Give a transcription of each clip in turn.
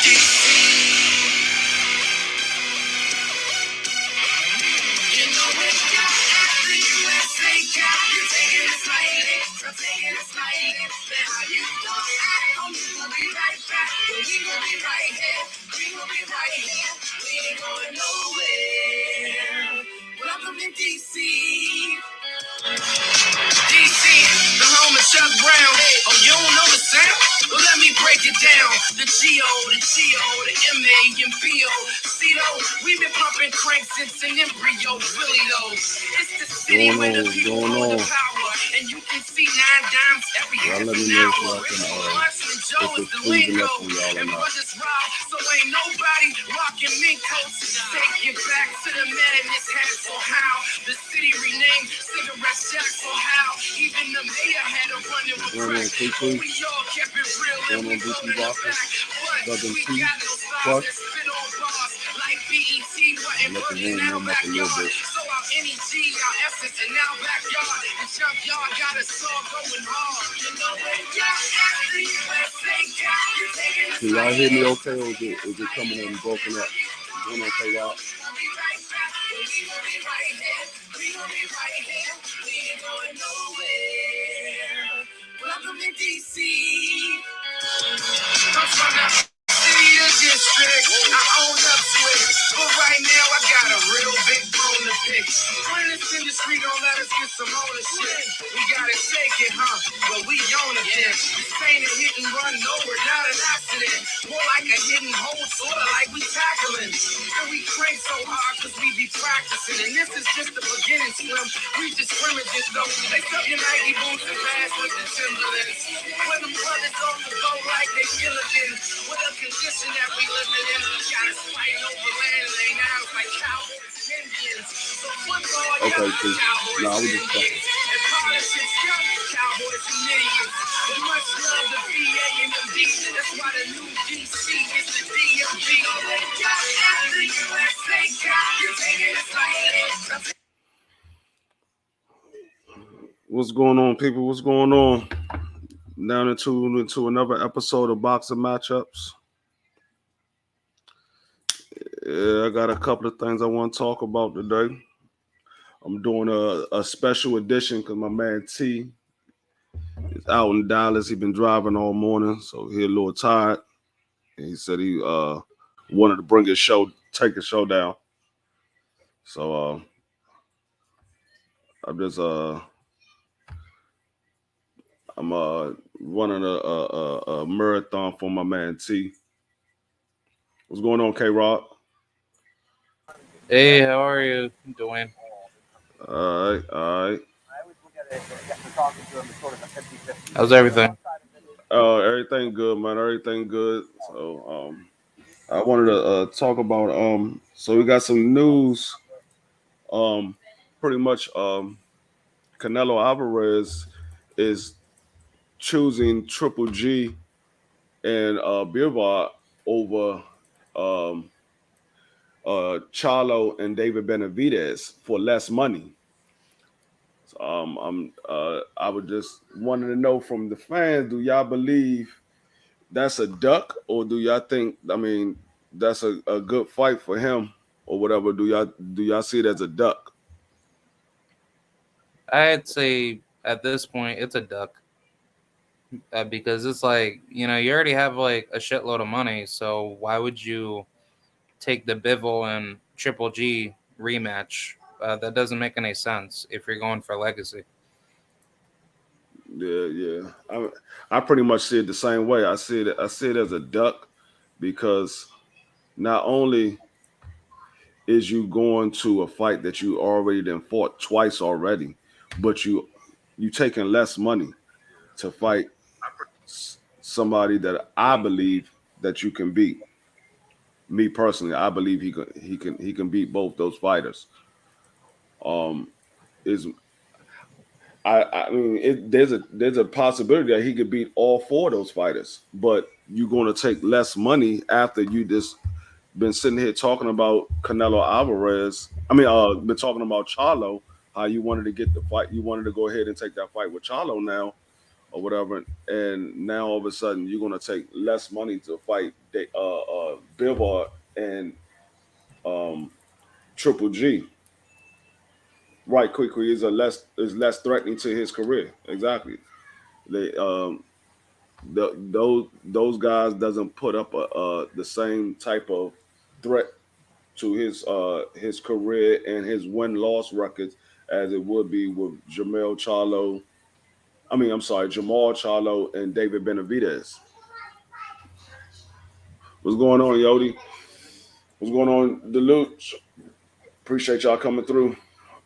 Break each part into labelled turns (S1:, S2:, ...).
S1: Welcome to DC. DC, the home of Chuck Brown. Oh, you don't know the sound? Well, let me break it down. The G-O, the M-A, and P-O. C-O, we've been pumping crank since an embryo. Really, though. It's the city where the people hold the power. And you can see 9 dimes every half an hour. Marshall Joe is the lingo. And brothers rob, so ain't nobody rocking mink coats. Take it back to the madness hat. So how the city renamed Cigarette Shack. So how even the mayor had a running with crack. We all kept it real and we voted us back. But we got no stars that spit on bars like BET wasn't burning our backyard. So our NEG, our essence, and our backyard. And junkyard got us all going hard. You know when y'all after USA got you taking us.
S2: Can y'all hear me okay, or is it coming in broken up? Going okay, y'all?
S1: Welcome to DC. I'm from the city of district. I own up to it. But right now I got a real big bone to pick. When this industry don't let us get some ownership, we gotta shake it, huh? But we own it then. This ain't a hit and run, no, we're not an accident. More like a hidden hole, sorta like we tackling. And we crank so hard cause we be practicing. And this is just the beginning, Slim. We just scrimmages though. They stuff your Nike boots and pass with the Timberlands. When them brothers off the boat like they Gilligan. What a condition that we living in. Got us fighting over land, laying out like cowboys and Indians. So football,
S2: Okay,
S1: yeah, cowboys
S2: no, I was
S1: and
S2: just
S1: Indians. And politics, yeah, cowboys and idiots. But much love to VA and the D. That's why the new DC is the DMV. After USA, you're taking us like.
S2: What's going on, people? What's going on? Down into another episode of Boxing Matchups. Yeah, I got a couple of things I want to talk about today. I'm doing a special edition because my man T is out in Dallas. He's been driving all morning, so he's a little tired. And he said he wanted to bring his show, take his show down. So I'm running a marathon for my man T. What's going on, K-Rock?
S3: Hey, how are you doing?
S2: All right.
S3: How's everything?
S2: Everything good, man. Everything good. So I wanted to talk about so we got some news. Pretty much Canelo Alvarez is choosing Triple G and Bivol over Charlo and David Benavidez for less money. So, I would just wanted to know from the fans, do y'all believe that's a duck, or do y'all think, I mean, that's a good fight for him or whatever? Do y'all see it as a duck?
S3: I'd say at this point it's a duck because it's like, you already have like a shitload of money, so why would you take the Bivol and Triple G rematch? That doesn't make any sense if you're going for legacy.
S2: Yeah. I pretty much see it the same way. I see it as a duck because not only is you going to a fight that you already done fought twice already, but you taking less money to fight somebody that I believe that you can beat. Me personally, I believe he can beat both those fighters. There's a possibility that he could beat all 4 of those fighters, but you're going to take less money after you just been sitting here talking about Canelo Alvarez. Been talking about Charlo, how you wanted to get the fight, you wanted to go ahead and take that fight with Charlo now. or whatever, and now all of a sudden you're gonna take less money to fight Bivol and um, Triple G. Right, quickly is less threatening to his career. Exactly. They those guys doesn't put up the same type of threat to his career and his win loss records as it would be with Jamel Charlo. I mean, I'm sorry, Jamal Charlo and David Benavidez. What's going on, Yodi? What's going on, Deluxe? Appreciate y'all coming through.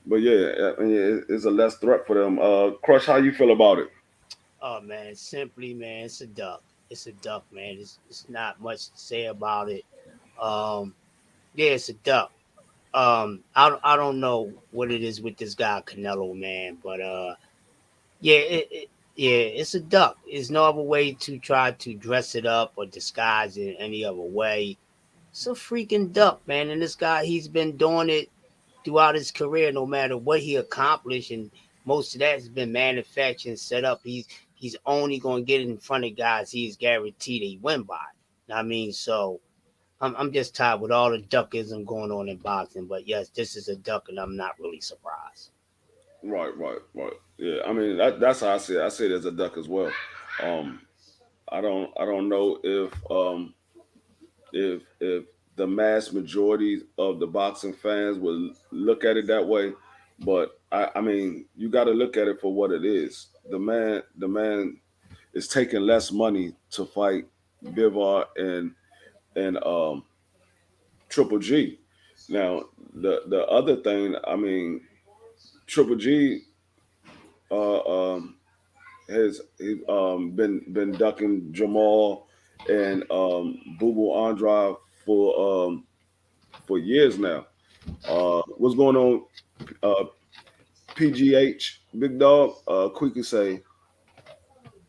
S2: But yeah, I mean, it's a less threat for them. Crush, how you feel about it?
S4: Oh man, simply man, it's a duck. It's a duck, man. It's not much to say about it. Um, yeah, it's a duck. I don't know what it is with this guy Canelo, man, but yeah, yeah, it's a duck. There's no other way to try to dress it up or disguise it any other way. It's a freaking duck, man. And this guy, he's been doing it throughout his career, no matter what he accomplished, and most of that has been manufactured and set up. He's only going to get in front of guys he's guaranteed he win by. I mean, so I'm just tired with all the duckism going on in boxing. But yes, this is a duck, and I'm not really surprised.
S2: Right. Yeah, I mean that's how I see it. I see it as a duck as well. Um, I don't know if the mass majority of the boxing fans will look at it that way, but I mean you got to look at it for what it is. The man is taking less money to fight Bivol and Triple G. Now the other thing, I mean, Triple G uh, um, has been ducking Jamal and Boo Boo Andrade for years now. What's going on, uh, PGH Big Dog? Quickly say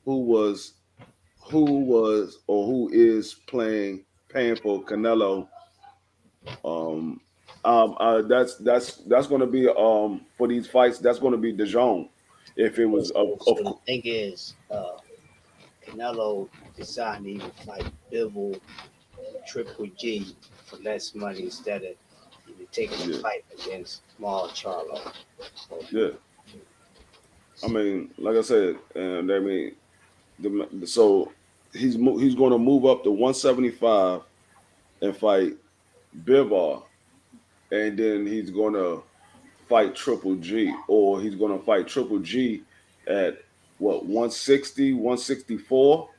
S2: who was or who is paying for Canelo. Um, that's going to be for these fights. That's going to be DeJong. If it was
S4: So the thing is, Canelo decided to even fight Bivol Triple G for less money instead of even taking a
S2: yeah,
S4: fight against Small Charlo. So,
S2: yeah. I mean, like I said, and I mean, so he's going to move up to 175 and fight Bivol, and then he's going to fight Triple G, or he's going to fight Triple G at what 160, 164.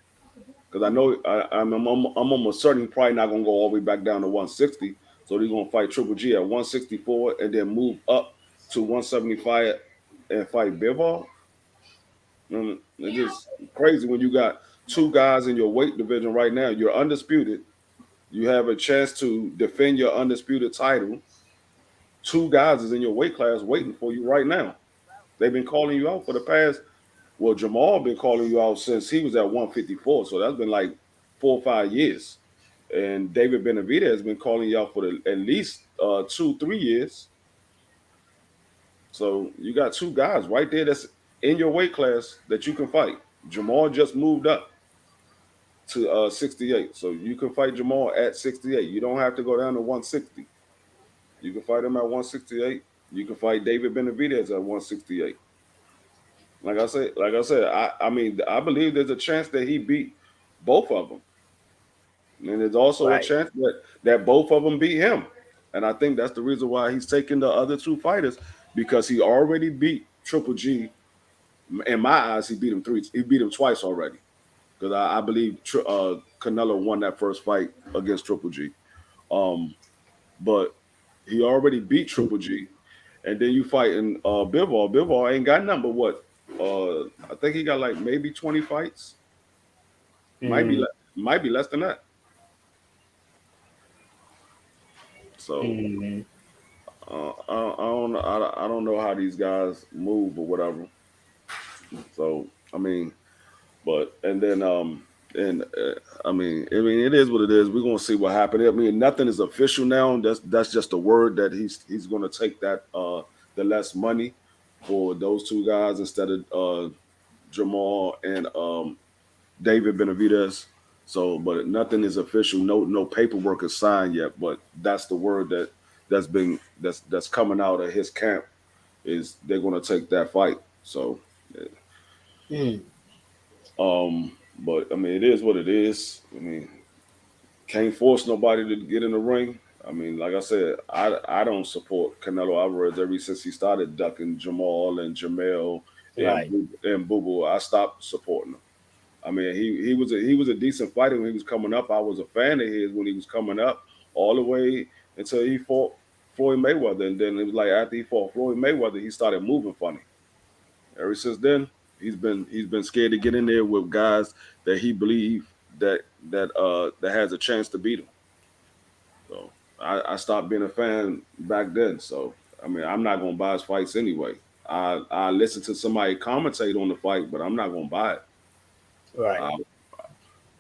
S2: Because I know I'm almost certain he's probably not going to go all the way back down to 160. So he's going to fight Triple G at 164 and then move up to 175 and fight Bivol. It's just crazy when you got two guys in your weight division right now. You're undisputed. You have a chance to defend your undisputed title. Two guys is in your weight class waiting for you right now. They've been calling you out for the past. Well, Jamal been calling you out since he was at 154. So that's been like 4 or 5 years. And David Benavidez has been calling you out for at least 2 3 years. So you got two guys right there that's in your weight class that you can fight. Jamal just moved up to 68. So you can fight Jamal at 68. You don't have to go down to 160. You can fight him at 168. You can fight David Benavidez at 168. I mean, I believe there's a chance that he beat both of them, and there's also a
S4: right,
S2: chance that both of them beat him. And I think that's the reason why he's taking the other two fighters because he already beat Triple G. In my eyes, he beat him three. He beat him twice already because I believe Canelo won that first fight against Triple G. Um, but he already beat Triple G, and then you fighting Bivol. Bivol ain't got number what? I think he got like maybe 20 fights. Might be
S4: mm,
S2: might be less than that. So
S4: mm,
S2: I don't know how these guys move or whatever. So I mean, but and then and I mean it is what it is. We're gonna see what happens. I mean nothing is official now. That's just a word that he's gonna take that the less money for those two guys instead of Jamal and David Benavidez. So, but nothing is official. No paperwork is signed yet. But that's the word that's coming out of his camp is they're going to take that fight. So,
S4: Mm,
S2: but I mean, it is what it is. I mean, can't force nobody to get in the ring. I mean, like I said, I don't support Canelo Alvarez ever since he started ducking Jamal and Jamel
S4: right.
S2: and Boo Boo. I stopped supporting him. I mean, he was a decent fighter when he was coming up. I was a fan of his when he was coming up, all the way until he fought Floyd Mayweather, and then it was like after he fought Floyd Mayweather, he started moving funny. Ever since then, he's been scared to get in there with guys that he believe that has a chance to beat him. So I stopped being a fan back then. So I mean, I'm not gonna buy his fights anyway. I listen to somebody commentate on the fight, but I'm not gonna buy it.
S4: Right.
S2: Uh,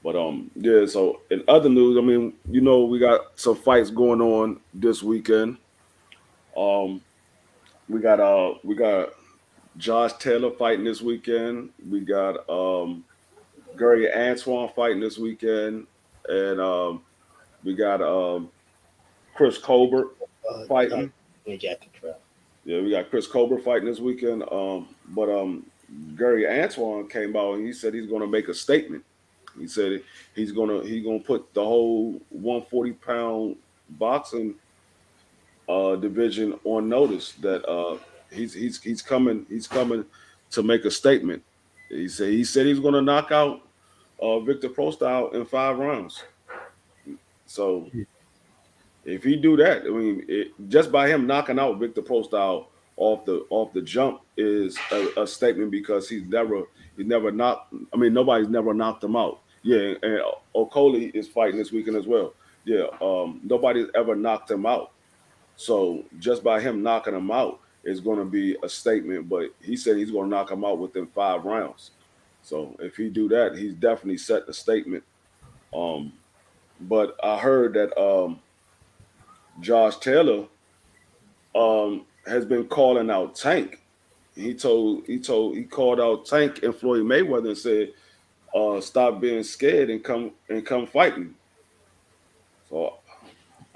S2: but yeah. So in other news, I mean, we got some fights going on this weekend. Um, we got Josh Taylor fighting this weekend. We got Gary Antoine fighting this weekend, and we got Chris Colbert
S4: Uh,
S2: fighting.
S4: Jackie Trail.
S2: Yeah, we got Chris Colbert fighting this weekend. But Gary Antoine came out and he said he's going to make a statement. He said he's gonna put the whole 140-pound boxing division on notice that he's coming to make a statement. He said he's going to knock out Victor Prost in 5 rounds. So if he do that, I mean, just by him knocking out Victor Prost off the jump is a statement because he never knocked. I mean, nobody's never knocked him out. Yeah, and Okoli is fighting this weekend as well. Yeah, nobody's ever knocked him out. So just by him knocking him out is going to be a statement. But he said he's going to knock him out within 5 rounds. So if he do that, he's definitely set the statement. Um, but I heard that Josh Taylor has been calling out Tank. He called out Tank and Floyd Mayweather and said, "Stop being scared and come fighting." So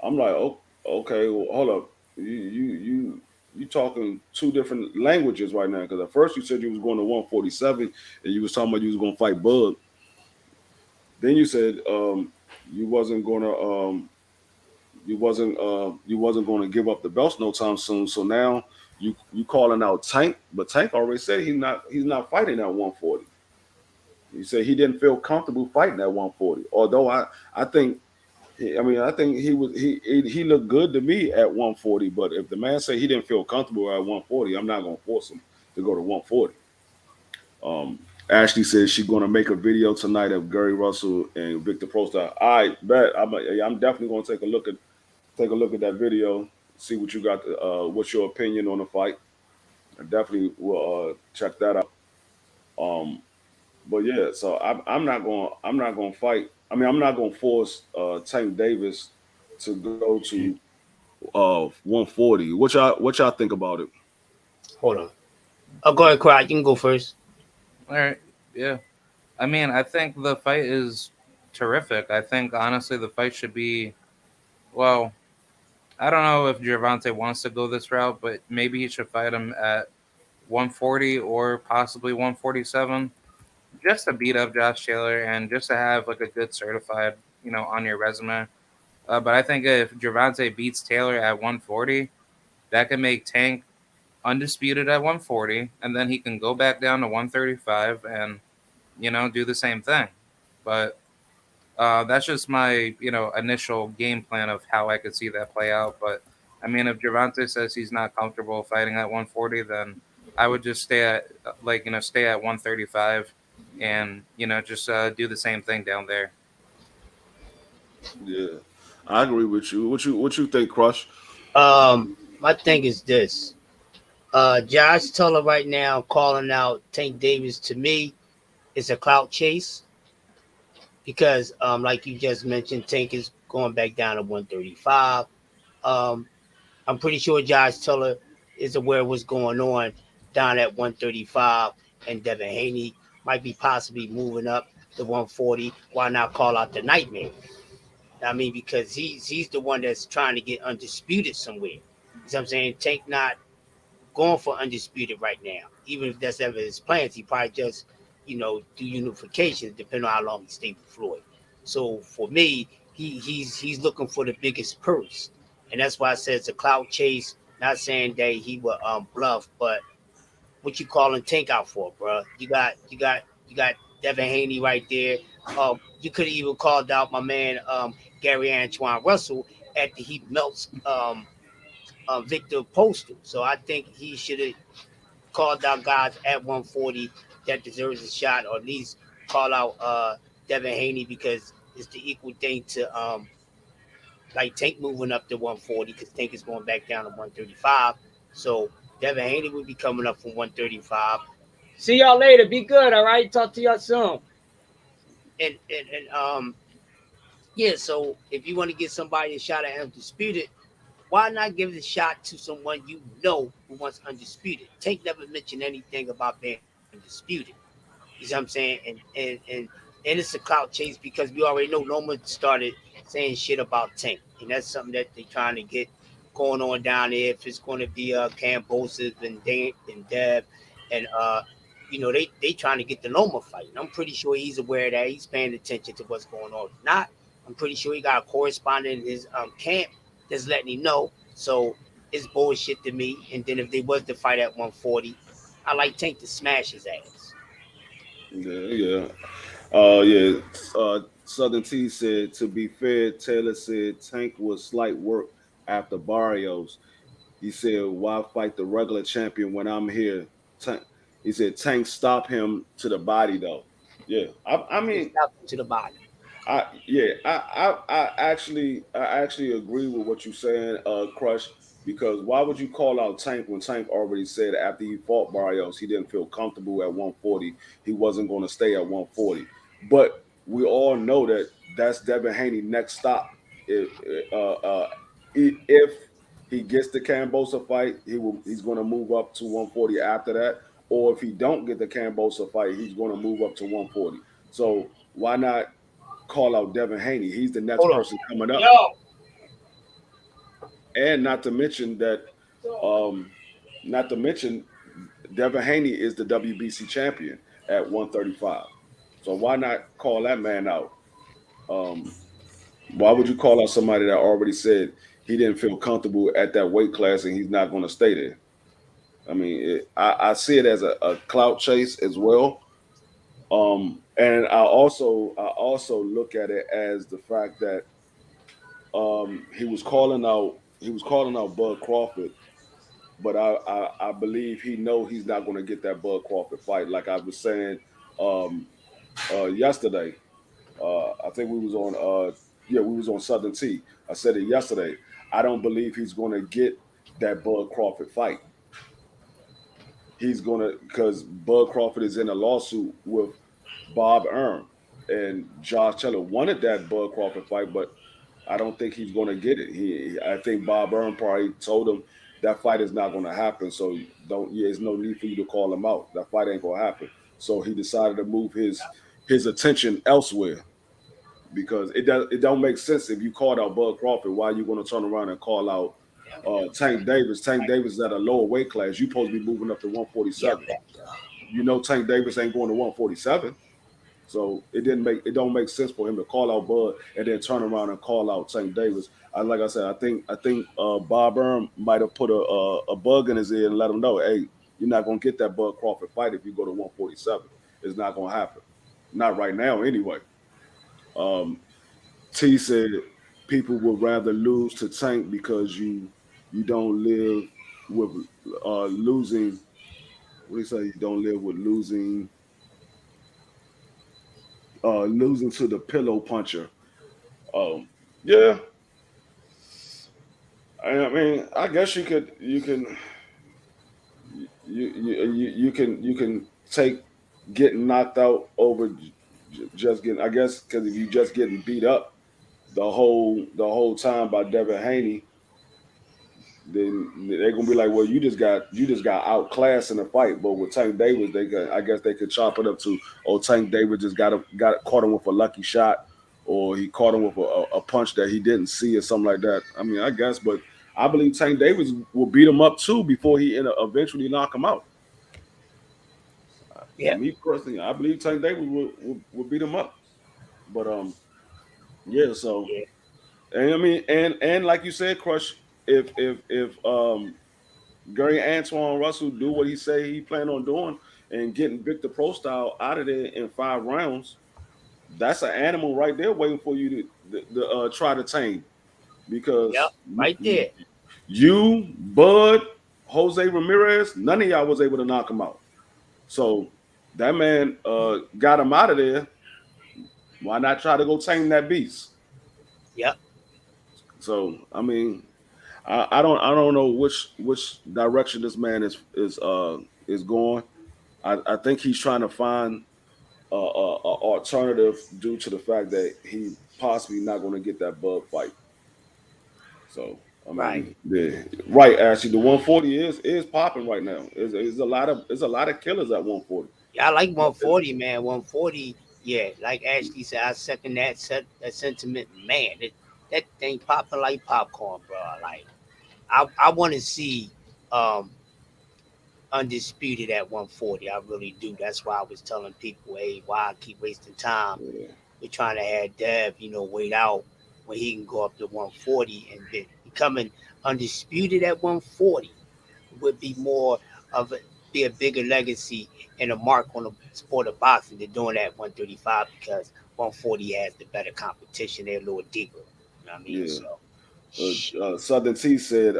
S2: I'm like, oh, okay, well, hold up, you talking two different languages right now? Because at first you said you was going to 147 and you was talking about you was going to fight Bud. Then you said you wasn't going to you wasn't going to give up the belts no time soon. So now you calling out Tank, but Tank already said he's not fighting at 140. He said he didn't feel comfortable fighting at 140. Although I think I think he looked good to me at 140. But if the man say he didn't feel comfortable at 140, I'm not gonna force him to go to 140. Ashley says she's gonna make a video tonight of Gary Russell and Victor Prost. I bet I'm definitely gonna take a look at that video, see what you got. What's your opinion on the fight? I definitely will check that out. Um, but yeah, so I'm not going to fight. I mean, I'm not going to force Tank Davis to go to 140. What y'all think about it?
S4: Hold on. I'll go ahead, Cry. You can go first.
S3: All right. Yeah. I mean, I think the fight is terrific. I think honestly the fight should be, well, I don't know if Gervonta wants to go this route, but maybe he should fight him at 140 or possibly 147, just to beat up Josh Taylor and just to have like a good certified, on your resume. But I think if Gervonta beats Taylor at 140, that can make Tank undisputed at 140, and then he can go back down to 135 and do the same thing. But that's just my initial game plan of how I could see that play out. But I mean, if Gervonta says he's not comfortable fighting at 140, then I would just stay at stay at 135, and just do the same thing down there.
S2: Yeah, I agree with you. What you think, Crush?
S4: My thing is this. Josh Taylor right now calling out Tank Davis to me is a clout chase because like you just mentioned, Tank is going back down to 135. I'm pretty sure Josh Taylor is aware of what's going on down at 135, and Devin Haney might be possibly moving up to 140. Why not call out the Nightmare? I mean, because he's the one that's trying to get undisputed somewhere. You know what I'm saying? Tank not going for undisputed right now. Even if that's ever his plans, he probably just, do unification, depending on how long he stays with Floyd. So for me, he's looking for the biggest purse. And that's why I said it's a clout chase. Not saying that he will bluff, but what you calling Tank out for, bro? You got Devin Haney right there. You could have even called out my man Gary Antoine Russell after he melts Victor Postal. So I think he should have called out guys at 140 that deserves a shot, or at least call out Devin Haney, because it's the equal thing to like Tank moving up to 140, because Tank is going back down to 135. So Devin Haney would be coming up from 135. See y'all later. Be good. All right. Talk to y'all soon. And yeah. So if you want to get somebody a shot at undisputed, why not give the shot to someone who wants undisputed? Tank never mentioned anything about being undisputed. You see what I'm saying? And it's a clout chase, because we already know Loma started saying shit about Tank, and that's something that they're trying to get going on down there. If it's going to be Cambosis and Dev, and they trying to get the Loma fight. And I'm pretty sure he's aware of that. He's paying attention to what's going on. If not, I'm pretty sure he got a correspondent in his camp that's letting him know. So it's bullshit to me. And then if they was to fight at 140, I like Tank to smash his ass.
S2: Yeah. Southern T said, to be fair, Taylor said Tank was slight work after Barrios. He said, why fight the regular champion when I'm here? Tank, he said, Tank stop him to the body, though. Yeah. I mean,
S4: stop him to the body.
S2: I actually agree with what you're saying, Crush, because why would you call out Tank when Tank already said after he fought Barrios he didn't feel comfortable at 140, he wasn't going to stay at 140. But we all know that that's Devin Haney next stop. If he gets the Cambosa fight, he's going to move up to 140 after that. Or if he don't get the Cambosa fight, he's going to move up to 140. So why not call out Devin Haney? He's the next person coming up. And not to mention Devin Haney is the WBC champion at 135. So why not call that man out? Why would you call out somebody that already said he didn't feel comfortable at that weight class and he's not going to stay there? I mean, I see it as a clout chase as well. And I also look at it as the fact that he was calling out Bud Crawford, but I believe he know he's not going to get that Bud Crawford fight. Like I was saying yesterday, I think we was on Southern T. I said it yesterday. I don't believe he's going to get that Bud Crawford fight. He's going to, because Bud Crawford is in a lawsuit with Bob Arum, and Josh Taylor wanted that Bud Crawford fight, but I don't think he's going to get it. I think Bob Arum probably told him that fight is not going to happen. So there's no need for you to call him out. That fight ain't going to happen. So he decided to move his attention elsewhere, because it don't make sense if you called out Bud Crawford. Why are you going to turn around and call out Tank Davis? Tank Davis is at a lower weight class. You supposed to be moving up to 147. You know Tank Davis ain't going to 147. So it don't make sense for him to call out Bud and then turn around and call out Tank Davis. Like I said, I think Bob Arum might have put a bug in his ear and let him know, hey, you're not gonna get that Bud Crawford fight if you go to 147. It's not gonna happen. Not right now, anyway. T said people would rather lose to Tank because you don't live with losing. What do you say? You don't live with losing. Losing to the pillow puncher. Yeah. I mean, I guess you can take getting knocked out over just getting. I guess because if you just getting beat up the whole time by Devin Haney, then they're gonna be like, well, you just got outclassed in the fight. But with Tank Davis, I guess they could chop it up to, oh, Tank Davis just got caught him with a lucky shot, or he caught him with a punch that he didn't see or something like that. I mean, I guess, but I believe Tank Davis will beat him up too before he eventually knock him out.
S4: Yeah.
S2: Me personally, I believe Tank Davis will beat him up. But yeah. So,
S4: Yeah.
S2: and I mean, and like you said, Crush, if Gary Antoine Russell do what he say he plan on doing and getting Victor Pro style out of there in 5 rounds, that's an animal right there waiting for you to try to tame.
S4: Yep.
S2: Because
S4: Right there.
S2: you, Bud, Jose Ramirez, none of y'all was able to knock him out. So that man got him out of there. Why not try to go tame that beast?
S4: Yep.
S2: So I mean, I don't know which direction this man is going. I think he's trying to find a alternative due to the fact that he possibly not going to get that Bud fight. So I
S4: Right.
S2: mean, yeah, right. Actually, the 140 is popping right now. There's a lot of killers at 140.
S4: Yeah, I like 140, man. 140. Yeah, like Ashley said, I second that sentiment. Man, that thing popping like popcorn, bro. Like I want to see um undisputed at 140. I really do. That's why I was telling people, hey, why I keep wasting time.
S2: Yeah,
S4: We're trying to have Dev, wait out when he can go up to 140 and becoming undisputed at 140 would be more of be a bigger legacy and a mark on the sport of boxing than doing that 135 because 140 has the better competition. They're a little deeper. You know what I mean?
S2: yeah.
S4: So,
S2: Southern T said,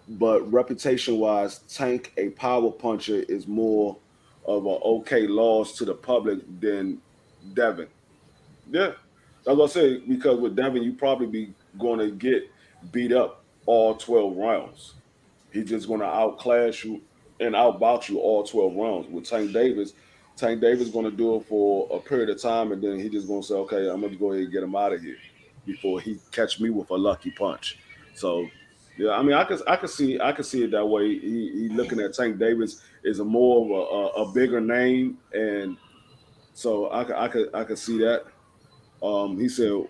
S2: but reputation wise, Tank a power puncher is more of an okay loss to the public than Devin. Yeah, that's what I say. Because with Devin, you probably be going to get beat up all 12 rounds. He's just going to outclass you and outbox you all 12 rounds. With Tank Davis going to do it for a period of time, and then he just going to say, "Okay, I'm going to go ahead and get him out of here before he catch me with a lucky punch." So, yeah, I mean, I could see it that way. He looking at Tank Davis is a more of a bigger name, and so I could see that. He said,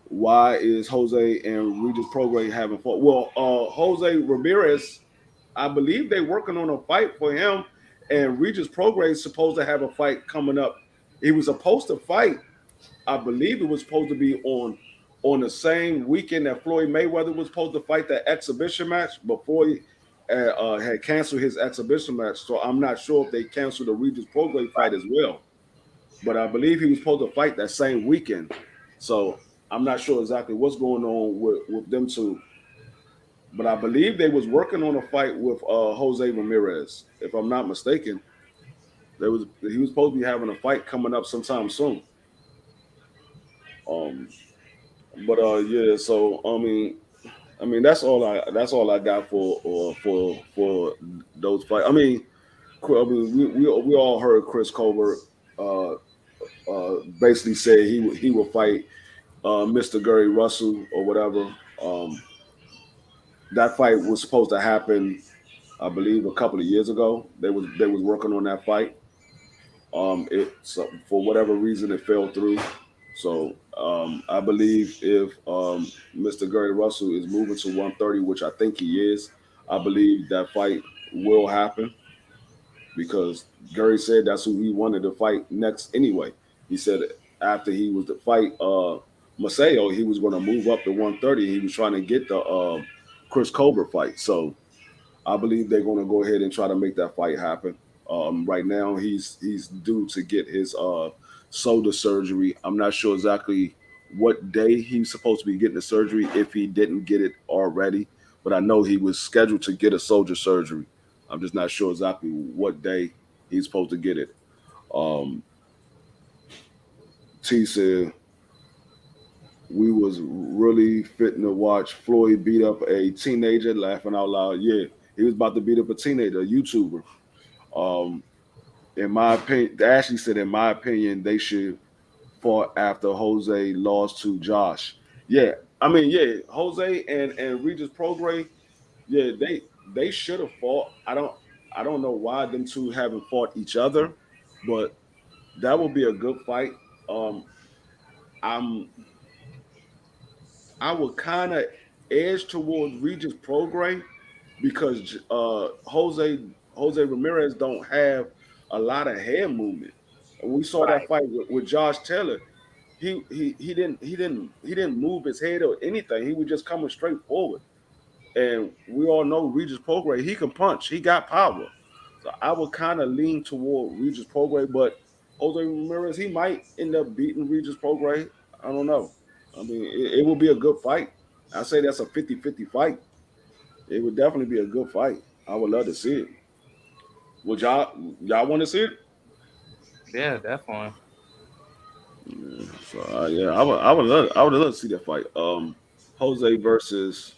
S2: "Why is Jose and Regis Prograis having fought?" Well, Jose Ramirez, I believe they're working on a fight for him, and Regis Prograis is supposed to have a fight coming up. He was supposed to fight. I believe it was supposed to be on the same weekend that Floyd Mayweather was supposed to fight that exhibition match before he had canceled his exhibition match. So I'm not sure if they canceled the Regis Prograis fight as well. But I believe he was supposed to fight that same weekend. So I'm not sure exactly what's going on with them two. But I believe they was working on a fight with Jose Ramirez. If I'm not mistaken, he was supposed to be having a fight coming up sometime soon. Um, but yeah, so I mean that's all I got for those fights. We all heard Chris Colbert uh, basically say he will fight Mr. Gary Russell or whatever. Um, that fight was supposed to happen, I believe, a couple of years ago. They was working on that fight. For whatever reason it fell through. So I believe if Mr. Gary Russell is moving to 130, which I think he is, I believe that fight will happen because Gary said that's who he wanted to fight next anyway. He said after he was to fight Maseo, he was going to move up to 130. He was trying to get the Chris Colbert fight. So I believe they're going to go ahead and try to make that fight happen. Right now, he's due to get his shoulder surgery. I'm not sure exactly what day he's supposed to be getting the surgery if he didn't get it already, but I know he was scheduled to get a shoulder surgery. I'm just not sure exactly what day he's supposed to get it. Um, T said we was really fitting to watch Floyd beat up a teenager, laughing out loud. Yeah, he was about to beat up a teenager, a YouTuber. Um, in my opinion, Ashley said, in my opinion, they should fought after Jose lost to Josh. Yeah, I mean, yeah, Jose and Regis Prograis, yeah, they should have fought. I don't know why them two haven't fought each other, but that would be a good fight. Um, I'm I would kind of edge towards Regis Prograis because Jose Ramirez don't have a lot of head movement. And we saw that
S4: Right.
S2: fight with Josh Taylor. He didn't move his head or anything. He was just coming straight forward. And we all know Regis Prograis, he can punch. He got power. So I would kind of lean toward Regis Prograis, but Jose Ramirez, he might end up beating Regis Prograis. I don't know. I mean, it will be a good fight. I say that's a 50-50 fight. It would definitely be a good fight. I would love to see it. Would y'all want to see it?
S3: Yeah, definitely.
S2: Yeah, so yeah, I would love to see that fight. Jose versus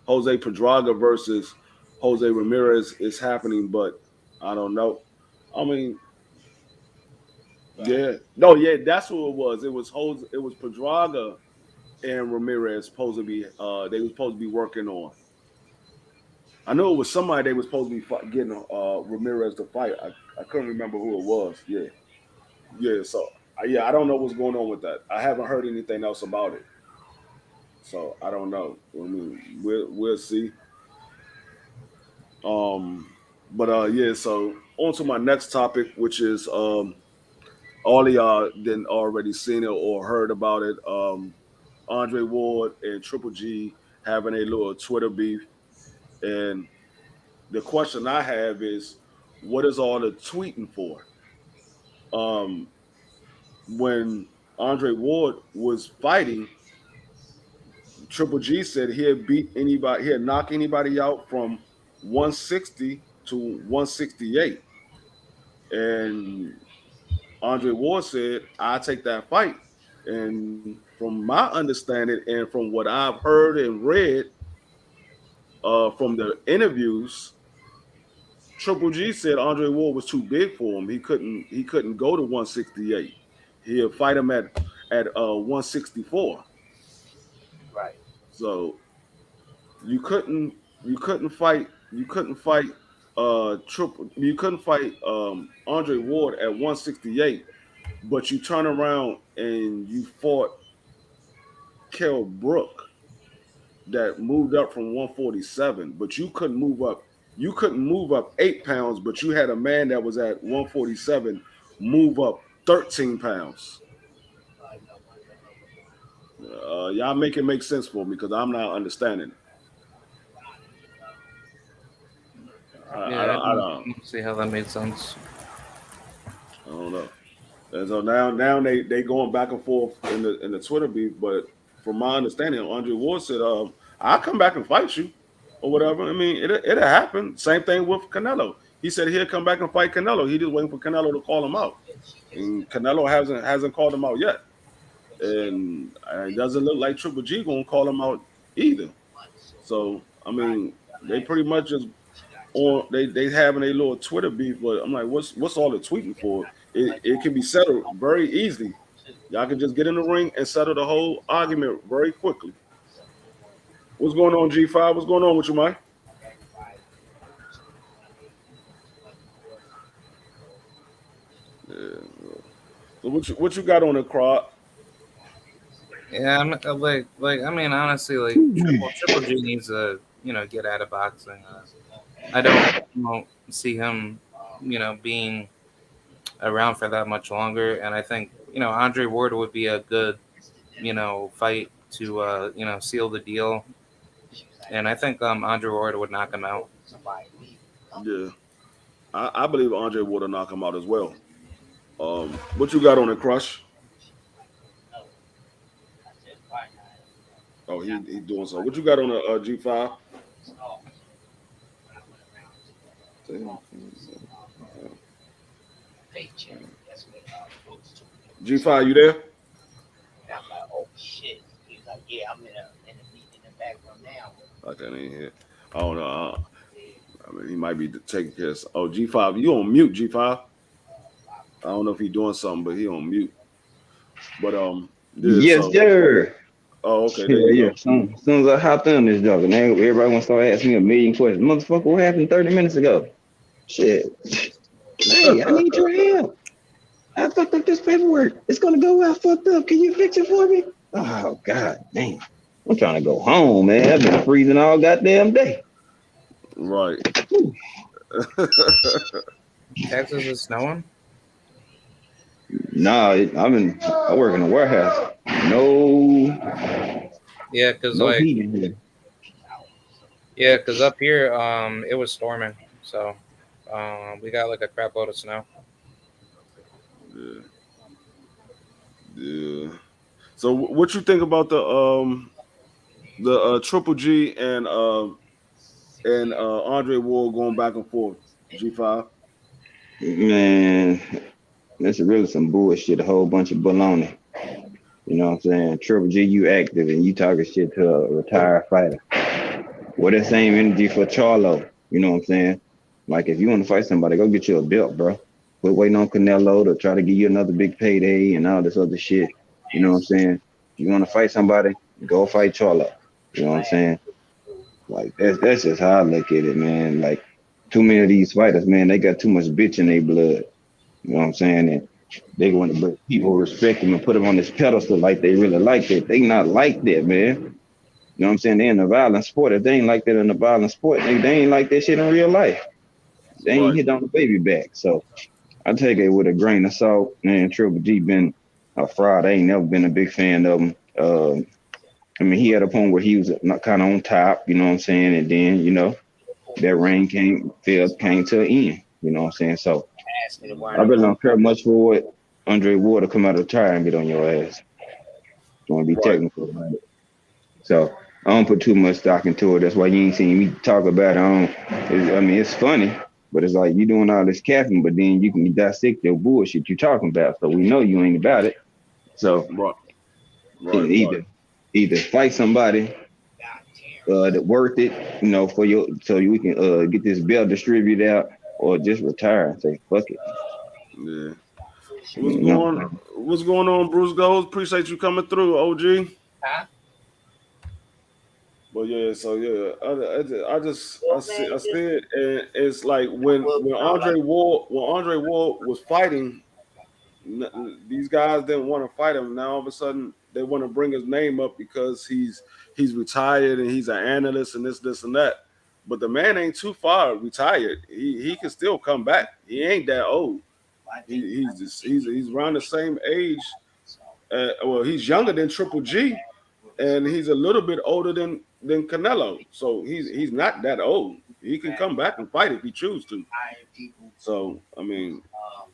S2: Jose Pedraga versus Jose Ramirez is happening, but I don't know. I mean,
S4: Right.
S2: yeah, no, yeah, that's who it was. It was Pedraga and Ramirez supposed to be. They were supposed to be working on. I know it was somebody they was supposed to be getting Ramirez to fight. I couldn't remember who it was. Yeah, yeah. So yeah, I don't know what's going on with that. I haven't heard anything else about it, so I don't know. I mean, we'll see. Um, but yeah. So on to my next topic, which is all of y'all didn't already seen it or heard about it. Andre Ward and Triple G having a little Twitter beef, and the question I have is, what is all the tweeting for? Um, when Andre Ward was fighting, Triple G said he'd beat anybody, he'd knock anybody out from 160 to 168. And Andre Ward said, I take that fight. And from my understanding and from what I've heard and read from the interviews, Triple G said Andre Ward was too big for him. He couldn't go to 168. He'll fight him at 164.
S4: Right.
S2: So you couldn't fight Andre Ward at 168, but you turn around and you fought Kell Brook that moved up from 147, but you couldn't move up 8 pounds, but you had a man that was at 147 move up 13 pounds. Y'all make it make sense for me because I'm not understanding.
S3: Yeah, I
S2: Don't
S3: don't see how that made sense.
S2: I don't know. And so now they going back and forth in the Twitter beef, but from my understanding, Andre Ward said, I'll come back and fight you or whatever. I mean, it'll happen. Same thing with Canelo. He said he'll come back and fight Canelo. He just waiting for Canelo to call him out. And Canelo hasn't called him out yet. And it doesn't look like Triple G gonna call him out either. So I mean, they pretty much just they having a little Twitter beef, but I'm like, what's all the tweeting for? It can be settled very easily. Y'all can just get in the ring and settle the whole argument very quickly. What's going on, G5? What's going on with you, Mike? Yeah. So what you got on the crowd?
S3: Yeah, I mean, honestly, like Triple G needs to, get out of boxing. I don't see him, being around for that much longer. And I think, Andre Ward would be a good, fight to, seal the deal. And I think Andre Ward would knock him out.
S2: Yeah, I believe Andre Ward will knock him out as well. What you got on the Crush? Oh, he doing so. What you got on the G5? G5, you there?
S4: I'm like, oh shit. He's like, yeah, I'm in the background now.
S2: I can't even hear. I don't know. I mean, he might be taking care of. Oh, G5, you on mute, G5? I don't know if he's doing something, but he on mute. But yeah,
S5: Yes,
S2: so
S5: sir.
S2: Oh, okay.
S5: Yeah,
S2: There you
S5: yeah.
S2: go.
S5: As soon as I hopped on this joke, and everybody gonna start asking me a million questions. Motherfucker, what happened 30 minutes ago? Shit. Hey, I need your help. I fucked up this paperwork. It's gonna go out fucked up. Can you fix it for me? Oh god damn. I'm trying to go home, man. I've been freezing all goddamn day.
S2: Right.
S3: Texas is snowing.
S5: Nah, I work in a warehouse. No,
S3: Yeah, cause
S5: no
S3: like
S5: heat in here.
S3: yeah, cause up here it was storming, so we got like a crap load of snow.
S2: Yeah. Yeah. So what you think about the Triple G and Andre Ward going back and forth? G5.
S5: Man, that's really some bullshit. A whole bunch of baloney. You know what I'm saying? Triple G, you active and you talking shit to a retired fighter. What that same energy for Charlo? You know what I'm saying? Like if you want to fight somebody, go get you a belt, bro. Quit waiting on Canelo to try to give you another big payday and all this other shit. You know what I'm saying? You want to fight somebody, go fight Charlo. You know what I'm saying? Like that's just how I look at it, man. Like too many of these fighters, man, they got too much bitch in their blood. You know what I'm saying? And they want to let people respect them and put them on this pedestal like they really like it. They not like that, man. You know what I'm saying? They in a violent sport. If they ain't like that in a violent sport, they ain't like that shit in real life. They ain't
S2: Right.
S5: hit on the baby back. So I take it with a grain of salt. Man, Triple G been a fraud. I ain't never been a big fan of him. I mean, he had a point where he was kind of on top, you know what I'm saying? And then, you know, that rain came to an end, you know what I'm saying? So I really don't care much for what Andre Ward to come out of the tire and get on your ass. You want to be
S2: Right.
S5: technical about it. So I don't put too much stock into it. That's why you ain't seen me talk about it. I mean, it's funny, but it's like you doing all this capping, but then you can dissect the bullshit you talking about. So we know you ain't about it. So
S2: Right. Right.
S5: either fight somebody that worth it, you know, for your so we can get this belt distributed out, or just retire and say fuck it.
S2: Yeah.
S5: You know?
S2: What's going on, Bruce Gold? Appreciate you coming through, OG.
S4: Huh?
S2: But yeah, so yeah, I said, and it's like when Andre Ward was fighting, these guys didn't want to fight him. Now all of a sudden they want to bring his name up because he's retired and he's an analyst and this and that. But the man ain't too far retired. He can still come back. He ain't that old. He's around the same age. Well, he's younger than Triple G, and he's a little bit older than Canelo. So he's not that old. He can come back and fight if he chooses to. So I mean,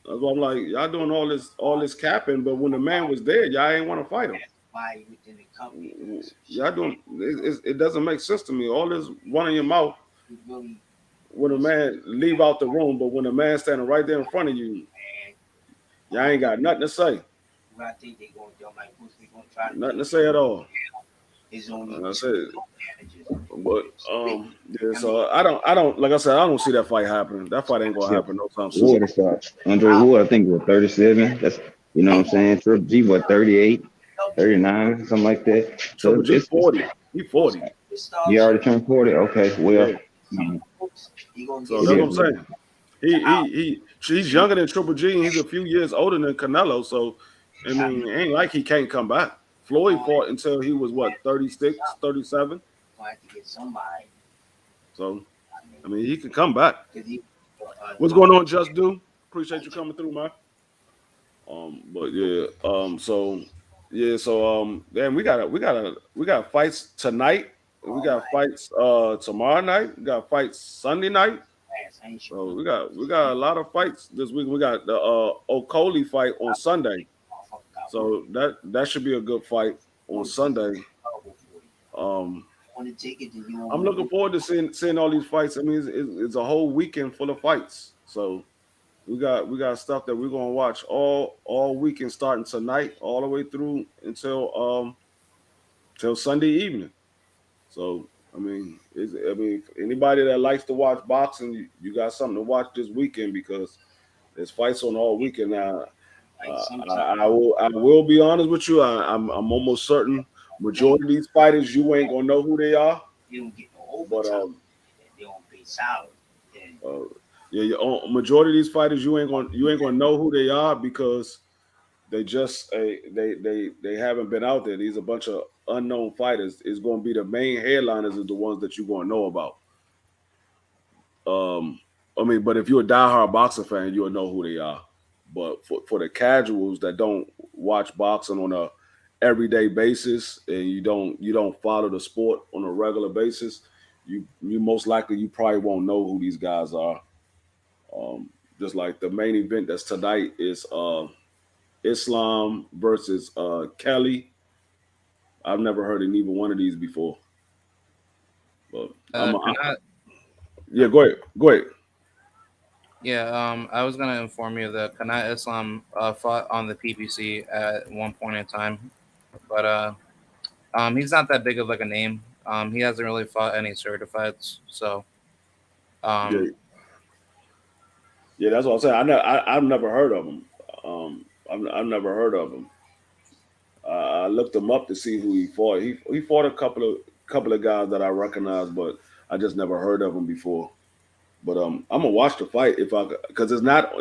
S2: that's why I'm like, y'all doing all this capping, but when the man was there, y'all ain't want to fight him. Y'all doing it doesn't make sense to me. All this running your mouth when a man leave out the room, but when a man standing right there in front of you, y'all ain't got nothing to say. Nothing to say at all. I said, but yeah. So I don't like I said, I don't see that fight happening. That fight ain't gonna happen no time soon.
S5: Ward is Andre Ward, I think was 37. That's you know what I'm saying. Triple G what 38, 39, something like that. So
S2: Triple G 40. He 40.
S5: He already turned 40. Okay, well.
S2: Yeah. So that's what I'm saying. He's younger than Triple G, and he's a few years older than Canelo. So I mean, it ain't like he can't come back. Floyd fought until he was what 36, 37. So I mean, he can come back. What's going on, Just Do? Appreciate you coming through, man. But yeah, then we got fights tonight. We got fights tomorrow night. We got fights Sunday night. So we got a lot of fights this week. We got the Okoli fight on Sunday. So that should be a good fight on Sunday. I'm looking forward to seeing all these fights. I mean, it's a whole weekend full of fights. So we got stuff that we're gonna watch all weekend, starting tonight all the way through until till Sunday evening. So I mean, anybody that likes to watch boxing, you got something to watch this weekend because there's fights on all weekend now. I will be honest with you. I'm almost certain majority of these fighters, you ain't gonna know who they are.
S4: You don't get no
S2: But
S4: overtime. They don't pay salary. And
S2: yeah, majority of these fighters, you ain't gonna know who they are because they just they haven't been out there. These are a bunch of unknown fighters. It's gonna be the main headliners is the ones that you're gonna know about. I mean, but if you're a diehard boxing fan, you'll know who they are. But for the casuals that don't watch boxing on a everyday basis and you don't follow the sport on a regular basis, you most likely you probably won't know who these guys are. Just like the main event that's tonight is Islam versus Kelly. I've never heard of neither one of these before. But yeah, go ahead.
S3: Yeah, I was gonna inform you that Kanat Islam fought on the PBC at one point in time, but he's not that big of like a name. He hasn't really fought any certifieds, so
S2: Yeah. Yeah, that's what I'm saying. I've never heard of him. I've never heard of him. I looked him up to see who he fought. He fought a couple of guys that I recognize, but I just never heard of him before. But I'm gonna watch the fight because it's not I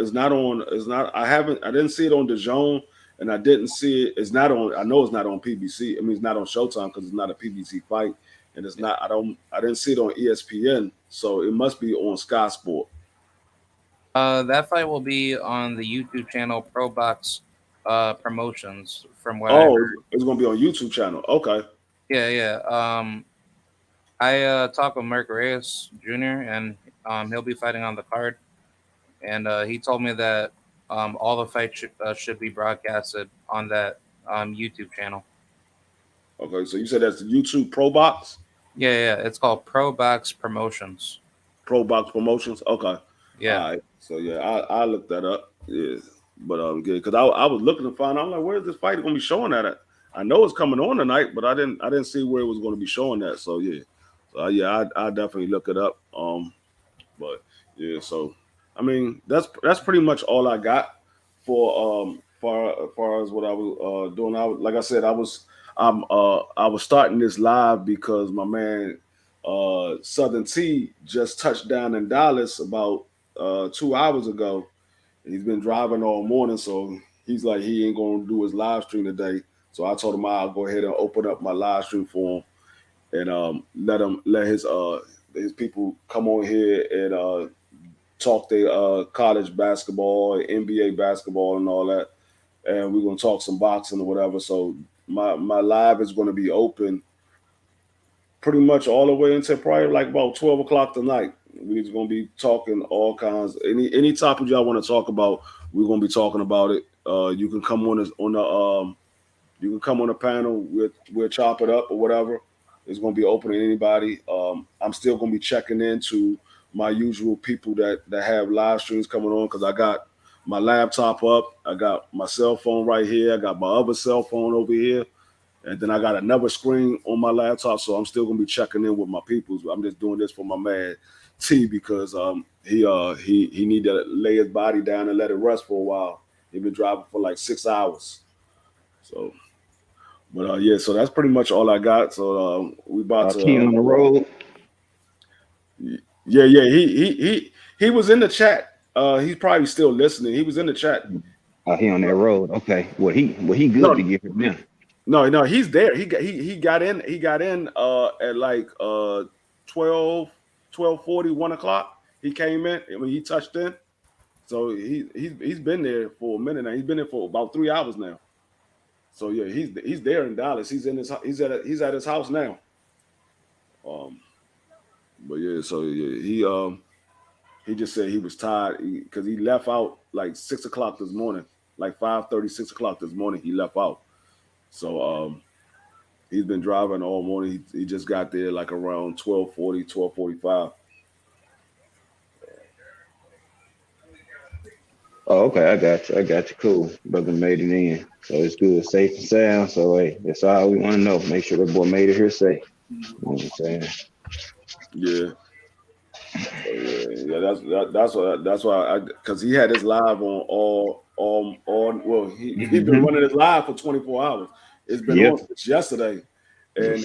S2: didn't see it on DAZN and I didn't see it. It's not on. I know it's not on PBC. I mean, it's not on Showtime because it's not a PBC fight, and it's not. I didn't see it on ESPN, so it must be on Sky Sport.
S3: that fight will be on the YouTube channel Pro Box Promotions. From what
S2: it's gonna be on YouTube channel. Okay.
S3: Yeah. I talked with Mark Reyes Jr. and he'll be fighting on the card, and he told me that all the fights should be broadcasted on that YouTube channel.
S2: Okay, so you said that's the YouTube Pro Box?
S3: Yeah. It's called Pro Box Promotions.
S2: Pro Box Promotions. Okay.
S3: Yeah.
S2: All right. So yeah, I looked that up. Yeah, but good because I was looking to find out. I'm like, where's this fight going to be showing that at? I know it's coming on tonight, but I didn't see where it was going to be showing that. So yeah, I definitely look it up. But yeah, so I mean that's pretty much all I got for far as what I was doing. Like I said, I was starting this live because my man Southern T just touched down in Dallas about 2 hours ago. He's been driving all morning, so he's like he ain't gonna do his live stream today. So I told him I'll go ahead and open up my live stream for him and let his people come on here and talk their college basketball, NBA basketball, and all that. And we're gonna talk some boxing or whatever. So my live is gonna be open pretty much all the way until probably like about 12 o'clock tonight. We're just gonna be talking all kinds. Any topic y'all want to talk about, we're gonna be talking about it. You can come on you can come on the panel. We'll chop it up or whatever. It's gonna be open to anybody. I'm still gonna be checking into my usual people that have live streams coming on because I got my laptop up, I got my cell phone right here, I got my other cell phone over here. And then I got another screen on my laptop, so I'm still gonna be checking in with my peoples. I'm just doing this for my man T because he need to lay his body down and let it rest for a while. He been driving for like 6 hours. So, but yeah, so that's pretty much all I got. So we about to
S5: T on the road.
S2: Yeah. He was in the chat. He's probably still listening. He was in the chat.
S5: He on that road. Okay. Well, he good to get him in.
S2: No, he's there. He got in at like 12:40, 1 o'clock. He came in when he touched in. So he's been there for a minute now. He's been there for about 3 hours now. So yeah, he's there in Dallas. He's at his house now. But yeah, so yeah, he just said he was tired because he left out like 6 o'clock this morning, like 5:30, 6 o'clock this morning. He left out. So he's been driving all morning. He just got there like around 12:40, 12:45.
S5: Oh, okay, I got you. Cool. Brother made it in. So it's good, safe and sound. So hey, that's all we want to know. Make sure the boy made it here safe. You know what I'm saying?
S2: Yeah. Yeah, that's why because he had his live on all well, he's been running his live for 24 hours. It's been on since yesterday. and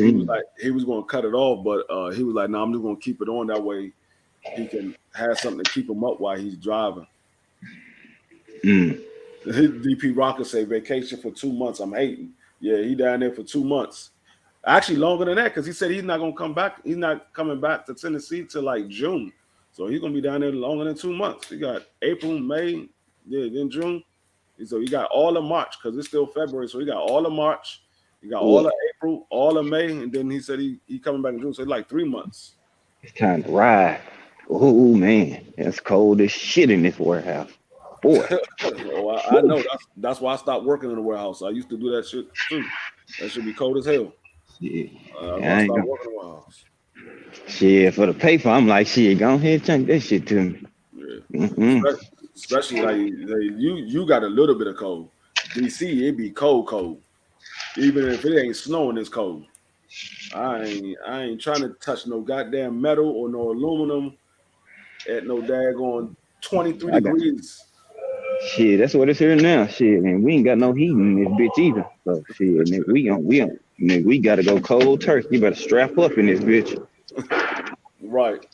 S2: he was going to cut it off, but he was like, "No, I'm just going to keep it on that way. He can have something to keep him up while he's driving." DP Rocker say vacation for 2 months. I'm hating. Yeah, he down there for 2 months. Actually, longer than that, because he said he's not going to come back. He's not coming back to Tennessee till like June. So he's going to be down there longer than 2 months. He got April, May, then June. So he got all of March, because it's still February. So he got all of March. He got all of April, all of May. And then he said he coming back in June. So it's like 3 months.
S5: It's time to ride. Oh, man. It's cold as shit in this warehouse. Boy.
S2: Well, I know. That's why I stopped working in the warehouse. I used to do that shit too. That should be cold as hell.
S5: Yeah.
S2: I stopped working in the warehouse.
S5: Shit, for the paper, I'm like, shit, go ahead and chunk that shit to me.
S2: Yeah. Especially like you got a little bit of cold. DC, it be cold. Even if it ain't snowing, it's cold. I ain't trying to touch no goddamn metal or no aluminum at no daggone 23 degrees.
S5: Shit, that's what it's here now. Shit, and we ain't got no heat in this bitch either. So shit, nigga, we gotta go cold turkey. You better strap up in this bitch.
S2: Right.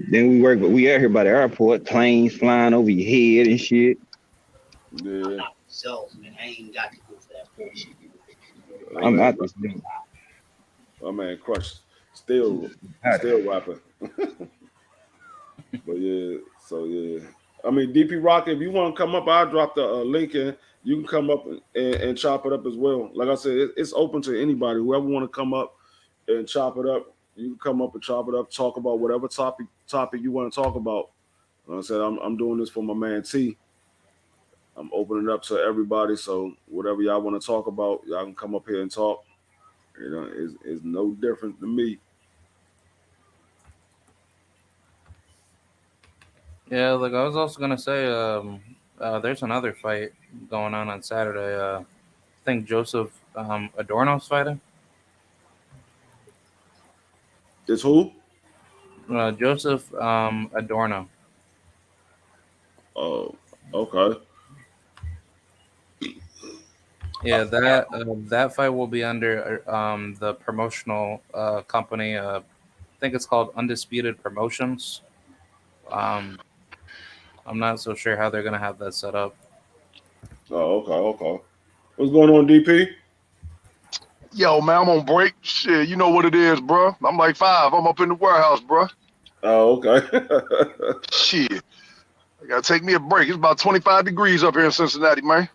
S5: Then we out here by the airport, planes flying over your head and shit.
S2: Yeah.
S4: So, man, I ain't got to go for that bullshit.
S5: I'm out this thing.
S2: My man Crush still rapping. But yeah, so yeah. I mean, DP Rock, if you want to come up, I'll drop the link in. You can come up and chop it up as well. Like I said, it's open to anybody. Whoever want to come up and chop it up, you can come up and chop it up, talk about whatever topic you want to talk about. Like I said, I'm doing this for my man T. I'm opening it up to everybody. So whatever y'all want to talk about, y'all can come up here and talk. You know, it's no different than me.
S3: Yeah, like I was also gonna say, there's another fight going on Saturday. I think Joseph Adorno's fighting.
S2: It's who?
S3: Joseph Adorno.
S2: Oh, okay.
S3: Yeah, that fight will be under the promotional company. I think it's called Undisputed Promotions. I'm not so sure how they're gonna have that set up.
S2: Oh, okay. What's going on, DP?
S6: Yo, man, I'm on break. Shit, you know what it is, bro. I'm like 5. I'm up in the warehouse, bro.
S2: Oh, okay.
S6: Shit. I gotta take me a break. It's about 25 degrees up here in Cincinnati, man.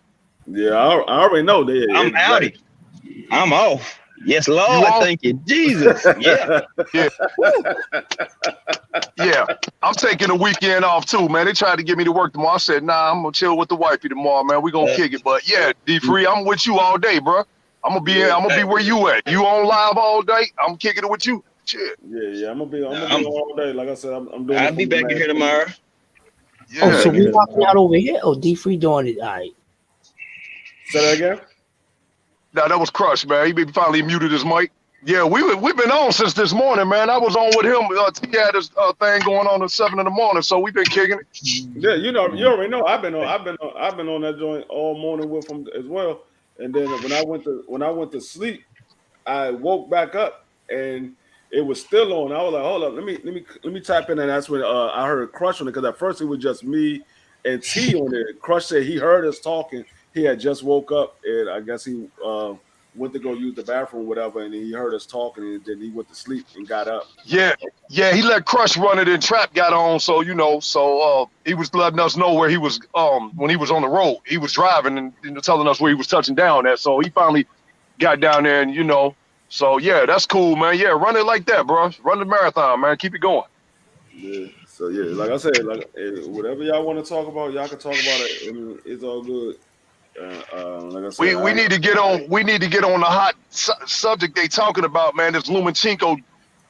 S2: Yeah, I already know that.
S5: I'm outie. I'm off. Yes, Lord. Thank you, Jesus. Yeah.
S6: Yeah. I'm taking a weekend off too, man. They tried to get me to work tomorrow. I said, nah, I'm gonna chill with the wifey tomorrow, man. We gonna kick it. But yeah, D-Free, I'm with you all day, bro. I'm gonna be where you at. You on live all day? I'm kicking it with you. Shit.
S2: Yeah. I'm gonna be all day. Like I said, I'm doing.
S5: I'll be back in here tomorrow.
S6: Yeah.
S4: Oh, so we rocking out over here? Oh, D-Free doing it. All right.
S2: Say that again?
S6: Nah, that was Crush, man. He finally muted his mic. Yeah, we've been on since this morning, man. I was on with him. He had his thing going on at 7 in the morning, so we've been kicking it.
S2: Yeah, you already know. I've been on that joint all morning with him as well. And then when I went to sleep, I woke back up and it was still on. I was like, hold up, let me type in, and that's when I heard Crush on it, because at first it was just me and T on it. Crush said he heard us talking. He had just woke up, and I guess he went to go use the bathroom, or whatever, and he heard us talking, and then he went to sleep and got up.
S6: Yeah, he let Crush run it, and Trap got on, so he was letting us know where he was when he was on the road. He was driving and telling us where he was touching down at, so he finally got down there, and so yeah, that's cool, man. Yeah, run it like that, bro. Run the marathon, man. Keep it going.
S2: Yeah. So yeah, like I said, whatever y'all want to talk about, y'all can talk about it. I mean, it's all good. Like I said,
S6: we need to get on. We need to get on the hot subject they talking about, man. This Lomachenko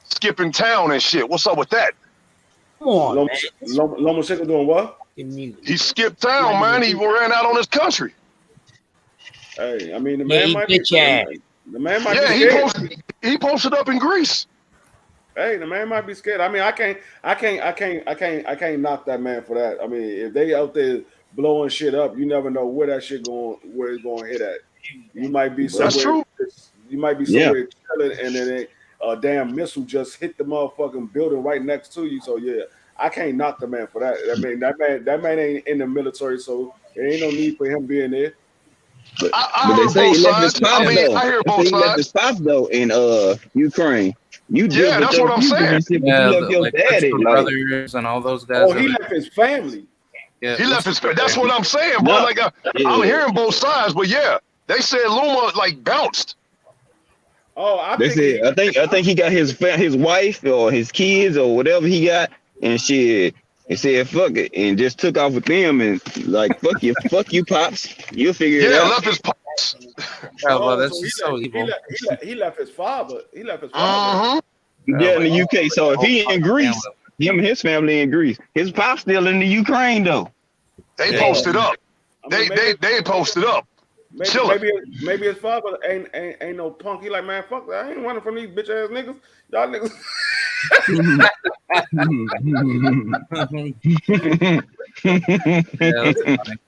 S6: skipping town and shit. What's up with that?
S4: Come on, man.
S2: Lomachenko doing what?
S6: He skipped town, man. He ran out on his country.
S2: Hey, I mean, the man might be. The man might be scared.
S6: He posted up in Greece.
S2: Hey, the man might be scared. I mean, I can't knock that man for that. I mean, if they out there blowing shit up, you never know where that shit where it's going to hit at. You might be somewhere.
S6: That's true.
S5: Yeah.
S2: somewhere chilling, and then a damn missile just hit the motherfucking building right next to you. So yeah, I can't knock the man for that. That man ain't in the military, so there ain't no need for him being there.
S5: But
S6: I
S5: they
S6: heard
S5: say
S6: both
S5: he left his
S6: sides.
S5: pops
S6: I mean,
S5: though.
S6: I hear
S5: They
S6: both
S5: say he left his
S6: sides.
S5: pops though in Ukraine. You deal
S6: Yeah,
S5: with
S6: that's
S5: those
S6: what I'm
S5: people
S6: saying.
S5: and shit, but
S3: Yeah,
S5: you left your
S3: like
S5: daddy.
S3: Christian
S5: Like,
S3: brothers and all those guys.
S2: Oh, he left his family.
S3: Yeah,
S6: He left his. That's what I'm saying, bro.
S5: No.
S6: Like I'm
S5: Yeah.
S6: hearing both sides, but yeah, they said Luma like bounced.
S2: Oh,
S5: They said I think he got his wife or his kids or whatever he got, and shit. He said fuck it and just took off with them and like fuck you pops. You'll figure it
S6: Yeah,
S5: out.
S6: left his pops.
S3: Yeah, well, that's
S2: so
S3: just so evil.
S2: he left his father. He left his father.
S5: Yeah, in the UK. So if he in Greece, him and his family in Greece. His pop's still in the Ukraine though.
S6: They
S3: Yeah.
S6: posted up.
S2: I mean,
S6: They posted up.
S2: Maybe his father ain't no punk. He like, man, fuck that. I ain't running from these bitch ass niggas. Y'all niggas.
S3: Yeah, that's funny.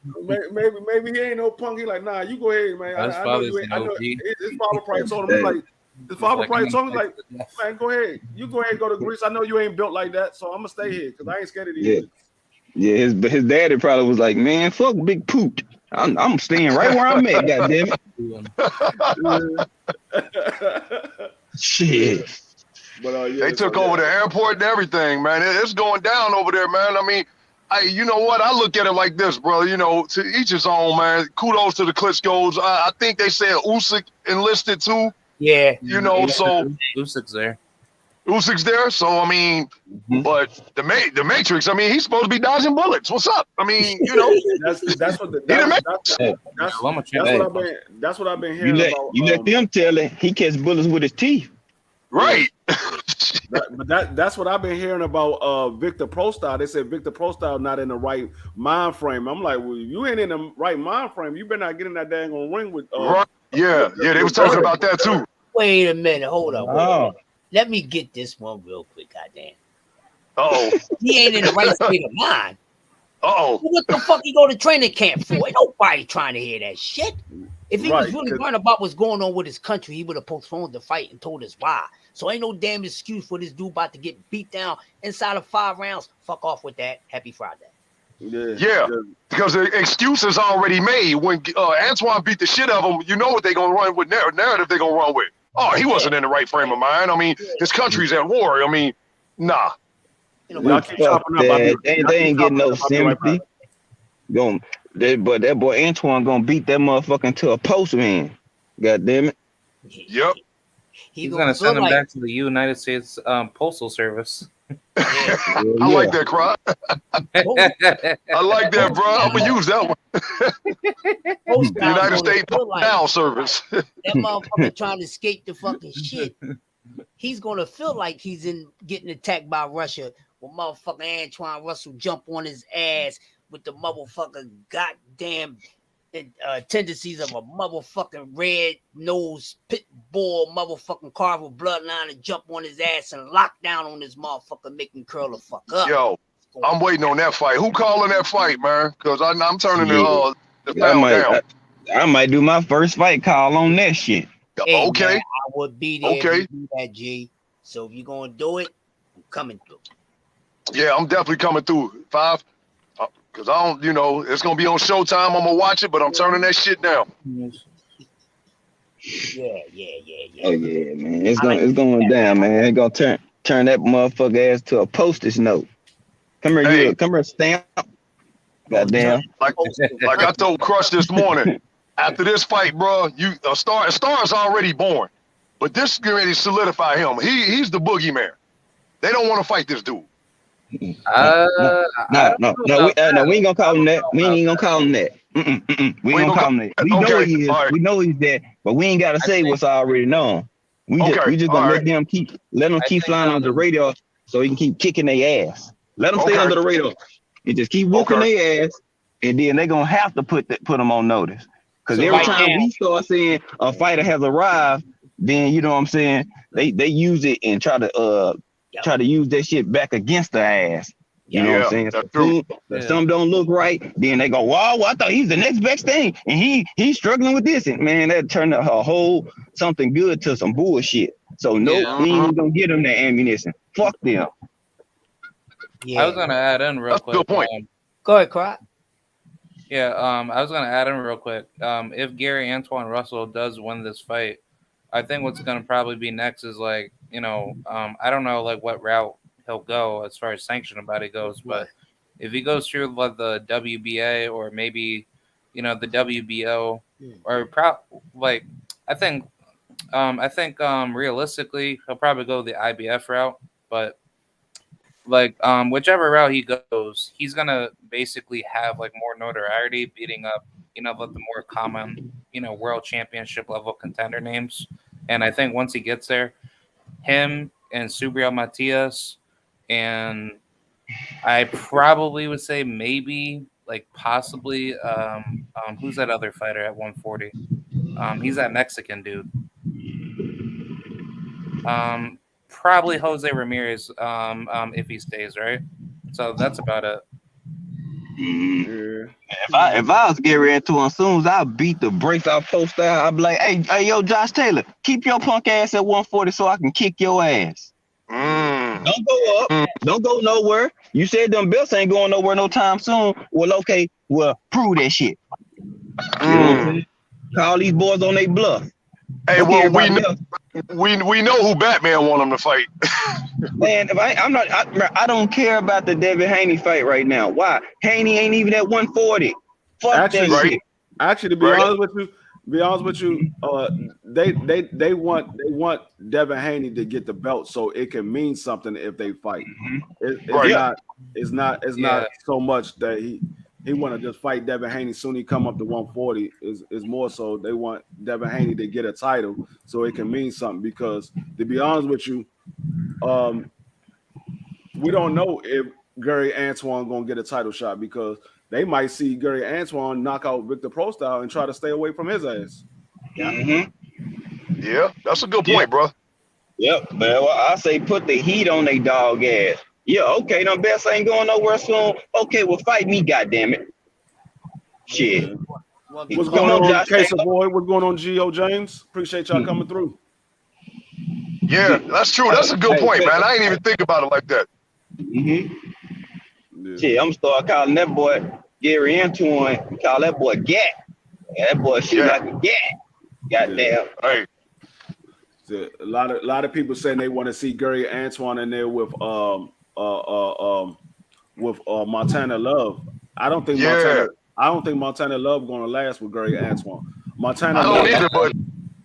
S2: maybe he ain't no punk. He like, nah, you go ahead, man.
S3: His
S2: I know
S3: father's
S2: you ain't.
S3: an
S2: I know
S3: OG.
S2: his father probably told him he's like. His father probably told him like, man, go ahead. You go ahead and go to Greece. I know you ain't built like that, so I'm gonna stay here because I ain't scared of these.
S5: Yeah. Yeah, his daddy probably was like, man, fuck Big Poot. I'm staying right where I'm at, goddamn it. Shit.
S2: But
S6: They took over the airport and everything, man. It's going down over there, man. I mean, you know what? I look at it like this, bro. You know, to each his own, man. Kudos to the Klitschko's. I think they said Usyk enlisted too.
S4: Yeah.
S6: You know, so
S3: Usyk's there.
S6: Usyk's there. So I mean, but the Matrix. I mean, he's supposed to be dodging bullets. What's up? I mean, you know,
S2: that's what I've been hearing about.
S5: You let them tell it. He catch bullets with his teeth.
S6: Right.
S2: That's what I've been hearing about Victor Prostyle. They said Victor Prostyle not in the right mind frame. I'm like, well, you ain't in the right mind frame. You better not get in that dang ring with.
S6: Right. Yeah. They was talking about that too.
S4: Wait a minute. Hold up.
S5: Oh.
S4: Let me get this one real quick. Goddamn.
S6: Oh.
S4: He ain't in the right state of mind.
S6: Oh.
S4: What the fuck he go to training camp for? Ain't nobody trying to hear that shit. If he was
S2: Right,
S4: really
S2: 'cause-
S4: worrying about what's going on with his country, he would have postponed the fight and told us why. So ain't no damn excuse for this dude about to get beat down inside of 5 rounds. Fuck off with that. Happy Friday.
S6: Yeah. Because the excuse is already made. When Antoine beat the shit out of him, you know what they're gonna run with narrative they're gonna run with. Oh, he wasn't in the right frame of mind. I mean, his country's at war. I mean, nah.
S4: You know,
S2: Y'all keep chopping up.
S5: They ain't getting no sympathy. But that boy Antoine gonna beat that motherfucker to a post, man. God damn it.
S6: Yep.
S3: He's gonna send him back to the United States Postal Service.
S6: I like that, Cry. I like that, bro. I'm gonna use that one. United States Postal Service.
S4: That motherfucker trying to escape the fucking shit. He's gonna feel like he's getting attacked by Russia when motherfucking Antoine Russell jump on his ass with the motherfucking goddamn tendencies of a motherfucking red-nosed pit bull motherfucking Carver bloodline to jump on his ass and lock down on this motherfucker, make him curl the fuck up.
S6: Yo, I'm waiting on that fight. Who calling that fight, man? Because I'm turning the pound down.
S5: I might do my first fight call on that shit.
S4: Hey,
S6: Okay.
S4: man, I would be there.
S6: Okay.
S4: To do that, G. So if you're gonna do it, I'm coming through.
S6: Yeah, I'm definitely coming through. 5. Because I don't, you know, it's going to be on Showtime. I'm going to watch it, but I'm turning that shit down.
S4: Yeah.
S5: Oh yeah, man. It's going down, man. It's gonna turn that motherfucker ass to a postage note. Come here,
S6: Hey.
S5: come here, stamp. Goddamn.
S6: Like I told Crush this morning, after this fight, bro, a star is already born. But this is ready to solidify him. He's the boogeyman. They don't want to fight this dude.
S5: No, we ain't gonna call him that. We ain't gonna call him that. We ain't gonna call him that. We know
S6: Okay,
S5: he is.
S6: all right.
S5: We know he's that, but we ain't gotta say what's already known. We just gonna
S6: all
S5: let them keep flying on the radar so he can keep kicking their ass. Let them stay
S6: Okay.
S5: under the radar and just keep whooping
S6: Okay.
S5: their ass, and then they gonna have to put them on notice. Because
S4: So
S5: every
S4: right
S5: time
S4: now-
S5: we start saying a fighter has arrived, then you know what I'm saying, they use it and try to use that shit back against the ass. You know what I'm saying?
S6: that's
S5: So
S6: true.
S5: if something don't look right, then they go, "Wow, well, I thought he's the next best thing, and he's struggling with this." And man, that turned a whole something good to some bullshit. So nope,
S3: Yeah.
S5: we ain't even gonna get them that ammunition. Fuck them.
S4: Yeah.
S3: I was gonna add in real
S6: That's a
S3: quick.
S6: good point.
S4: Go ahead, Crop.
S3: I was gonna add in real quick. If Gary Antoine Russell does win this fight, I think what's gonna probably be next is like, I don't know like what route he'll go as far as sanctioning body goes, but if he goes through like the WBA or maybe, the WBO or I think realistically he'll probably go the IBF route, but whichever route he goes, he's gonna basically have like more notoriety beating up, like the more common, world championship level contender names. And I think once he gets there, him and Subriel Matias, and I probably would say maybe like possibly who's that other fighter at 140? He's that Mexican dude. Probably Jose Ramirez if he stays, right? So that's about it.
S2: Yeah.
S5: If I was Gary Antoine, as soon as I beat the brakes off post style, I'd be like, hey, yo, Josh Taylor, keep your punk ass at 140 so I can kick your ass. Don't go up. Don't go nowhere. You said them belts ain't going nowhere no time soon. Well, okay. Well, prove that shit. You know what I'm saying? Call these boys on their bluff.
S6: Hey,
S5: Okay,
S6: well, we know who Batman want him to fight.
S5: Man, if I don't care about the Devin Haney fight right now. Why? Haney ain't even at 140. Fuck
S2: Actually,
S5: that
S6: right.
S5: shit.
S2: Actually, to be honest with you, they want Devin Haney to get the belt so it can mean something if they fight. It's not so much that he want to just fight Devin Haney soon he come up to 140. Is more so they want Devin Haney to get a title so it can mean something, because to be honest with you, we don't know if Gary Antoine gonna get a title shot, because they might see Gary Antoine knock out Victor Prostyle and try to stay away from his ass.
S6: Yeah, that's a good point, bro.
S5: Yep, man. Well, I say put the heat on they dog ass. Yeah, okay, them best ain't going nowhere soon. Okay, well, fight me, goddammit. Shit.
S2: What's going on, Case of Boy? What's going on, Gio James? Appreciate y'all coming through.
S6: Yeah, that's true. That's a good point, man. I ain't even think about it like that.
S5: Shit, I'm start calling that boy Gary Antoine. Call that boy Gat. Yeah, that boy shoot like a gat. Goddamn.
S6: Hey.
S2: A lot of people saying they want to see Gary Antoine in there with Montana Love. I don't think Montana Love gonna last with Gary Antoine.
S6: I don't either, but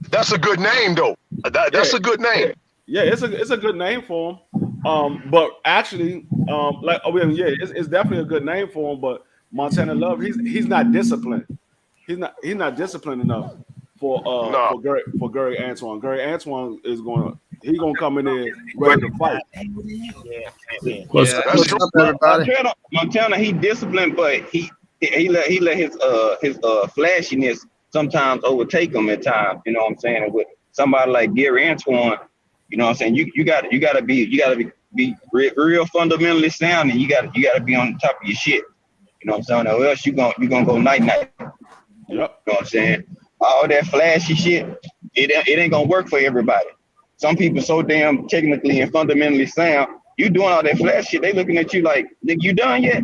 S6: that's a good name though. That's a good name.
S2: Yeah, it's a good name for him. But actually, it's definitely a good name for him. But Montana Love, he's not disciplined. He's not disciplined enough for Gary Antoine. Gary Antoine is gonna come in there ready to fight.
S7: What's up, everybody?
S5: Montana, he disciplined, but he let his flashiness sometimes overtake him at times. You know what I'm saying? And with somebody like Gary Antoine, you know what I'm saying? You gotta be real fundamentally sound, and you gotta be on top of your shit. You know what I'm saying? Or else you gonna go night. Yep. You know what I'm saying? All that flashy shit, it ain't gonna work for everybody. Some people so damn technically and fundamentally sound. You doing all that flash shit, they looking at you like, nigga, you done yet?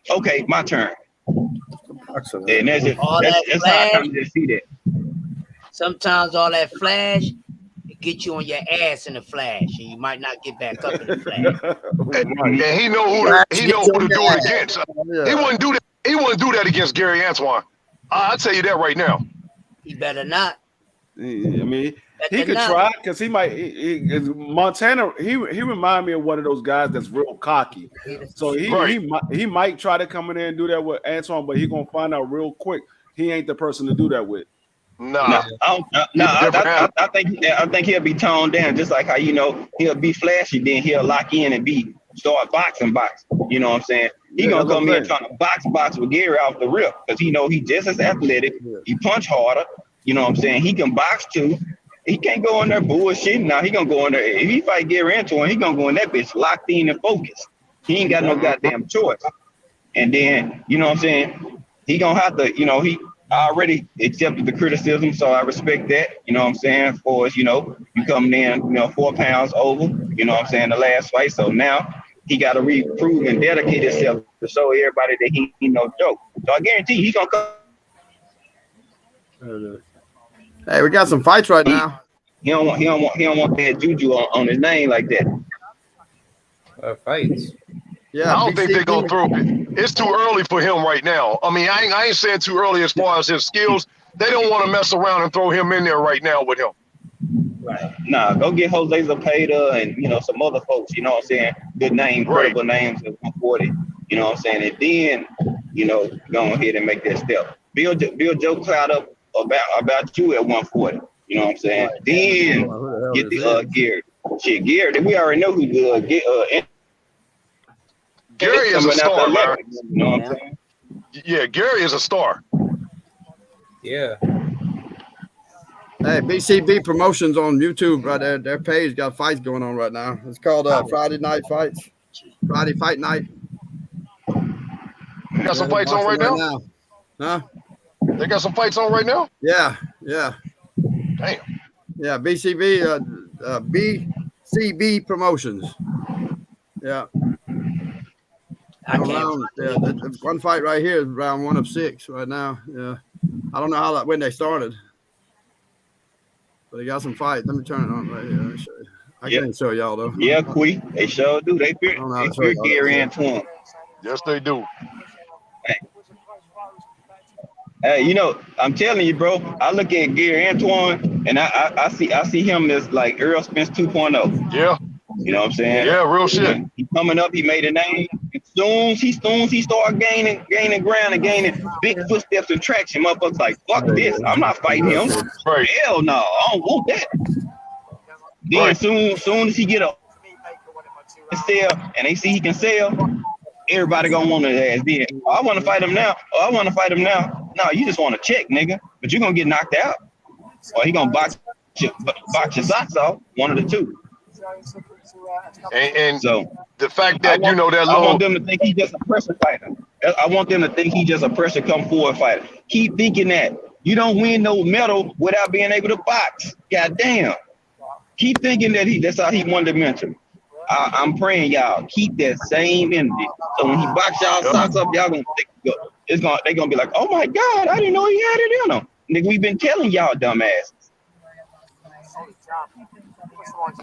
S5: Okay, my turn. And that's how I come to see that.
S4: Sometimes all that flash, it get you on your ass in the flash, and you might not get back up in the flash.
S6: And he know who to do it against. He wouldn't do that. He wouldn't do that against Gary Antoine. I'll tell you that right now.
S4: He better not.
S2: I mean, he could try, because he might. Montana, he remind me of one of those guys that's real cocky. So he might try to come in there and do that with Antoine, but he gonna find out real quick he ain't the person to do that with.
S5: I think he'll be toned down, just like how he'll be flashy, then he'll lock in and start boxing. You know what I'm saying? He gonna come in trying to box with Gary off the rip, because he know he just as athletic. He punch harder. You know what I'm saying? He can box too. He can't go in there bullshitting. Now he gonna go in there. If he fight Gary Antoine, he gonna go in that bitch locked in and focused. He ain't got no goddamn choice. And then, you know what I'm saying? He gonna have to, he already accepted the criticism, so I respect that. You know what I'm saying? For us, you coming in, 4 pounds over. You know what I'm saying? The last fight. So now he got to reprove and dedicate himself to show everybody that he no joke. So I guarantee he gonna come.
S7: Hey, we got some fights right now.
S5: He don't want that juju on his name like that.
S3: Fights.
S7: Yeah,
S6: I don't think they're gonna throw it. It's too early for him right now. I mean, I ain't saying too early as far as his skills. They don't want to mess around and throw him in there right now with him.
S5: Right. Nah, go get Jose Zepeda and some other folks, you know what I'm saying? Good name, credible names at 140, you know what I'm saying? And then, go ahead and make that step. Build Joe Cloud up about you at 140. You know what I'm saying? Then get the Gary. Shit, Gary, we already know who
S6: Gary is a star, man.
S5: You know what I'm saying?
S6: Yeah, Gary is a star.
S3: Yeah.
S7: Hey, BCB Promotions on YouTube right there. Their page got fights going on right now. It's called Friday Night Fights. Friday Fight Night.
S6: They got some fights on right now?
S7: Huh?
S6: They got some fights on right now?
S7: Yeah.
S6: Damn.
S7: Yeah, BCB Promotions. Yeah. One fight right here is round 1 of 6 right now. Yeah. I don't know when they started. But they got some fights. Let me turn it on right here. I can't show y'all though.
S5: Yeah, quick. They sure do. They fear Gary Antoine.
S6: Yes, they do.
S5: Hey, I'm telling you, bro. I look at Gary Antoine, and I see him as like Earl Spence 2.0.
S6: Yeah.
S5: You know what I'm saying?
S6: Yeah, real shit.
S5: He coming up. He made a name. As soon as he started gaining ground and gaining big footsteps and traction, motherfuckers like, fuck this. I'm not fighting him.
S6: Right.
S5: Hell no. I don't want that. Then soon as he get up and sell, and they see he can sell, everybody gonna want his ass. Then, I want to fight him now. I want to fight him now. No, you just want to check, nigga. But you're gonna get knocked out, or he gonna box your socks off. One of the two.
S6: And
S5: so
S6: the fact that
S5: I want them to think he's just a pressure fighter. I want them to think he's just a pressure come forward fighter. Keep thinking that you don't win no medal without being able to box. God damn. Keep thinking that that's how he one dimensional. I'm praying y'all keep that same energy. So when he box y'all socks up, y'all gonna think they're gonna be like, oh my God, I didn't know he had it in him. Nigga, we've been telling y'all dumbasses.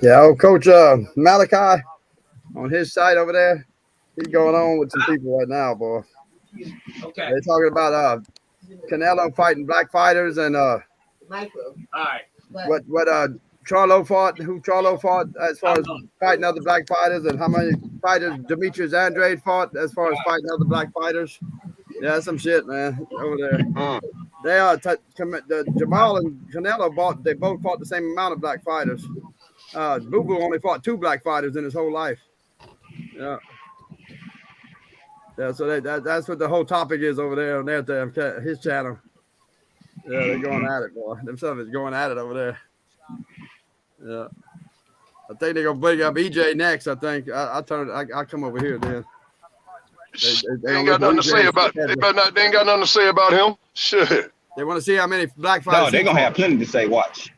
S7: Yeah, old Coach Malachi on his site over there. He's going on with some people right now, boy. Okay. They're talking about Canelo fighting black fighters and what Charlo fought, who Charlo fought as far as fighting other black fighters, and how many fighters Demetrius Andrade fought as far as fighting other black fighters. Yeah, some shit, man, over there. They are Jamal and Canelo they both fought the same amount of black fighters. Boo Boo only fought 2 black fighters in his whole life. Yeah. Yeah, so that's what the whole topic is over there on his channel. Yeah, they're going at it, boy. Themselves is going at it over there. Yeah. I think they're gonna bring up EJ next. I think I'll come over here then.
S6: They ain't got nothing to say about. They ain't got nothing to say about him. Shit.
S7: They want to see how many black fighters.
S5: No, they're gonna have plenty to say. Watch.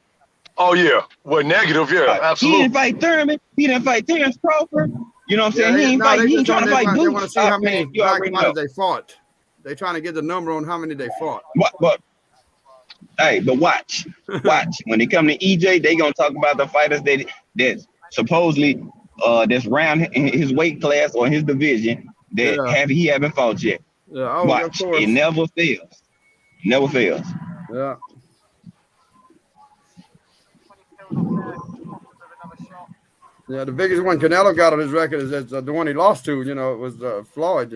S6: Oh yeah. Well, negative. Yeah, absolutely.
S5: He didn't fight Thurman. He didn't fight Terrence Crawford. You know what I'm saying? He ain't trying to fight Boots.
S7: They want to see how many black fighters they fought. They're trying to get the number on how many they fought.
S5: But watch. When they come to EJ, they gonna talk about the fighters that supposedly that's round in his weight class or his division that he haven't fought yet.
S7: Yeah,
S5: watch. It never fails. Never fails.
S7: Yeah. Yeah, the biggest one Canelo got on his record is the one he lost to. It was Floyd.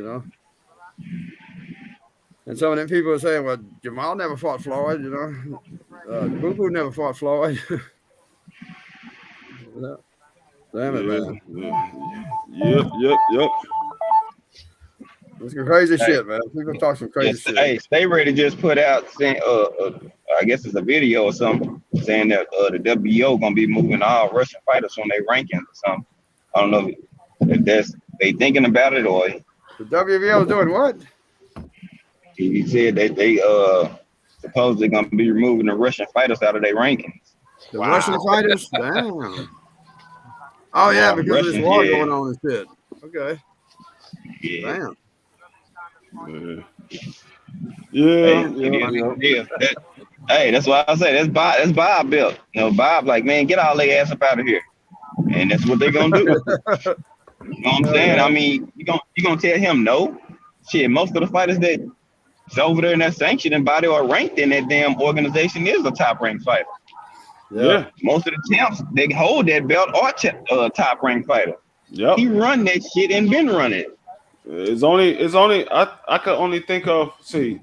S7: And some of them people are saying, "Well, Jamal never fought Floyd." Boo Boo never fought Floyd. Yeah. Damn it, man.
S2: Yep.
S7: It's some crazy shit, man. People talk some crazy shit.
S5: Hey, Stay Ready just put out saying, I guess it's a video or something saying that the WBO gonna be moving all Russian fighters from their rankings or something. I don't know if they thinking about it, or
S7: The WBO is doing what?
S5: he said that they supposedly gonna be removing the Russian fighters out of their rankings.
S7: The Russian fighters? Damn. Oh, yeah, because of this
S5: Russian,
S7: war
S5: yeah.
S7: going on and shit. Okay.
S5: Yeah.
S7: Damn.
S2: Yeah.
S5: Hey, that's why I say that's Bob built. You know, Bob like, man, get all their ass up out of here, and that's what they gonna do. You know what I'm saying? I mean, you gonna tell him no? Shit, most of the fighters that's over there in that sanctioning body or ranked in that damn organization is a top ranked fighter.
S2: Yeah.
S5: Most of the champs they hold that belt are top ranked fighter.
S2: Yep.
S5: He run that shit and been running it.
S2: It's only I could only think of
S3: Yeah,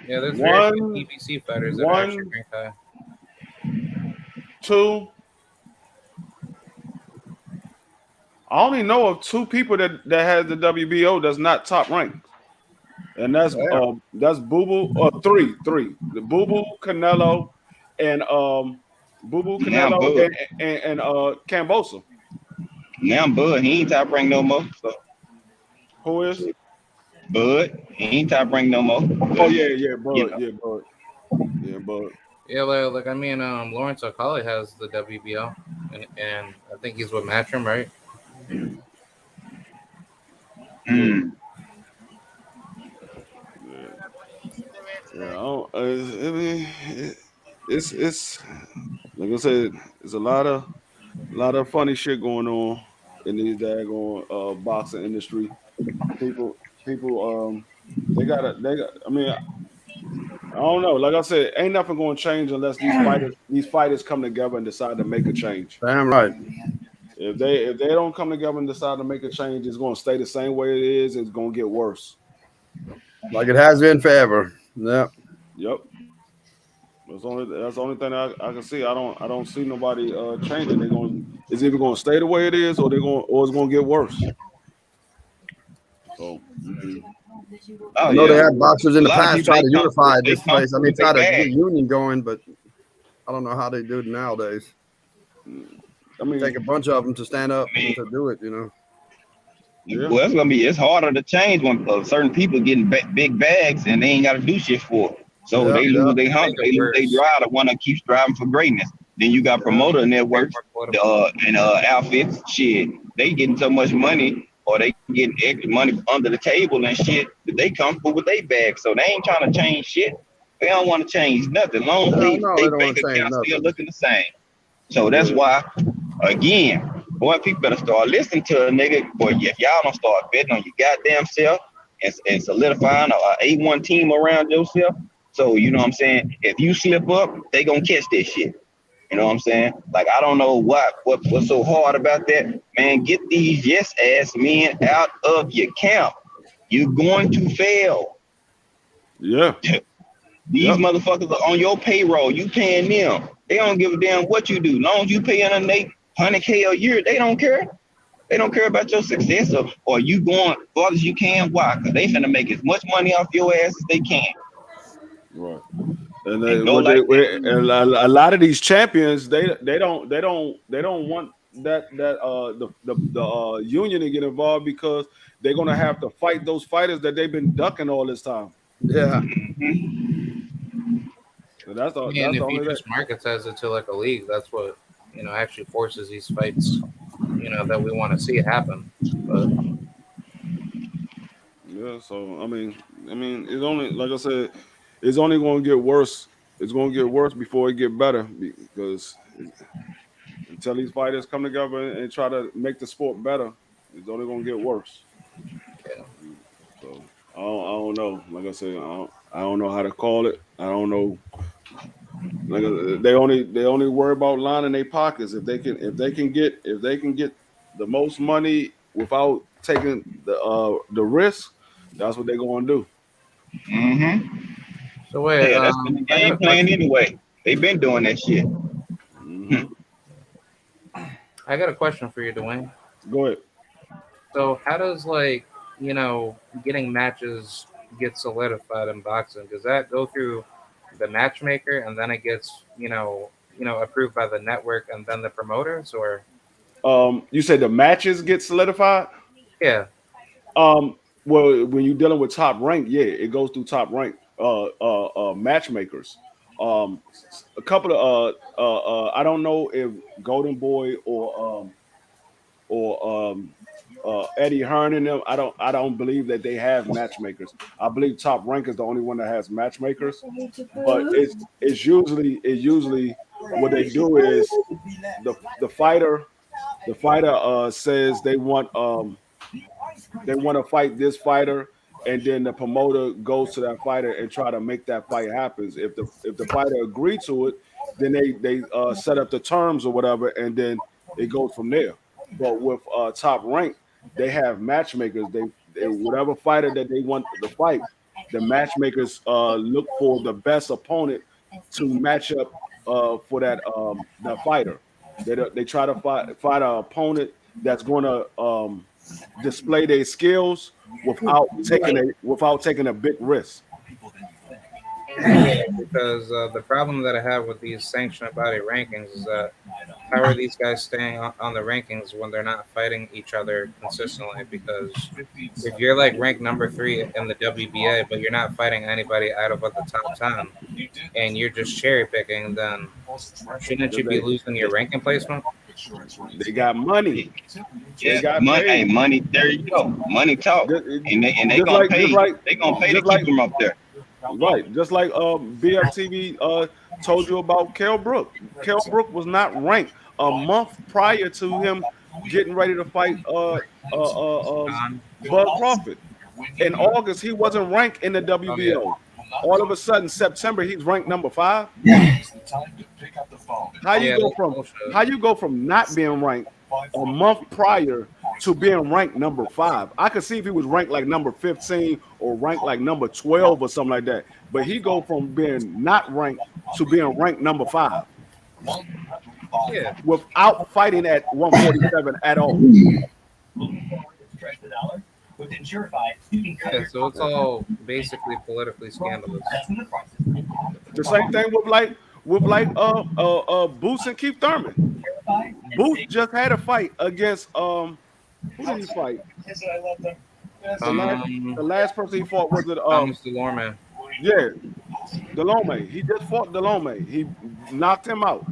S3: there's very few PBC fighters that are actually ranked high.
S2: 2. I only know of 2 people that has the WBO that's not top ranked, and that's Boo Boo or 3. The Boo Boo, Canelo, and Boo Boo, Canelo, and Cambosa.
S5: Now Bud, he ain't top ranked no more. So.
S2: Who is?
S5: Bud, he ain't top ranked no more.
S2: Oh yeah, Bud,
S5: You know.
S2: yeah, Bud.
S3: Yeah, like I mean, Lawrence O'Colly has the WBO, and I think he's with Matchroom, right?
S2: Yeah, I mean, it's like I said, there's a lot of funny shit going on in these daggone boxing industry. People, they got. I mean, I don't know. Like I said, ain't nothing going to change unless these fighters come together and decide to make a change.
S7: Damn right.
S2: If they don't come together and decide to make a change, it's going to stay the same way it is. It's going to get worse.
S7: Like it has been forever. Yep.
S2: That's the only thing I can see. I don't see nobody changing. It's either going to stay the way it is, or it's going to get worse. So.
S7: I know they had boxers in the past try to unify this place. I mean, try to get union going, but I don't know how they do it nowadays. I mean, take a bunch of them to stand up and to do it, you know.
S5: Yeah. Well, it's harder to change when certain people getting big bags and they ain't got to do shit for it. So they lose their hunger, they lose their drive to want to keep striving for greatness. Then you got promoter networks and outfits. Shit, they getting so much money, or they getting extra money under the table and shit that they comfortable with their bag. So they ain't trying to change shit. They don't want to change nothing. Long as they bank account still looking the same. So that's why, again, boy, people better start listening to a nigga. Boy, if y'all don't start betting on your goddamn self and solidifying a A1 team around yourself. So, you know what I'm saying? If you slip up, they gonna catch this shit. You know what I'm saying? Like, I don't know what's so hard about that. Man, get these yes-ass men out of your camp. You're going to fail.
S2: Yeah.
S5: These motherfuckers are on your payroll. You paying them. They don't give a damn what you do. As long as you paying them $100K a year, they don't care. They don't care about your success or you going as far as you can. Why? Because they finna make as much money off your ass as they can.
S2: Right. And a lot of these champions, they don't want the union to get involved because they're gonna have to fight those fighters that they've been ducking all this time.
S7: Yeah.
S2: So that's the
S3: if you just marketize it to like a league, that's what actually forces these fights, that we want to see happen. But
S2: yeah, so I mean, it's only like I said, it's only going to get worse. It's going to get worse before it get better because until these fighters come together and try to make the sport better, it's only going to get worse.
S3: Yeah.
S2: So I don't know. Like I said, I don't know how to call it. I don't know. Like they only worry about lining their pockets. If they can get the most money without taking the risk, that's what they're going to do.
S5: Mm-hmm.
S3: So wait,
S5: that's been the game plan anyway. They've been doing that shit.
S2: Mm-hmm.
S3: I got a question for you, Dwayne.
S2: Go ahead.
S3: So how does getting matches get solidified in boxing? Does that go through the matchmaker and then it gets approved by the network and then the promoters, or
S2: You said the matches get solidified.
S3: Yeah.
S2: Well, when you're dealing with top rank, yeah, it goes through top rank matchmakers. A couple of I don't know if Golden Boy or Eddie Hearn and them. I don't believe that they have matchmakers. I believe Top Rank is the only one that has matchmakers. But it's usually what they do is the fighter says they want to fight this fighter, and then the promoter goes to that fighter and try to make that fight happen. If the fighter agree to it, then they set up the terms or whatever, and then it goes from there. But with Top Rank, they have matchmakers. They whatever fighter that they want to fight, the matchmakers look for the best opponent to match up for that fighter. They try to fight an opponent that's going to display their skills without taking a big risk.
S3: Because the problem that I have with these sanctioned body rankings is that how are these guys staying on the rankings when they're not fighting each other consistently? Because if you're like ranked number 3 in the WBA, but you're not fighting anybody out of the top 10, and you're just cherry picking, then shouldn't you be losing your ranking placement?
S2: They got money.
S5: Yeah,
S2: They got
S5: money, hey,
S2: paid.
S5: money. There you go. Money talk,
S2: Just,
S5: and they
S2: just
S5: gonna
S2: like
S5: pay.
S2: just like
S5: They gonna pay to
S2: just like
S5: keep them up there.
S2: right, just like BFTV told you about Kell Brook. Kell Brook was not ranked a month prior to him getting ready to fight Bud Crawford. In August, he wasn't ranked in the WBO. All of a sudden, September, he's ranked number 5. How you go from not being ranked a month prior to being ranked number 5? I could see if he was ranked like number 15 or ranked like number 12 or something like that. But he go from being not ranked to being ranked number 5
S3: Yeah.
S2: without fighting at 147 at all.
S3: Yeah, so it's all basically politically scandalous.
S2: The same thing with Boots and Keith Thurman. Boots just had a fight against who did he fight? The last person he fought was it
S3: Thomas Delorme.
S2: yeah, Delorme. He just fought Delorme. He knocked him out.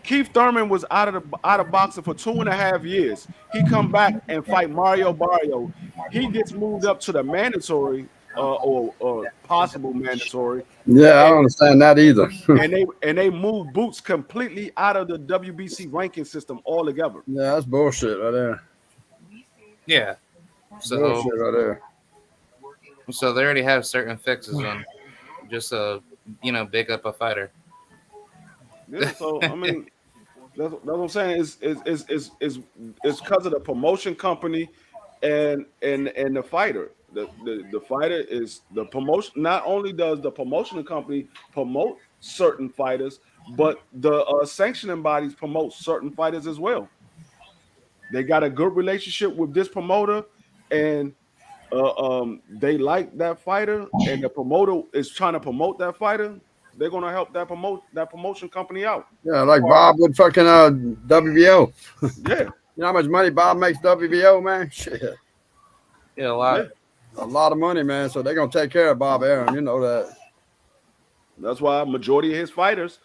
S2: Keith Thurman was out of boxing for 2.5 years. He come back and fight Mario Barrio. He gets moved up to the mandatory or possible mandatory.
S7: Yeah, I don't understand that either.
S2: and they move Boots completely out of the WBC ranking system altogether.
S7: Yeah, that's bullshit right there.
S3: Yeah. So
S7: Bullshit right there.
S3: so they already have certain fixes on just big up a fighter.
S2: Yeah, so I mean, that's what I'm saying. It's because of the promotion company and the fighter. The fighter is the promotion. Not only does the promotion company promote certain fighters, but the sanctioning bodies promote certain fighters as well. They got a good relationship with this promoter, and they like that fighter, and the promoter is trying to promote that fighter. They're gonna help that promotion company out.
S7: Yeah, like Bob with fucking WBO.
S2: Yeah,
S7: You know how much money Bob makes WBO, man? Shit.
S3: Yeah, a lot.
S7: A lot of money, man. So they're gonna take care of Bob Arum. You know that.
S2: that's why majority of his fighters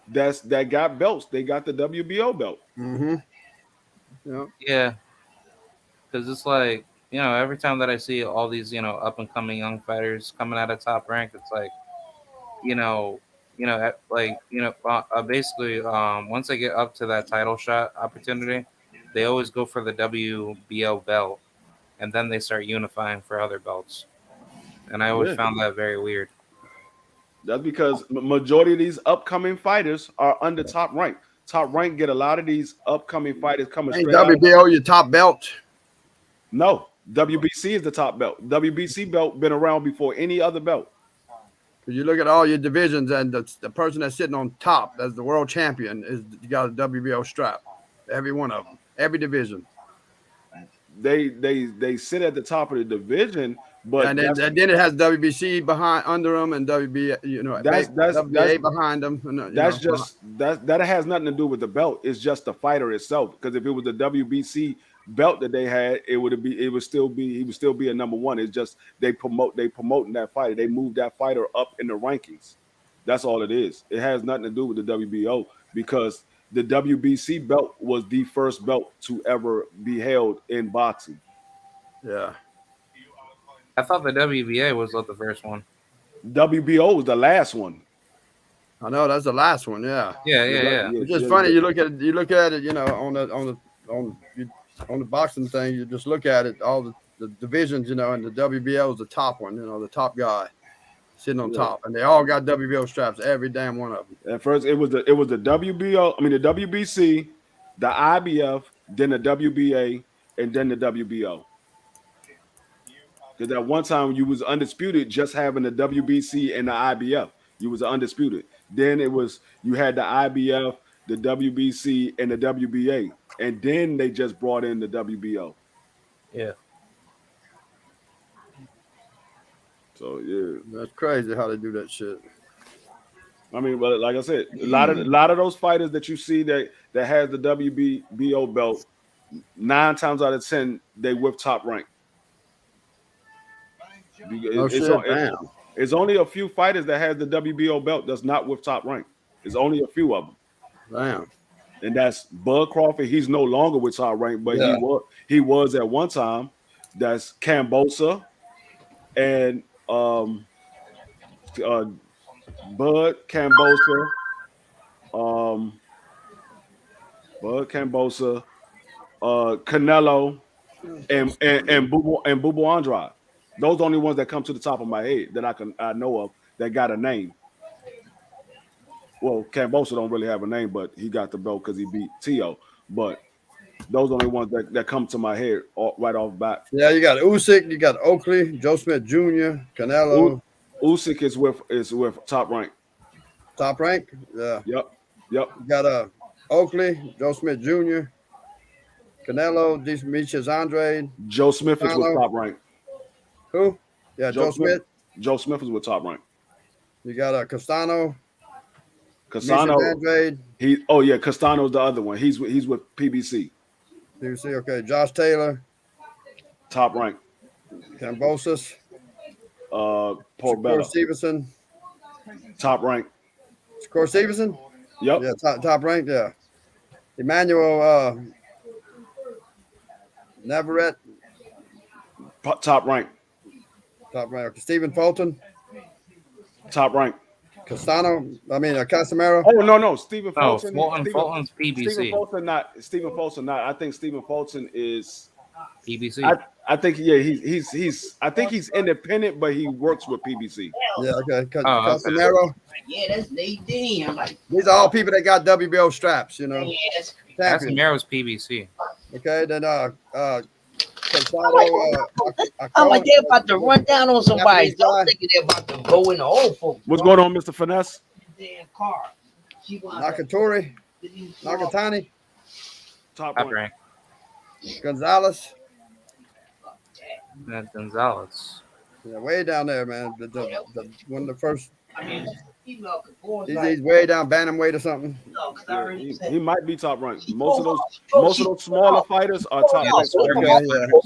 S2: that got belts, they got the WBO belt.
S7: Mm-hmm. Yeah.
S3: Yeah. Because it's like, every time that I see all these, up and coming young fighters coming out of Top Rank, it's like, basically, once they get up to that title shot opportunity, they always go for the WBO belt, and then they start unifying for other belts. And I always found that very weird.
S2: That's because majority of these upcoming fighters are under Top Rank. Top Rank get a lot of these upcoming fighters coming
S7: Ain't
S2: straight out.
S7: WBO your top belt?
S2: No, WBC is the top belt. WBC belt been around before any other belt.
S7: Because you look at all your divisions, and the person that's sitting on top as the world champion is you got a WBO strap. Every one of them, every division.
S2: They sit at the top of the division, But
S7: and then it has WBC behind under them and WBA, WBA behind them.
S2: That has nothing to do with the belt. It's just the fighter itself. Because if it was the WBC belt that they had, he would still be a number one. It's just they promoting that fighter. They move that fighter up in the rankings. That's all it is. It has nothing to do with the WBO because the WBC belt was the first belt to ever be held in boxing.
S7: Yeah.
S3: I thought the WBA was the first one.
S2: WBO was the last one.
S7: I know that's the last one. Yeah.
S3: Yeah.
S7: It's just funny. You look at it. On the boxing thing, you just look at it. All the divisions, and the WBO is the top one. The top guy sitting on top, and they all got WBO straps. Every damn one of them.
S2: At first, it was the WBO. I mean, the WBC, the IBF, then the WBA, and then the WBO. Because at one time you was undisputed just having the WBC and the IBF. You was undisputed. Then you had the IBF, the WBC, and the WBA. And then they just brought in the WBO.
S3: Yeah.
S2: So yeah.
S7: That's crazy how they do that shit.
S2: I mean, but like I said, a lot of those fighters that you see that has the WBO belt, 9 times out of 10, they with Top Rank. It's only a few fighters that has the WBO belt that's not with Top Rank. There's only a few of them.
S7: Damn.
S2: And that's Bud Crawford. He's no longer with Top Rank, but he was at one time. That's Kambosa and Bud Kambosa, Canelo, and Bubu Andrade. Those are the only ones that come to the top of my head that I know of that got a name. Well, Kambosa don't really have a name, but he got the belt because he beat Tio. But those are the only ones that come to my head right off the bat.
S7: Yeah, you got Usyk, you got Oakley, Joe Smith Jr., Canelo.
S2: Usyk is with Top Rank.
S7: Top Rank? Yeah.
S2: Yep.
S7: You got Oakley, Joe Smith Jr., Canelo, Demetrius Andrade.
S2: Joe Smith is with Top Rank.
S7: Who? Yeah, Joe Smith.
S2: Joe Smith is with Top Rank.
S7: You got Castano.
S2: Andrade. Castano's the other one. He's with PBC.
S7: PBC, okay. Josh Taylor.
S2: Top Rank.
S7: Kambosos.
S2: Shakur
S7: Stevenson.
S2: Top Rank.
S7: Shakur Stevenson?
S2: Yep.
S7: Yeah, top rank, yeah. Emmanuel Navarrete.
S2: Top Rank.
S7: Top rank. Stephen Fulton.
S2: Top Rank.
S7: Casamero.
S2: Oh no, Stephen Fulton.
S3: Fulton's PBC.
S2: Stephen Fulton not. I think Stephen Fulton is
S3: PBC.
S2: I think he's independent, but he works with PBC.
S7: Yeah, okay. Casamero.
S1: Yeah, that's Nadine.
S7: These are all people that got WBO straps,
S1: Yes.
S3: Casamaro's PBC.
S7: Okay, then
S1: I'm like they're about to run down on somebody. Don't think they're about to go in the old folks.
S2: What's going on, Mr. Finesse?
S1: Damn car.
S7: Nakatani.
S2: Top
S3: Top
S2: Rank.
S3: rank.
S7: Gonzalez.
S3: Gonzalez.
S7: Yeah, way down there, man. One of the first.
S1: Female could
S7: He's way down bantamweight or something.
S1: No, because I already said.
S2: He might be Top Rank. Most of those smaller fighters are Top Rank.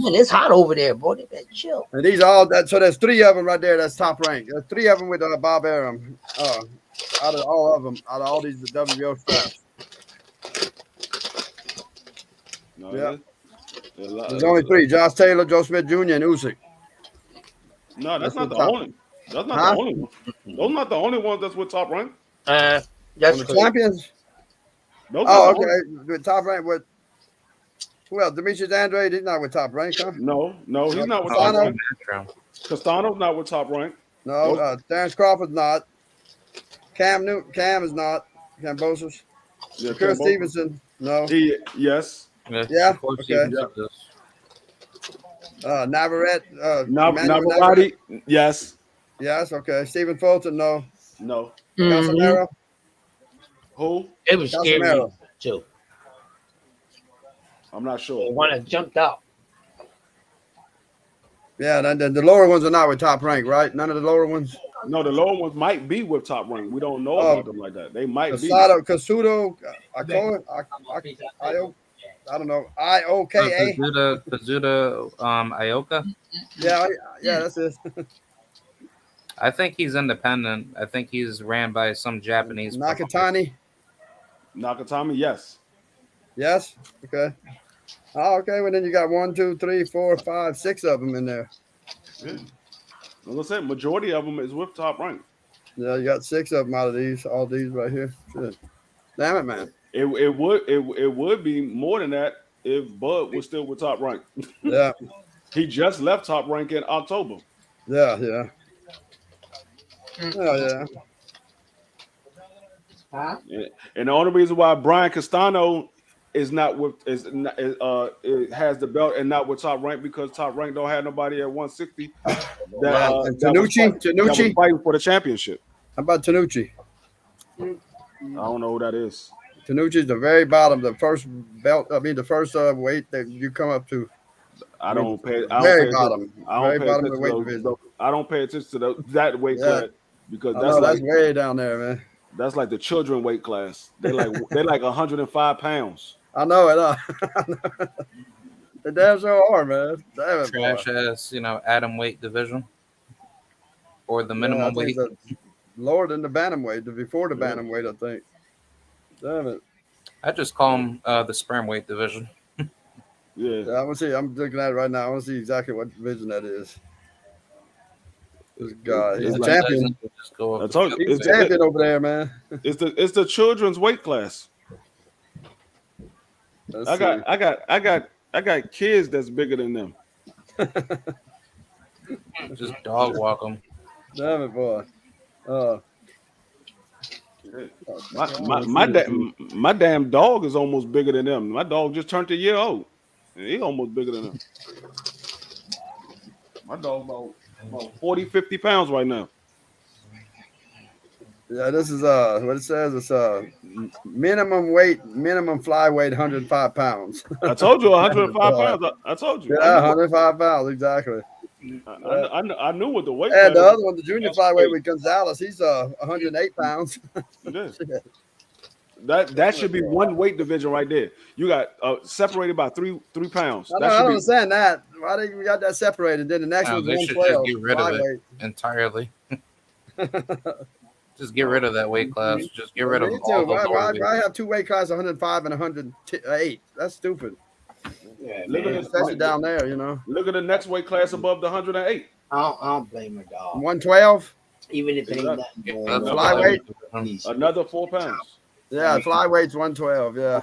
S1: Man, it's hot over there, boy. They better chill.
S7: And these all that. So there's 3 of them right there. That's top rank. There's 3 of them with Bob Arum. Out of all these WBO straps.
S2: No,
S7: Yeah. There's only 3: Josh Taylor, Joe Smith Jr., and Usyk.
S2: No, that's not the
S7: top.
S2: only. That's not the only one. Those are not the only ones that's with Top Rank.
S1: That's
S7: the champions.
S2: Those are the only-
S7: Okay. With top rank with who else? Demetrius Andrade. He's not with top rank, huh?
S2: No, he's not with
S7: Castano?
S2: Top Rank. Castano's not with Top Rank.
S7: No, Terrence Crawford's not. Cam is not. Kambosos.
S2: Yeah,
S7: Shakur Stevenson. No.
S2: Yes.
S7: Yeah. Okay. Navarrete.
S2: Navarrete. Yes.
S7: Yes. Okay. Stephen Fulton. No.
S2: No.
S7: Casamero.
S2: Who?
S1: It was scary
S7: Casamero.
S1: too.
S2: I'm not sure.
S1: The one that jumped out.
S7: Yeah, the lower ones are not with Top Rank, right? None of the lower ones.
S2: No, the lower ones might be with Top Rank. We don't know
S7: Oh.
S2: about them like that. They might be.
S7: Kasudo, I call it. I don't know. IOKA.
S3: Kazuda Ioka.
S7: Yeah, that's it.
S3: I think he's independent. I think he's ran by some Japanese.
S7: Nakatani.
S2: Nakatami, yes.
S7: Yes. Okay. Oh, okay. Well, then you got 1, 2, 3, 4, 5, 6 of them in there.
S2: Yeah. Like I said, majority of them is with Top Rank.
S7: Yeah, you got 6 of them out of these. All these right here. Shit. Damn it, man.
S2: It would be more than that if Bud was still with Top Rank.
S7: Yeah.
S2: He just left Top Rank in October.
S7: Yeah. Yeah. Oh yeah.
S2: And the only reason why Brian Castano is not with it has the belt and not with Top Rank because Top Rank don't have nobody at 160 that was fighting for the championship.
S7: How about Tanucci?
S2: I don't know who that is.
S7: Tanucci's the very bottom, the first belt. I mean, the first weight that you come up to.
S2: I don't pay.
S7: Very bottom. Very bottom of the weight division.
S2: I don't pay attention to that weight class because
S7: that's way down there, man.
S2: That's like the children weight class. They're like 105 pounds.
S7: I know it. The damn so hard, man. Damn it,
S3: Trash ass, atom weight division or the minimum weight.
S7: Lower than the bantamweight, before the bantamweight, I think. Damn it.
S3: I just call them the sperm weight division.
S2: Yeah.
S7: I want to see. I'm looking at it right now. I want to see exactly what division that is. This guy, he's a champion.
S2: I told you,
S7: he's a champion over there, man.
S2: It's the children's weight class. I got kids that's bigger than them.
S3: Just dog walk them.
S7: Damn it, boy.
S2: My damn dog is almost bigger than them. My dog just turned a year old. He's almost bigger than them. My dog about 40, 50 pounds right now.
S7: Yeah, this is what it says. It's minimum fly weight 105 pounds.
S2: I told you 105 pounds. I told you.
S7: Yeah, 105 pounds exactly.
S2: I knew what the weight.
S7: And the other one, the junior flyweight with Gonzalez, he's 108 pounds.
S2: That should be one weight division right there. You got separated by three pounds.
S7: I don't understand that. Why did we got that separated? Then the next one's
S3: they should
S7: 112.
S3: just get rid of it entirely. Just get rid of that weight class. Just get rid of all the
S7: why have two weight classes, 105 and 108? That's stupid.
S4: Yeah,
S2: look at
S7: especially down there,
S2: Look at the next weight class above the 108.
S4: I don't blame her, dog.
S7: 112.
S4: Even if it ain't nothing going on.
S7: Flyweight.
S2: Another 4 pounds.
S7: Yeah, flyweight's 112. Yeah.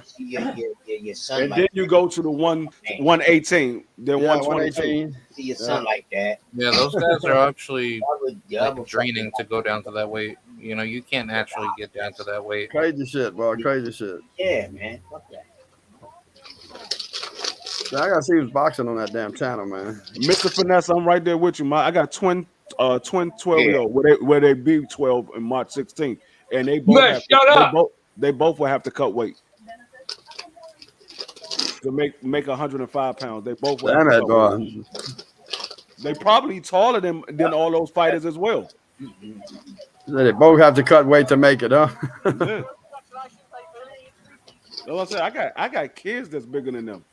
S4: Your son
S2: and then you go to the 118. Then 118.
S4: See your son like that.
S3: Yeah, those guys are actually draining to go down to that weight. You can't actually get down to that weight.
S7: Crazy shit, boy. Crazy shit.
S4: Yeah, man. Fuck that.
S7: I gotta see who's boxing on that damn channel, man.
S2: Mr. Finesse, I'm right there with you. I got twin 12-year-old where they be 12 in March 16th, and they both they both will have to cut weight to make 105 pounds. They both will.
S7: Damn it, boy.
S2: They probably taller than all those fighters as well.
S7: They both have to cut weight to make it, huh?
S2: Yeah. Like I said, I got kids that's bigger than them.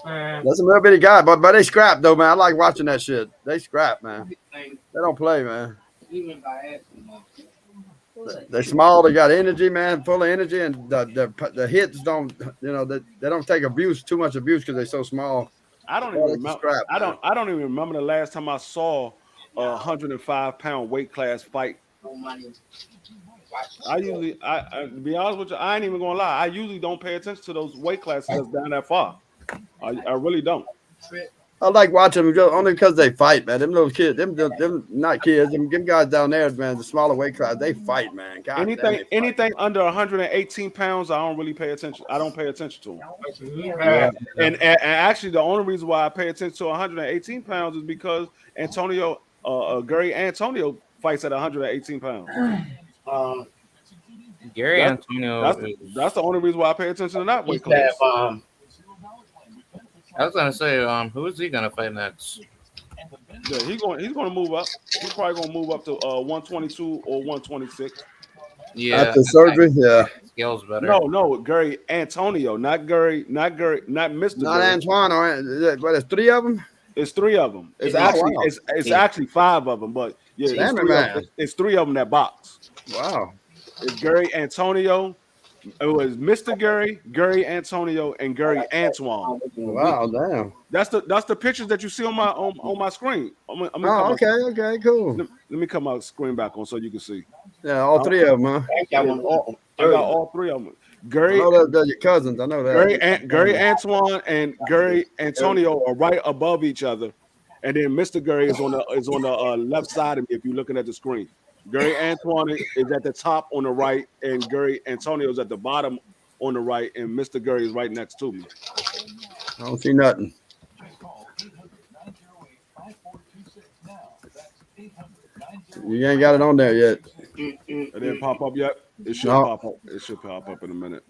S7: That's a little bitty guy, but they scrap though, man. I like watching that shit. They scrap, man. They don't play, man. They're small. They got energy, man, full of energy, and the hits don't, they don't take too much abuse because they're so small.
S2: I don't even remember. I don't even remember the last time I saw a 105-pound weight class fight. To be honest with you, I ain't even gonna lie. I usually don't pay attention to those weight classes that's down that far. I really don't.
S7: I like watching them only because they fight, man. Them little kids, them not kids, them guys down there, man, the smaller weight class, they fight, man. God
S2: anything under 118 pounds, I don't really pay attention. I don't pay attention to them. Yeah. And actually, the only reason why I pay attention to 118 pounds is because Gary Antonio fights at 118 pounds.
S3: Gary Antonio.
S2: That's the only reason why I pay attention to that weight class.
S3: I was gonna say, who is he gonna fight next?
S2: Yeah, he's gonna move up. He's probably gonna move up to 122 or 126.
S3: Yeah,
S7: After surgery, yeah.
S3: skills better.
S2: No, Gary Antonio, not Mr.
S7: Not
S2: Gary.
S7: Antoine, but there's 3 of them.
S2: It's 3 of them. It's
S7: Oh,
S2: actually
S7: wow.
S2: it's actually 5 of them, but yeah, it's
S7: Damn it,
S2: 3 of,
S7: man.
S2: it's 3 of them that box.
S7: Wow.
S2: It's Gary Antonio. It was Mr. Gary Antonio, and Gary Antoine.
S7: Wow, damn.
S2: That's the pictures that you see on my screen. I'm gonna
S7: Oh,
S2: come
S7: okay, cool.
S2: let me come my screen back on so you can see.
S7: Yeah, all 3 of them, huh?
S2: I got all 3 of them. Gary,
S7: I know they're your cousins. I know that.
S2: Gary Antoine and Gary Antonio are right above each other, and then Mr. Gary is on the left side of me if you're looking at the screen. Gary Antoine is at the top on the right, and Gary Antonio is at the bottom on the right, and Mr. Gary is right next to me.
S7: I don't see nothing. You ain't got it on there yet.
S2: It didn't pop up yet. It should
S7: No.
S2: pop up. It should pop up in a minute.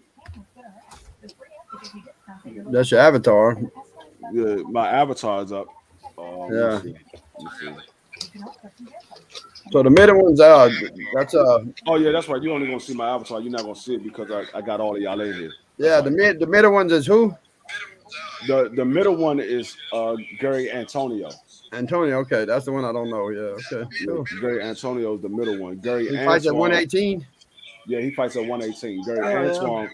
S7: That's your avatar.
S2: Yeah, my avatar's up. Let me
S7: Yeah.
S2: see.
S7: So the middle one's that's
S2: Oh yeah, that's right. You're only gonna see my avatar. You're not gonna see it because I got all of y'all in here.
S7: yeah, the middle ones is who?
S2: The middle one is Gary Antonio.
S7: Antonio, okay, that's the one I don't know. Yeah, okay. Cool.
S2: Gary Antonio is the middle one. Gary
S7: He fights at
S2: Antoine-
S7: 118.
S2: Yeah, he fights at 118.
S7: Oh, yeah.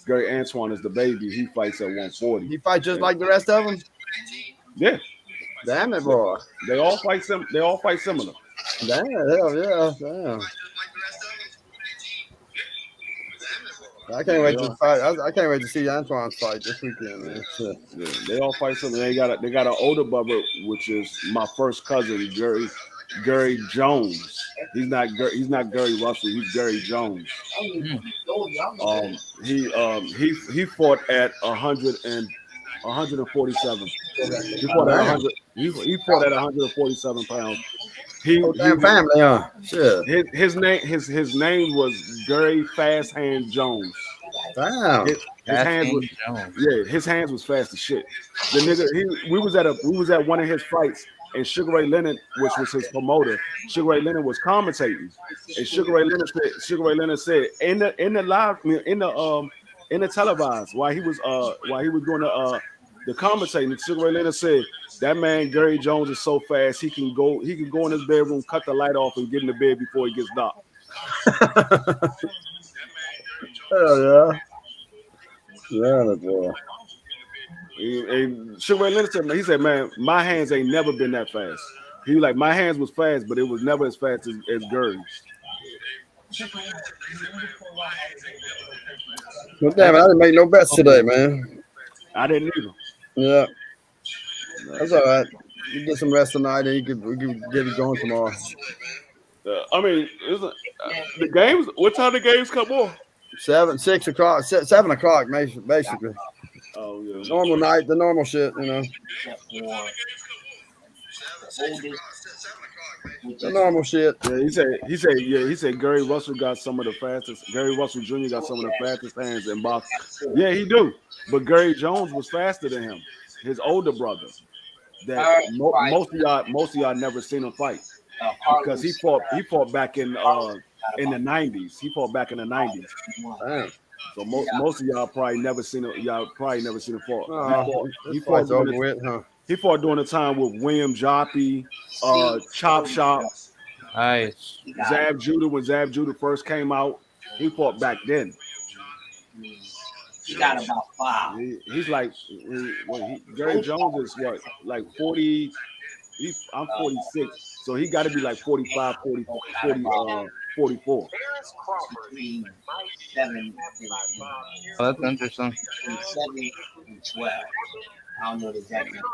S2: Gary Antoine is the baby. He fights at 140.
S7: He fights just like the rest of them.
S2: Yeah,
S7: Damn it, boy.
S2: they all fight similar.
S7: Damn, hell yeah, damn. I can't wait to fight. I can't wait to see Antoine's fight this weekend, man. Shit.
S2: Yeah, they all fight similar. They got an older brother, which is my first cousin, Gary Jones. He's not Gary Russell. He's Gary Jones. He fought at 147. He fought at 100. He fought at 147 pounds.
S7: Damn family, huh? Shit.
S2: His name was Gary Fast Hand Jones.
S7: Damn.
S2: His hands was fast as shit. The nigga, we was at one of his fights, and Sugar Ray Leonard, which was his promoter, Sugar Ray Leonard was commentating, and Sugar Ray Leonard said in the televised while he was doing the commentating, Sugar Ray Leonard said that man Gary Jones is so fast he can go in his bedroom, cut the light off, and get in the bed before he gets dark.
S7: Hell yeah. Yeah, boy.
S2: And Sugar Ray Leonard said, he said, man, my hands ain't never been that fast. He was like, my hands was fast, but it was never as fast as Gary's.
S7: Well, damn, I didn't make no bets today, man.
S2: I didn't either.
S7: Yeah. That's all right. You get some rest tonight, and we can get it going tomorrow.
S2: I mean, the games. What time the games come on?
S7: 6 o'clock, 7 o'clock, basically.
S2: Oh yeah.
S7: Normal night, the normal shit, you know. The normal shit.
S2: Yeah, he said Gary Russell got some of the fastest. Gary Russell Jr. got some of the fastest hands in boxing. Yeah, he do. But Gary Jones was faster than him. His older brother. That most of y'all never seen him fight because he fought back in the 90s. He fought back in the 90s.
S7: Damn.
S2: So most of y'all probably never seen him. Y'all probably never seen him fight.
S7: He fought over with, huh?
S2: He fought during the time with William Joppy, Chop Shop,
S3: Nice.
S2: Zab Judah. When Zab Judah first came out, he fought back then.
S4: He got about 5.
S2: He's like, Gary Jones is what, like 40. I'm 46, so he got to be like 45, 44.
S4: Between 7
S3: Oh, that's interesting.
S4: and 7 and 12. I don't know the exact number.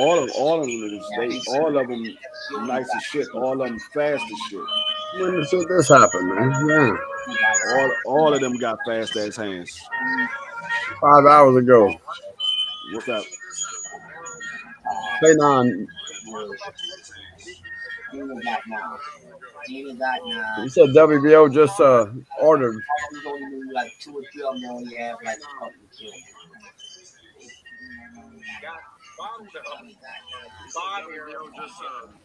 S2: All of them nice as shit. All of them fast as shit.
S7: When did this happen, man? Yeah.
S2: All of them got fast ass hands.
S7: 5 hours ago.
S2: What's that?
S7: Play 9. He said WBO just ordered.
S4: Like 2 or 3 of them only have like a couple of kills.
S1: got bottled up Bob Arum,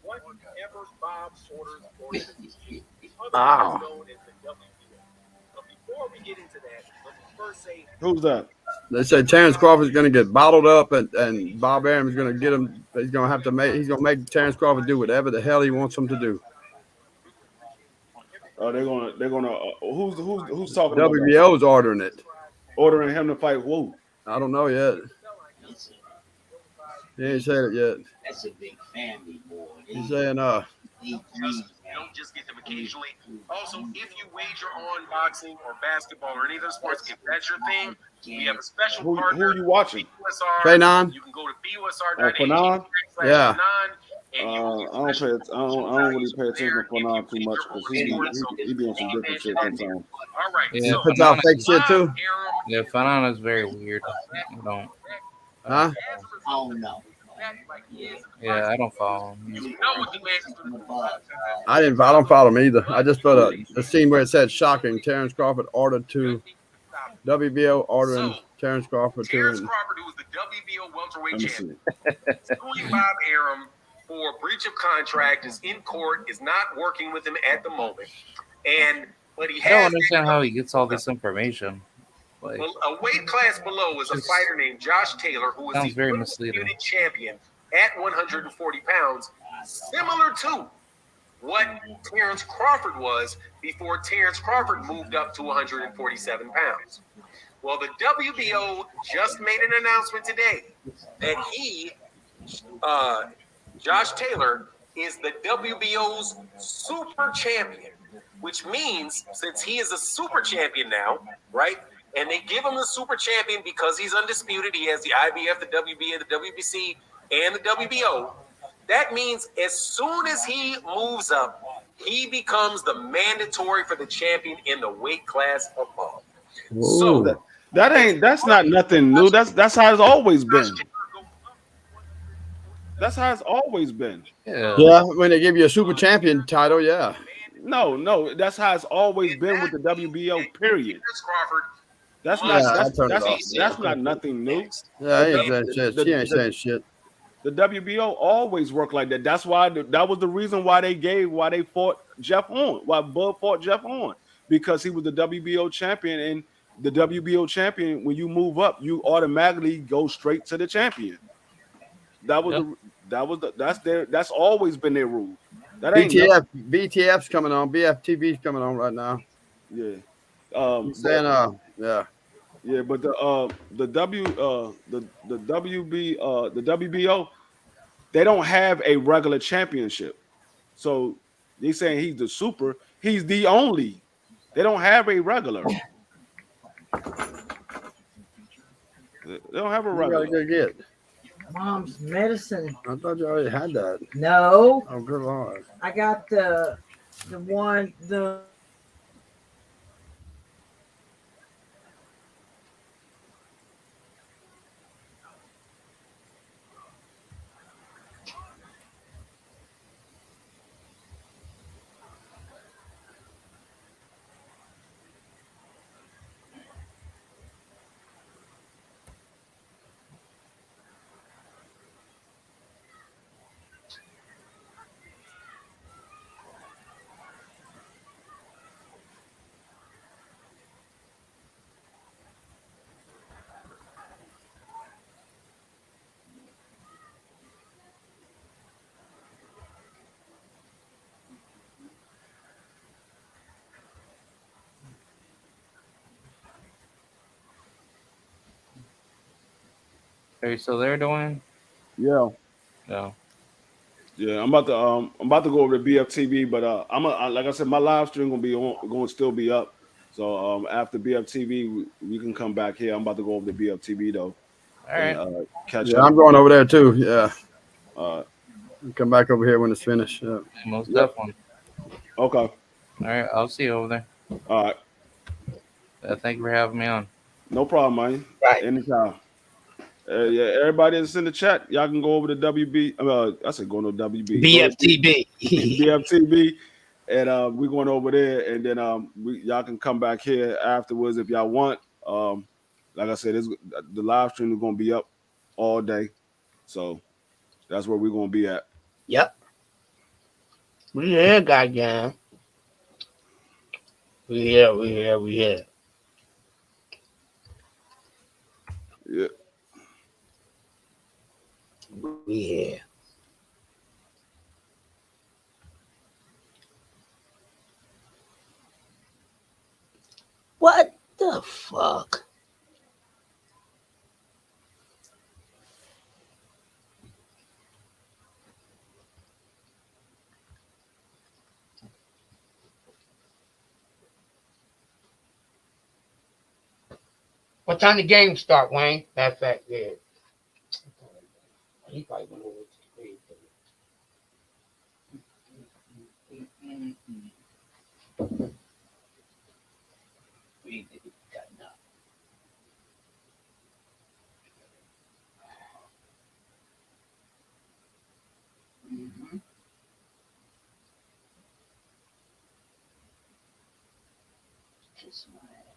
S1: whatever Bob orders for him, otherwise known as the WBO. But before we get into that, let me first say
S2: Who's that?
S7: They say Terrence Crawford's going to get bottled up, and Bob Arum is going to get him. He's going to have to make. He's going to make Terrence Crawford do whatever the hell he wants him to do.
S2: They're gonna. Who's talking about that?
S7: WBO's ordering it.
S2: Ordering him to fight who?
S7: I don't know yet. He ain't said it yet.
S4: That's a big family, boy.
S7: He's saying,
S1: you don't just get them occasionally. Also, if you wager on boxing or basketball or any other sports, if that's your thing, we have a special partner.
S2: Who are you watching?
S1: BUSR.
S7: Fanon?
S1: You can go to BUSR.ag.
S2: Fanon?
S7: Yeah.
S1: And
S2: I don't really pay attention to Fanon too much because he doing some different shit sometimes.
S1: All right.
S3: Yeah,
S7: puts out fake shit too.
S3: Yeah, Fanon is very weird. I don't.
S7: Huh?
S4: Oh no.
S3: Yeah, I don't follow him.
S1: You know what the man
S7: I don't follow him either. I just put a scene where it said shocking. Terrence Crawford ordered to WBO ordering Terrence Crawford to.
S1: Terrence Crawford, who was the WBO welterweight champion, suing Bob Arum for breach of contract, is in court, is not working with him at the moment, but he
S3: I don't
S1: has.
S3: understand how he gets all this information. Like,
S1: Well, a weight class below is a
S3: Just
S1: fighter named Josh Taylor, who is
S3: sounds
S1: the
S3: very
S1: undisputed
S3: misleading.
S1: champion at 140 pounds, similar to what Terrence Crawford was before Terrence Crawford moved up to 147 pounds. Well, the WBO just made an announcement today that Josh Taylor, is the WBO's super champion, which means since he is a super champion now, right? And they give him the super champion because he's undisputed. He has the IBF, the WBA, the WBC, and the WBO. That means as soon as he moves up, he becomes the mandatory for the champion in the weight class above. So
S2: That's not nothing new. That's how it's always been. That's how it's always been.
S7: Yeah, when they give you a super champion title, yeah.
S2: No, that's how it's always been with the WBO. Period.
S1: Terrence Crawford.
S2: That's not nothing new.
S7: Yeah, he ain't saying shit. She ain't saying shit.
S2: The WBO always worked like that. That's why that was the reason why they fought Jeff Horn, why Bud fought Jeff Horn, because he was the WBO champion, and the WBO champion, when you move up, you automatically go straight to the champion. That's always been their rule. That ain't
S7: BTF's coming on. BFTV's coming on right now.
S2: Yeah.
S7: Saying, yeah.
S2: Yeah, but the WBO, they don't have a regular championship. So they saying he's the super, he's the only. They don't have a regular. They don't have a regular.
S7: You gotta go get
S8: Mom's medicine.
S7: I thought you already had that.
S8: No,
S7: Oh, good Lord.
S8: I got the one the.
S3: are you still there, Dwayne?
S2: Yeah.
S3: No.
S2: Yeah, I'm about to go over to BFTV, but like I said, my live stream going to still be up. So after BFTV, we can come back here. I'm about to go over to BFTV though.
S3: All right.
S2: And, catch
S7: Yeah,
S2: up.
S7: I'm going over there too. Yeah.
S2: Uh,
S7: Come back over here when it's finished. Yeah.
S3: Most definitely.
S2: okay.
S3: All right. I'll see you over there.
S2: All right.
S3: Thank you for having me on.
S2: No problem, man.
S4: Right.
S2: Anytime. Yeah, everybody that's in the chat, y'all can go over to WB. I said going to WB.
S4: BFTB.
S2: BFTB. And we're going over there, and then y'all can come back here afterwards if y'all want. Like I said, the live stream is going to be up all day. So that's where we're gonna be at.
S4: Yep. We here, goddamn. We here. We here. We here.
S2: Yeah.
S4: We here. What the fuck? What time the game start, Wayne? Matter of fact, yeah. He probably went over to the grave. We ain't got enough. Mm-hmm. Kiss my ass.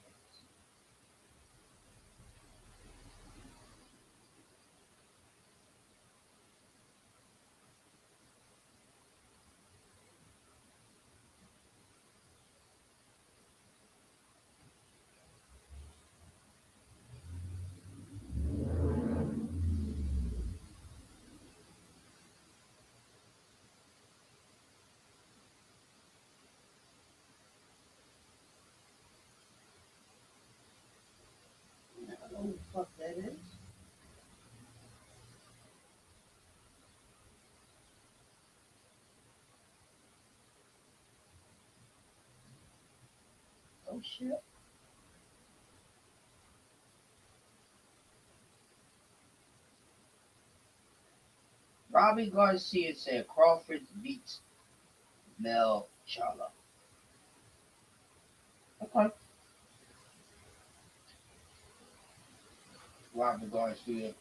S4: I don't know who the fuck that is. Oh shit. Robbie Garcia said Crawford beats Mel Chala. Okay. Robbie Garcia.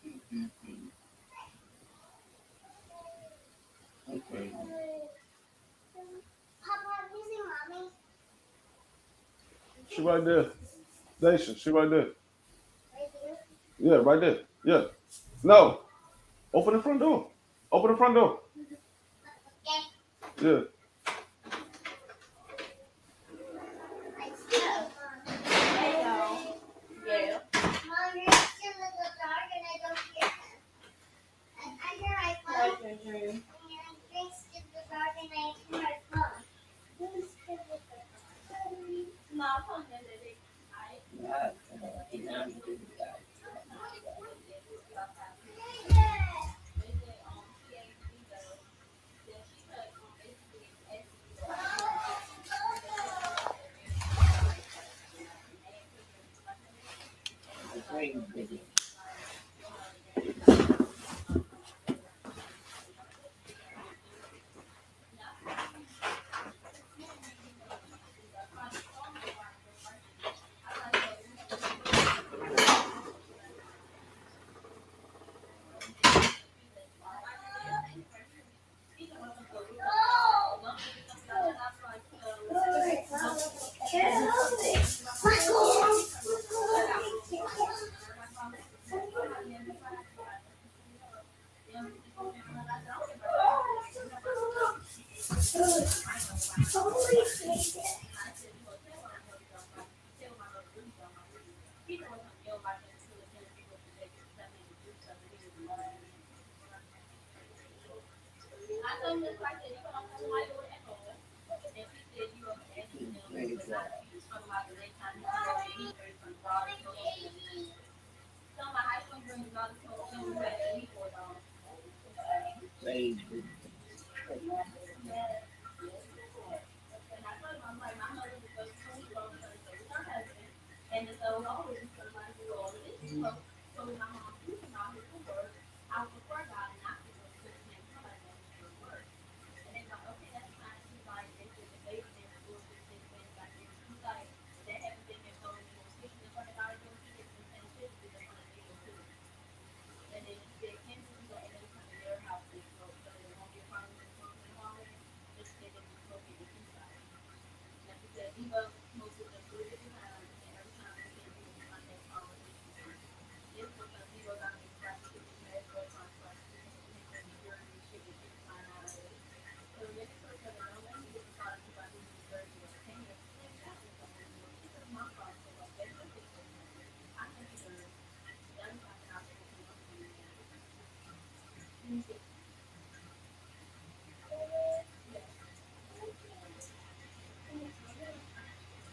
S4: Mm-hmm. Okay.
S2: She right there. Station. She right there. Yeah, right there. Yeah. No. Open the front door. Open the front door. Yeah.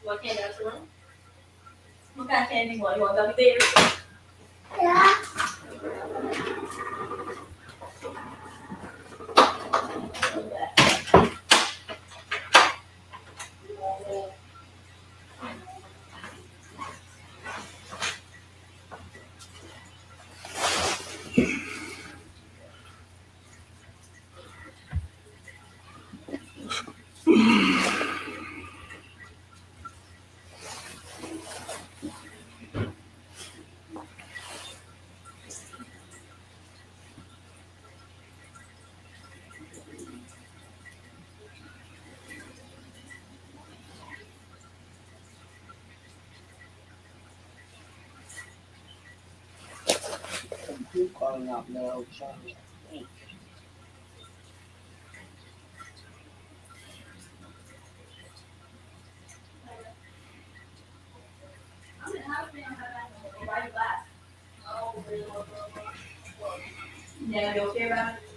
S1: You want candy out the room? What kind of candy you want? You want gummy bears? Yeah.
S4: You calling out no charge.
S1: Yeah, you okay about it?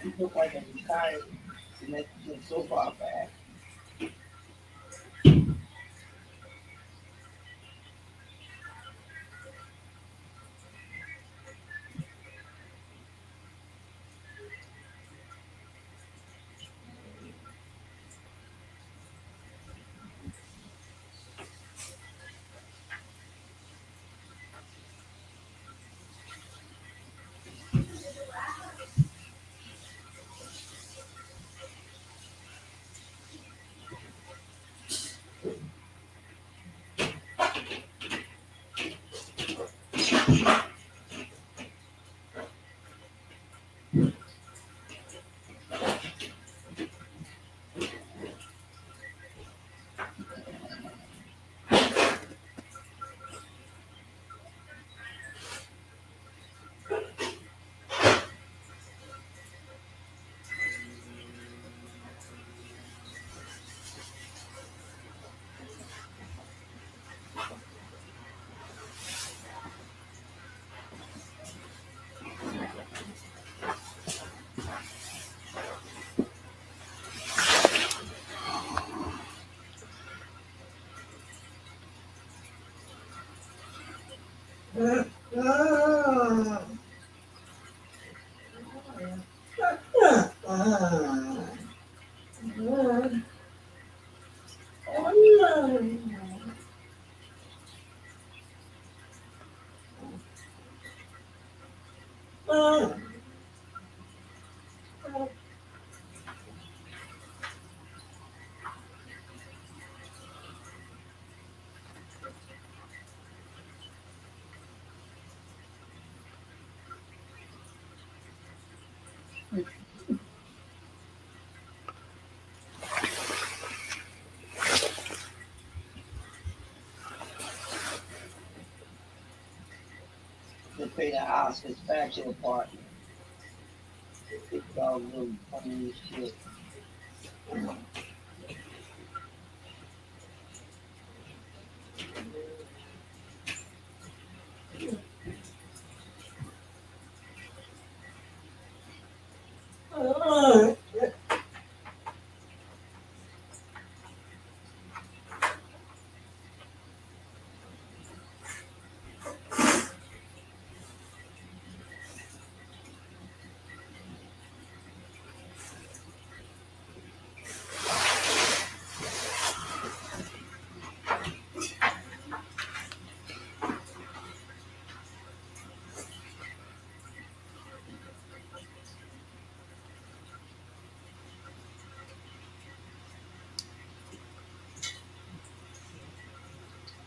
S8: You look like a retired Mexican soap opera actor. They pay the Oscars bachelor party. $50 little funny shit.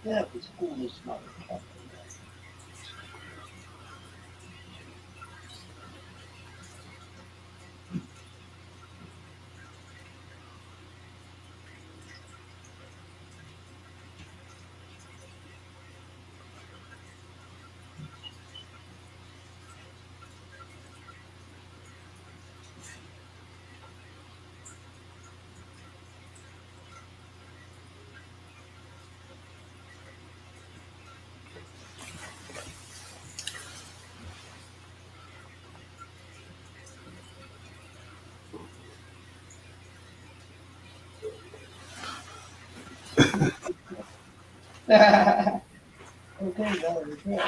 S8: That was foolish, motherfucker. Okay, that was good.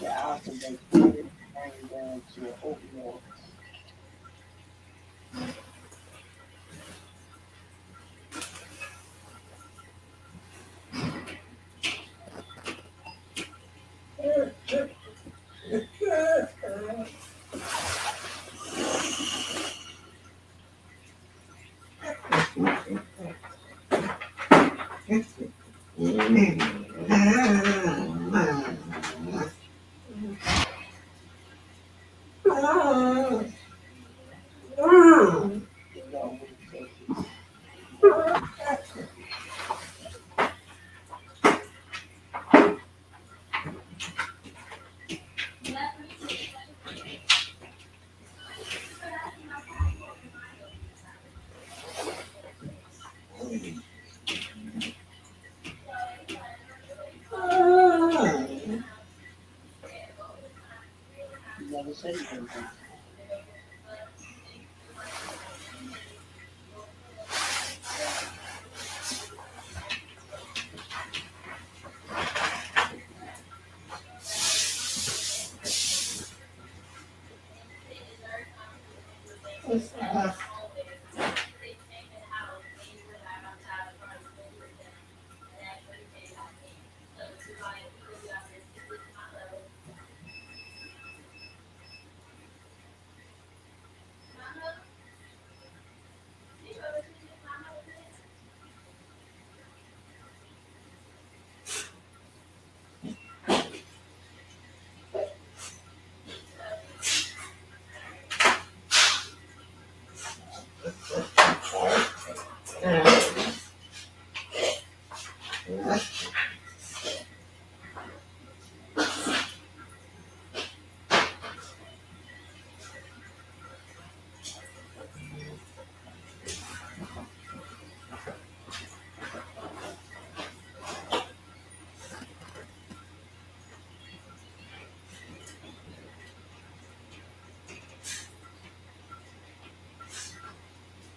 S8: Yeah, I can make it and down to oatmeal. You never said anything.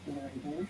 S8: Mhm.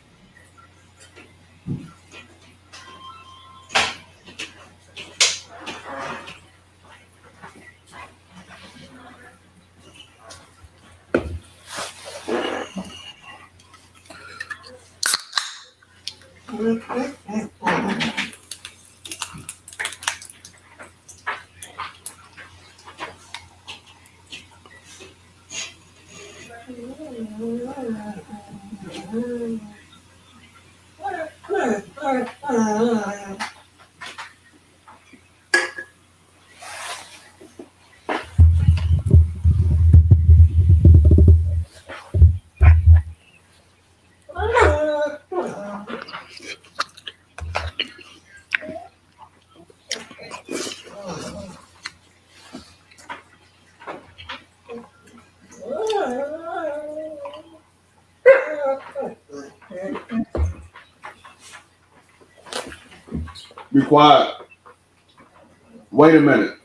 S2: Be quiet. Wait a minute.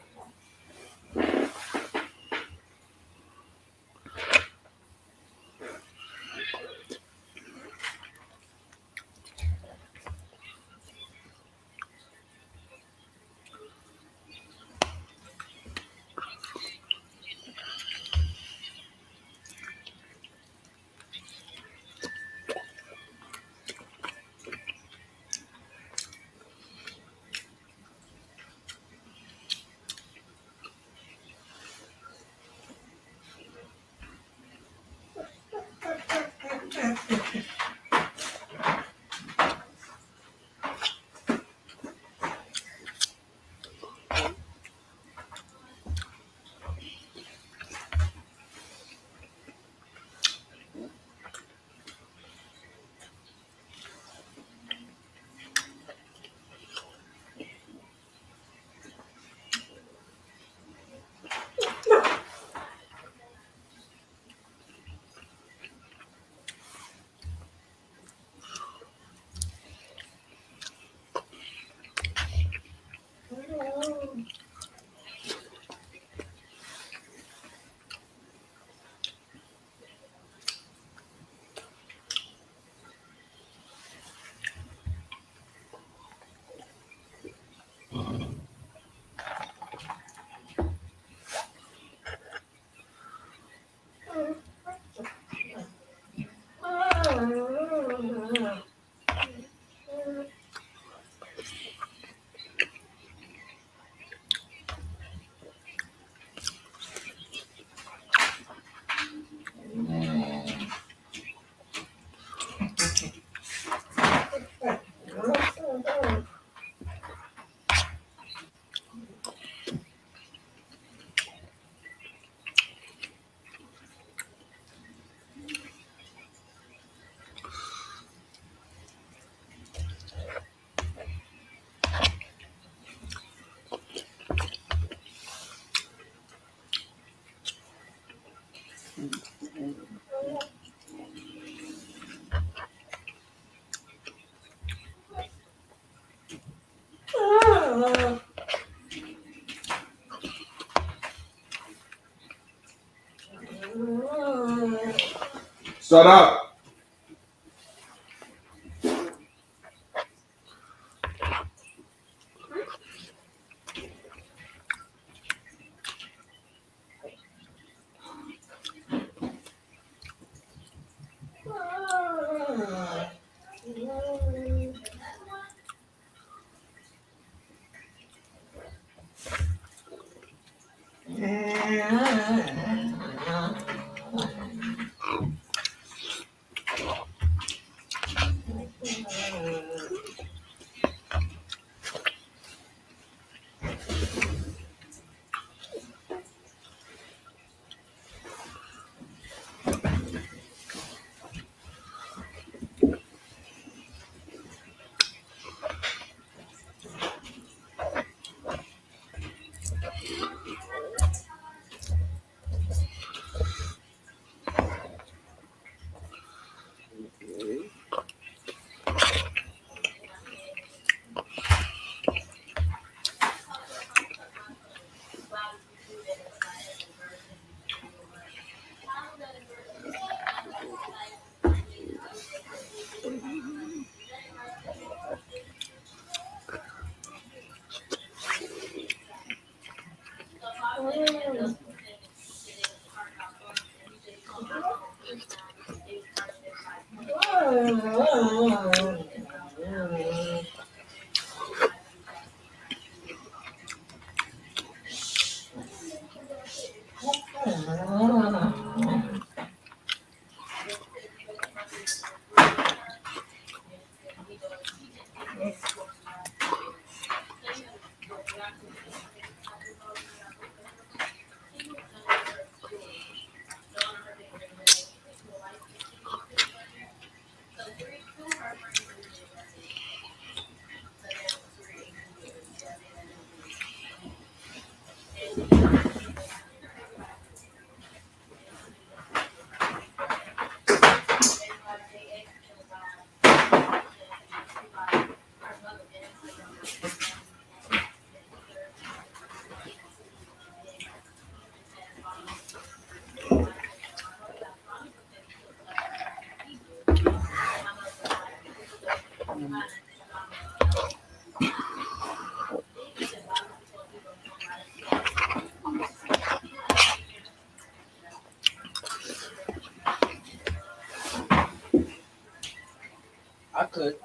S2: Shut up.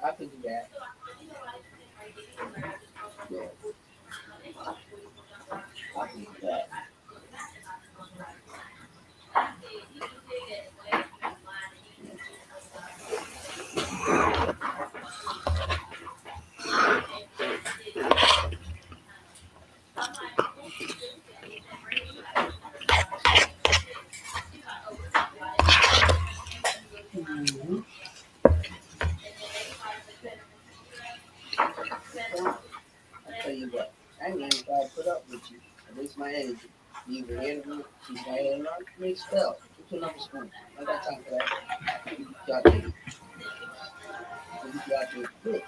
S8: I could do that. Yeah, I could do that. Mm-hmm. I tell you what, I ain't even gotta put up with you. At least my energy. You even interview, she's my head on, make spell. Get to another school. I got time for that. You got to, you got to quit.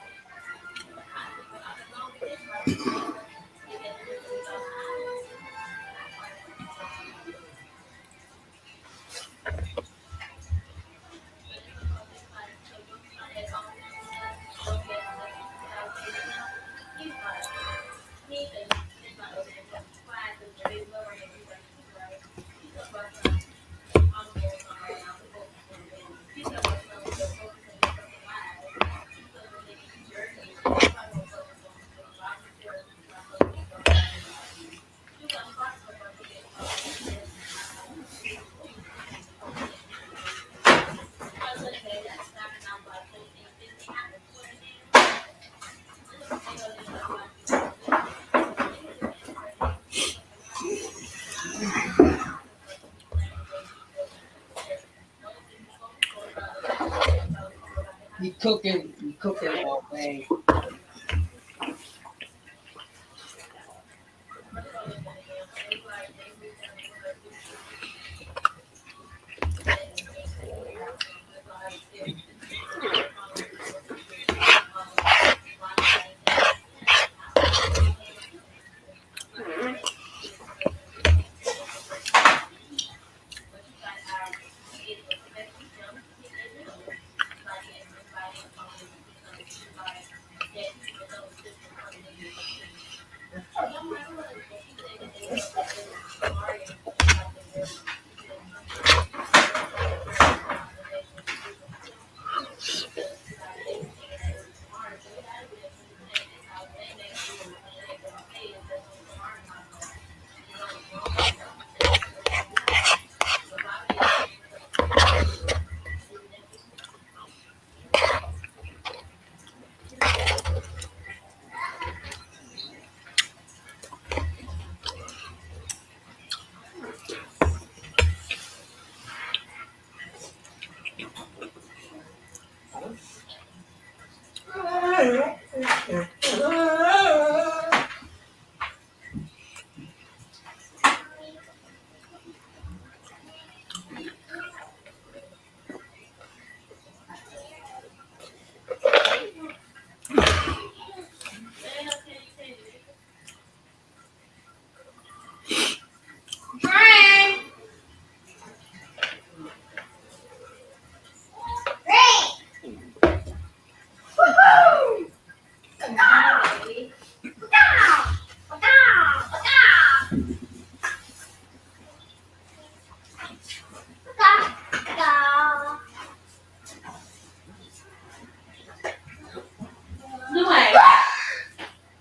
S8: You cooking all day.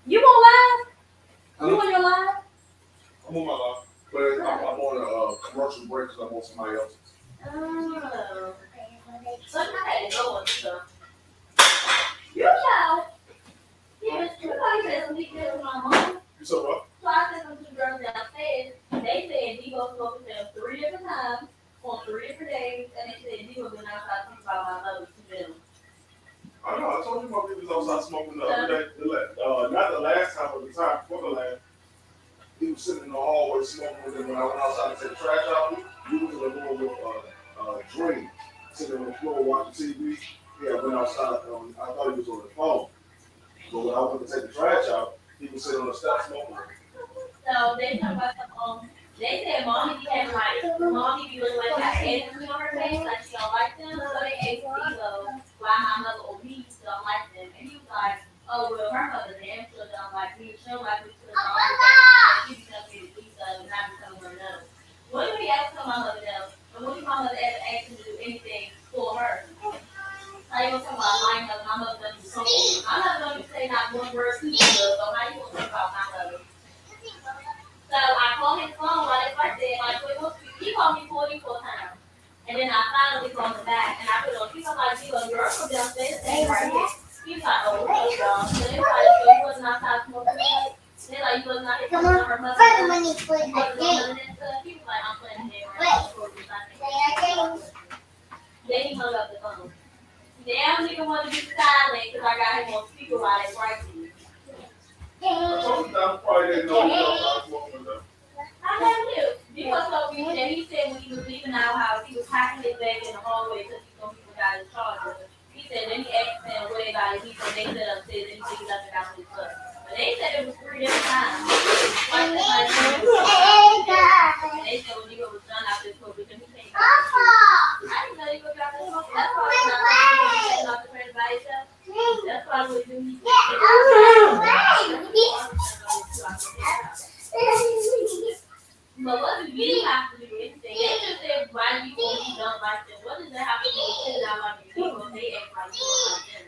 S1: You won't lie? You on your live?
S2: I'm on my life, but I'm on a commercial break because I'm on somebody else's.
S1: Oh. Somebody know stuff. You know. Yeah, somebody said some people with my mom.
S2: You said what?
S1: So I sent them to the girls downstairs. They said Debo spoke to them 3 different times on 3 different days, and they said Debo been outside talking about my mother to them.
S2: I know. I told you my people was outside smoking the other day. Not the last time, but the time before the last. He was sitting in the hallway smoking with him when I went outside to take the trash out. He was in the room with Dream, sitting on the floor watching TV. Yeah, I went outside. I thought he was on the phone. But when I went to take the trash out, he was sitting on the steps smoking.
S1: So they talk about some, they said mommy be having mommy be looking like that energy on her face, like she don't like them. So they asked Debo why my mother or me don't like them. And he was like, oh, well, her mother damn sure don't like me. She don't like me to the she becomes me to do stuff and not become her nose. What if he asked my mother though? And what if my mother ever asked him to do anything for her? How you gonna talk about my mother? My mother doesn't do something. My mother don't even say not one word to you, so how you gonna talk about my mother? So I called his phone while it's right there, like, he called me 44 times. And then I finally called him back, and I put on, he's like, you a girl from downstairs, staying right here. He's like, oh, okay, y'all. So they like, so you wasn't outside smoking tonight? They're like, you wasn't out here talking to her mother? He was like, I'm playing the game right now. Then he hung up the phone. Damn nigga wanna be silent because I got him on speaker while it's right here.
S2: I probably didn't know he was outside smoking with them.
S1: I never knew. Because so he said when he was leaving our house, he was packing his bag in the hallway because he thought people got his charger. He said, then he asked them what about it. He said they said upstairs and he said he left it out his bus. But they said it was 3 different times. Like, they said when Diego was done after his coat because he came back. I didn't know he was out there smoking. That's why he's not the friend by himself. That's why we do. But what do you have to do with anything? They just said, why do you think you don't like them? What does that have to do with sitting down like you people? They act like you don't like them.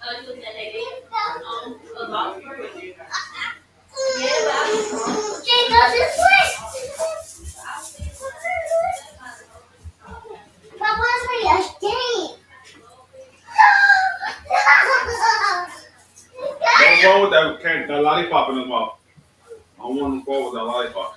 S1: You looking at that game? A box for it. Yeah, but I was wrong.
S2: What's wrong with that lollipop in his mouth? I don't want him to fall with that lollipop.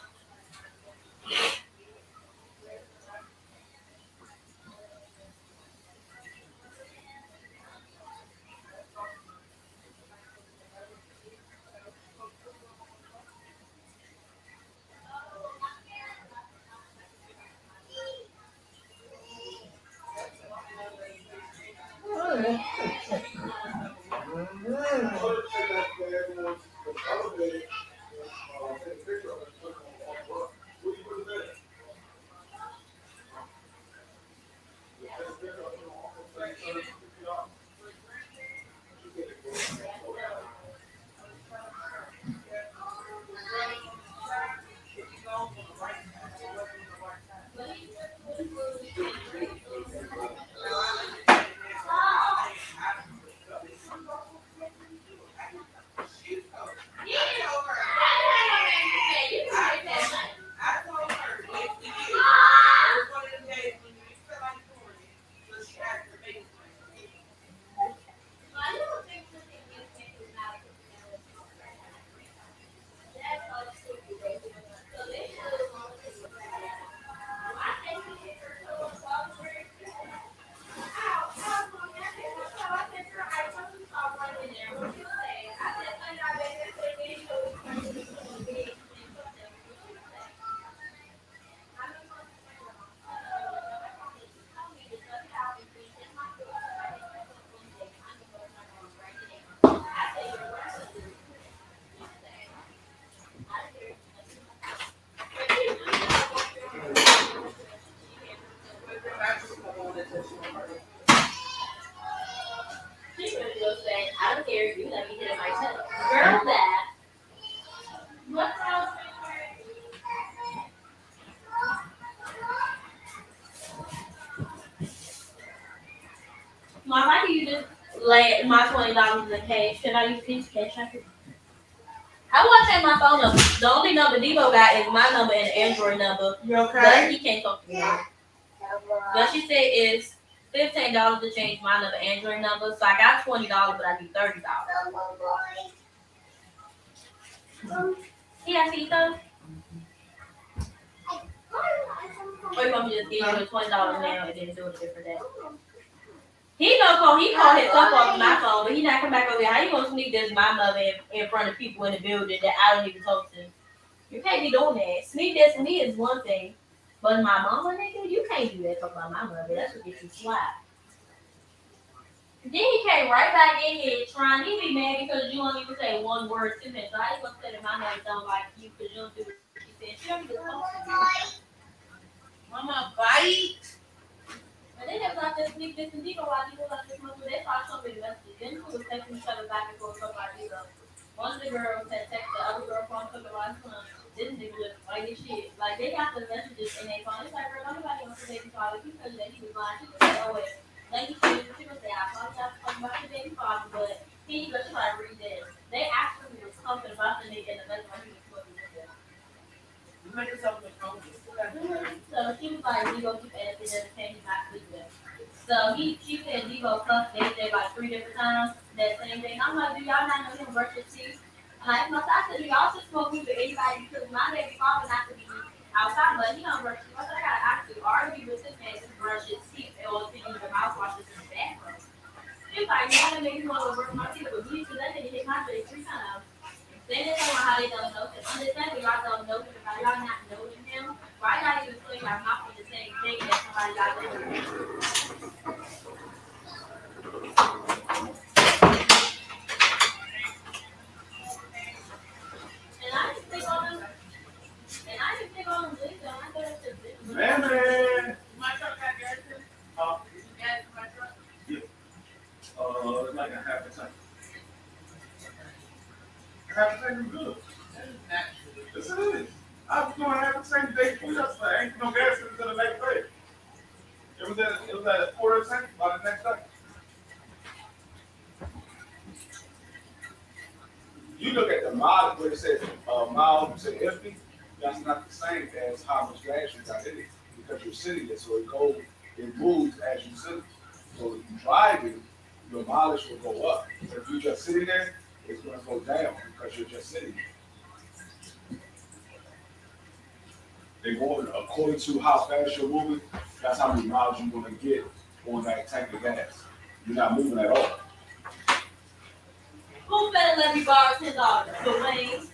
S1: like my $20 in cash. Should I use his cash? I want to change my phone number. The only number Devo got is my number and the Android number.
S9: You
S1: But
S9: okay?
S1: he can't talk to me. But she said it's $15 to change my number, Android number. So I got $20, but I need $30. Yeah, see those. Or you want me to just give you the $20 now and then do it a different day? He gonna call. He called himself off my phone, but he not come back over here. How you gonna sneak this my mother in front of people in the building that I don't even talk to? You can't be doing that. Sneak this to me is one thing, but my mama, nigga, you can't do that. Talk about my mother. That's what gets you slapped. Then he came right back in here trying. He be mad because you don't even say one word to him. So I ain't gonna say that my mother don't like you because you don't do what she said. She don't even talk to you.
S9: Mama, bite.
S1: And then it was like this sneak this and Diva while Diva was like this month. They thought something messages. Then who was texting each other back and forth talking about Diva. One of the girls had texted the other girl from talking about his son. This nigga just like this shit. Like they got the messages in their phone. It's like, girl, nobody wants to baby father. He told you that he was lying. She was like, oh wait. Like he said, she was like, I apologize for talking about your baby father, but he was trying to read this. They actually was talking about the nigga in the message when he was supposed to be there.
S9: Make yourself look hungry.
S1: So she was like, Devo keep asking them to he's not sleeping. So she said Devo cuffed they said like 3 different times that same day. And I'm like, do y'all not know him brush his teeth? Like, my I said, do y'all should smoke weed with anybody because my baby father not to be outside, but he don't brush his teeth. I said, I gotta actually argue with this man to brush his teeth or to use the mouthwash in the bathroom. She's like, you want to make me want to brush my teeth with bleach because that nigga hit my face 3 times. They didn't know how they don't know him. Understand y'all don't know him, y'all not knowing him. Why y'all even putting your mouth on the same thing that somebody y'all know? And I didn't think on him. And I didn't think on him bleeding. I thought it was just bleeding.
S9: Man. My truck got gas in it? Gas in my truck?
S10: It's like a half a tank. Half a tank is good. Yes, it is. I was doing half a tank day for yesterday. Ain't no gas in it until the next day. It was at a quarter tank by the next day. You look at the mileage where it says miles to empty, that's not the same as how much gas you got in it because you're sitting there. So it moves as you sit. So if you're driving, your mileage will go up. If you're just sitting there, it's going to go down because you're just sitting there. They're going according to how fast you're moving. That's how many miles you're going to get on that tank of gas. You're not moving at all.
S1: Who better let me borrow $10? Dwayne.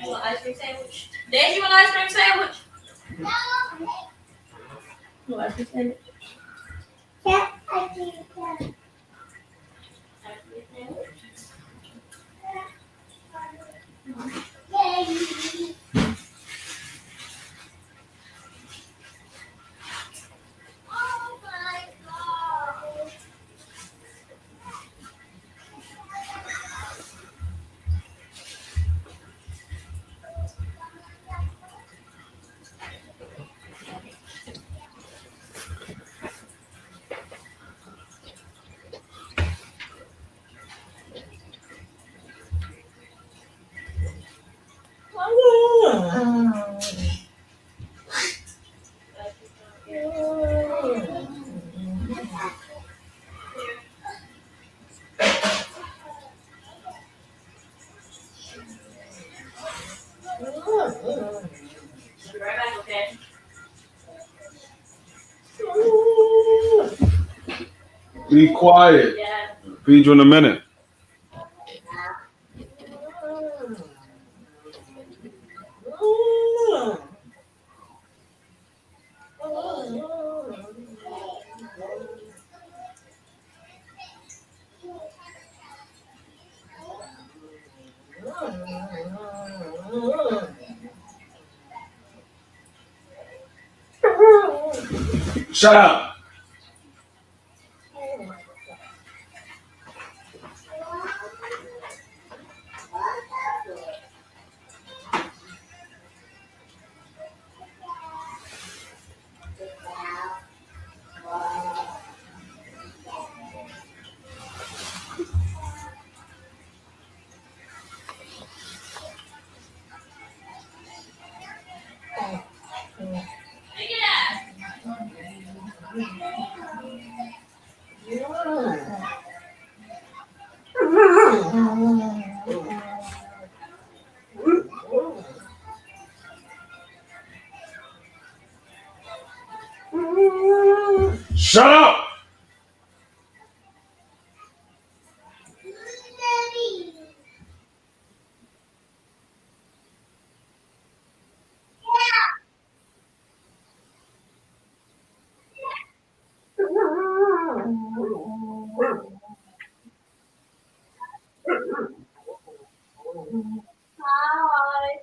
S9: You want ice cream sandwich? Dad, you want ice cream sandwich? You want ice cream sandwich? Yeah, I think so. Ice cream sandwich? Oh my God. Be right back, okay?
S2: Be quiet.
S9: Yeah.
S2: Feed you in a minute. Shut up. Shut up.
S9: Hi.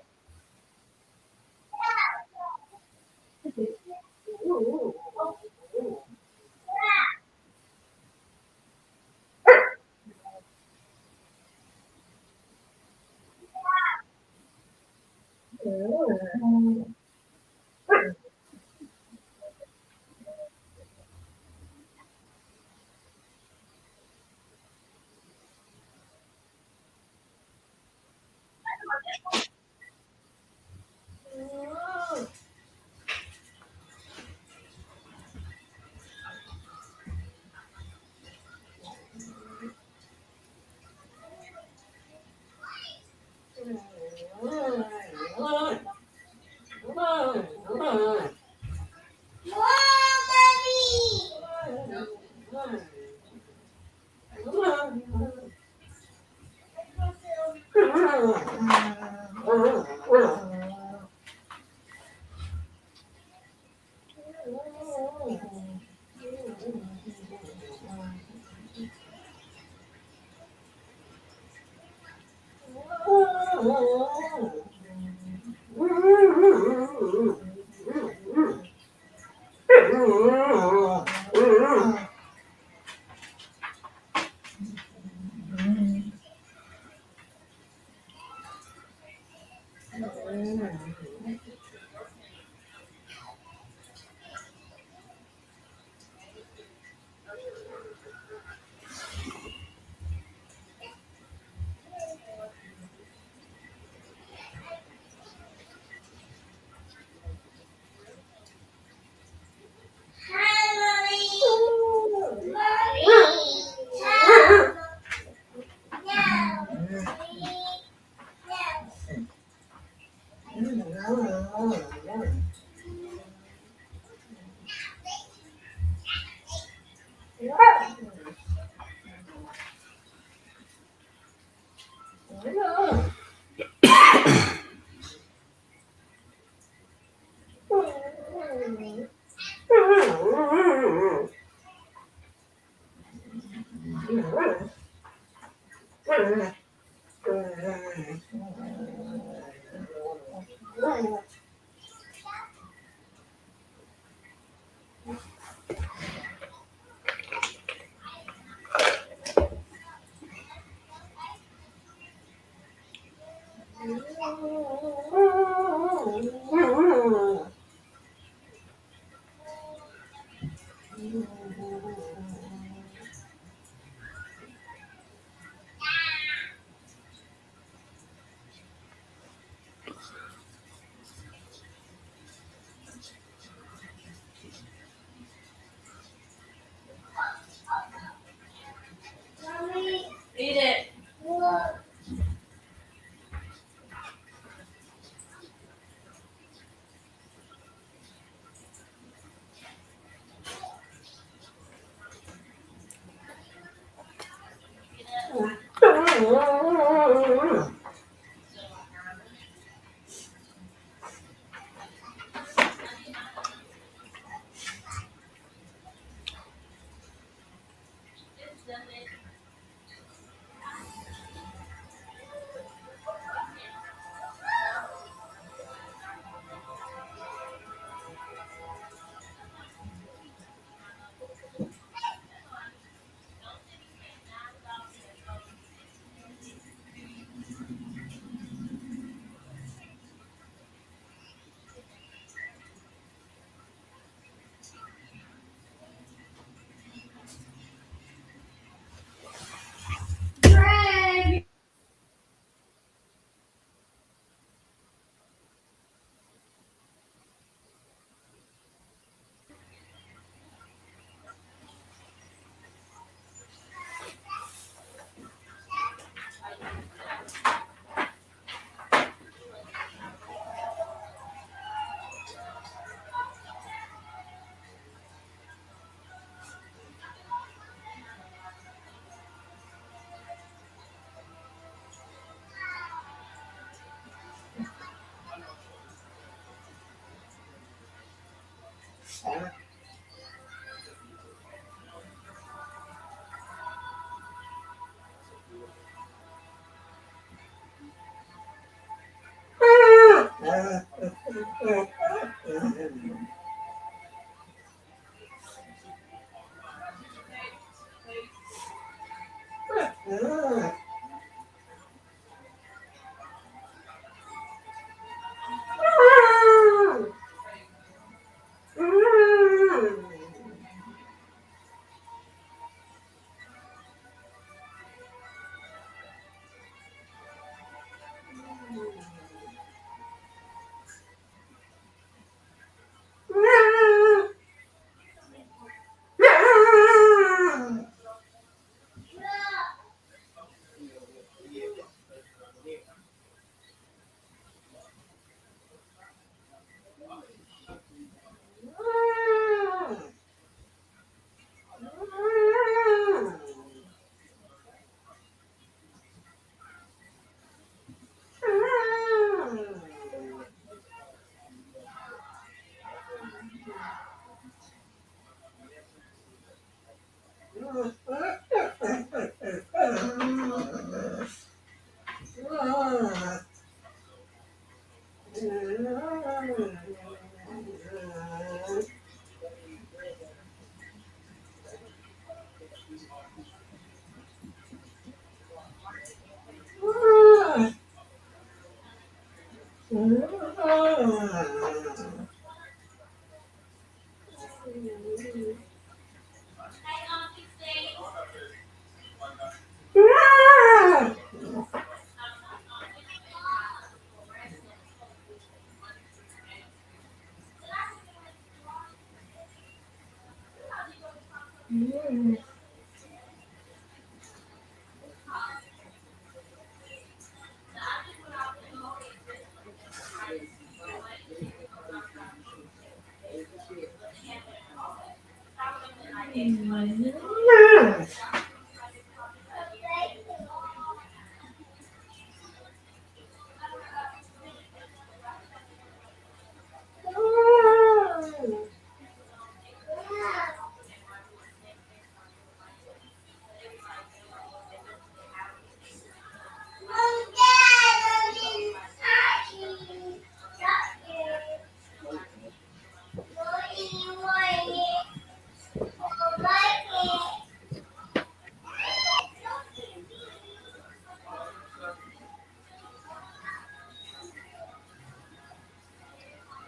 S9: Eat it.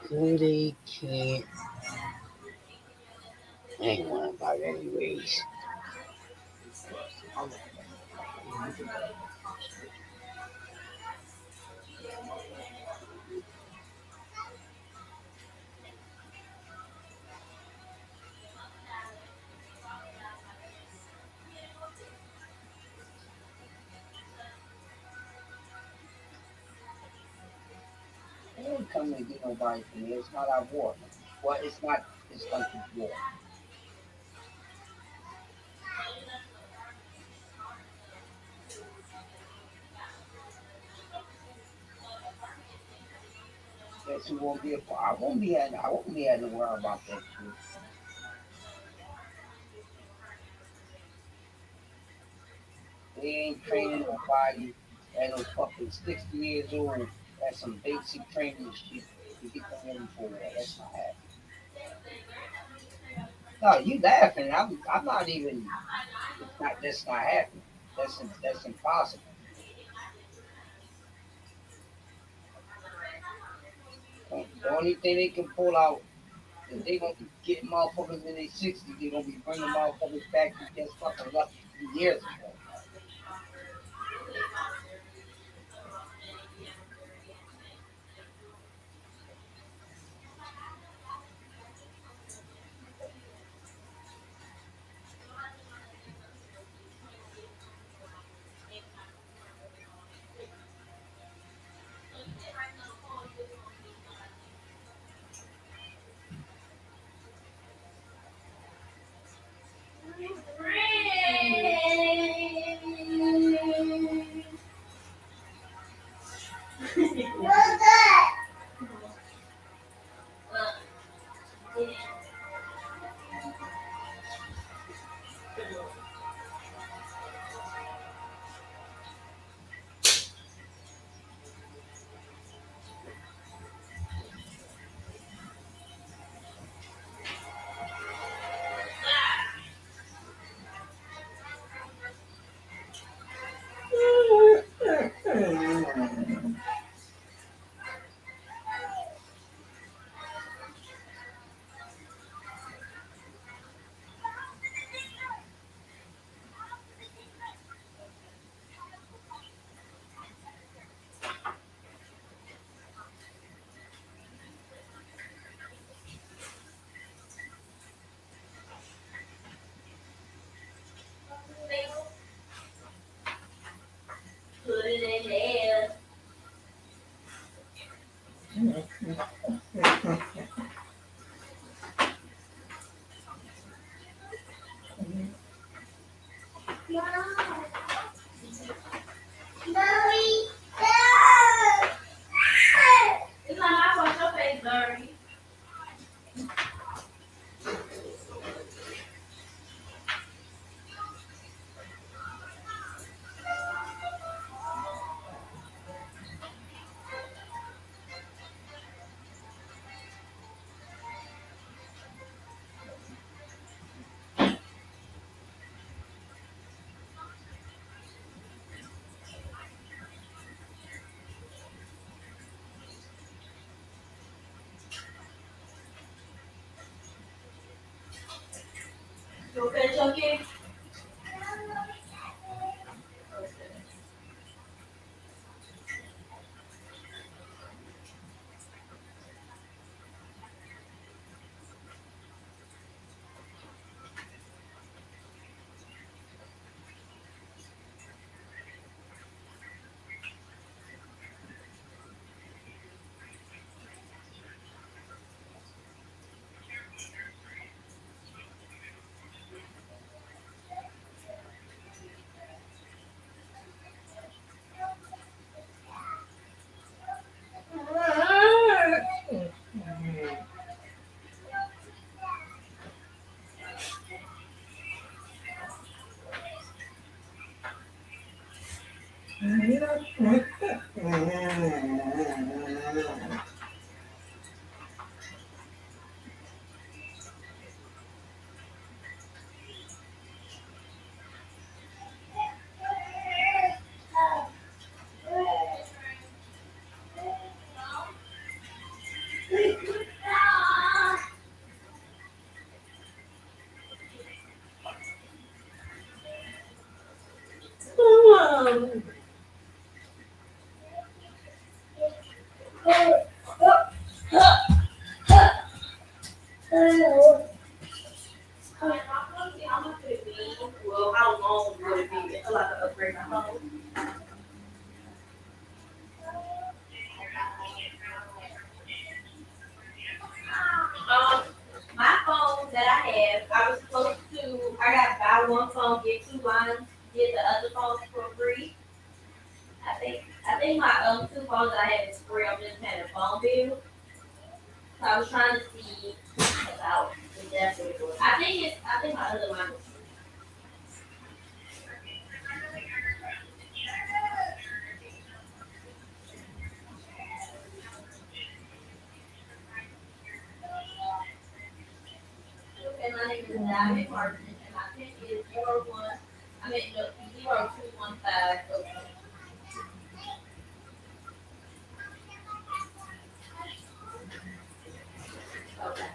S4: They can't. Ain't one about anyways.
S8: They ain't coming to get nobody from here. It's not our war. Well, it's not this country's war. Guess who won't be a part? I won't be having to worry about that shit. They ain't training nobody at no fucking 60 years old. That's some basic training shit to get them ready for war. That's not happening. No, you laughing. I'm not even. It's not. That's not happening. That's impossible. The only thing they can pull out is they gonna be getting motherfuckers in their 60s. They gonna be bringing motherfuckers back who just fucking left 3 years ago.
S9: Put it in there. It's not my fault your face dirty. You okay, Chucky? Well, how long would it be until I can upgrade my phone? My phone that I have, I was supposed to, I got buy one phone, get two lines, get the other phones for free. I think my two phones that I have is free. I'm just paying a phone bill. So I was trying to see about if that's what it was. I think my other line was free. Okay, my name is Diamond Martin, and my PIN is 01. I mean, no, 0215. Okay.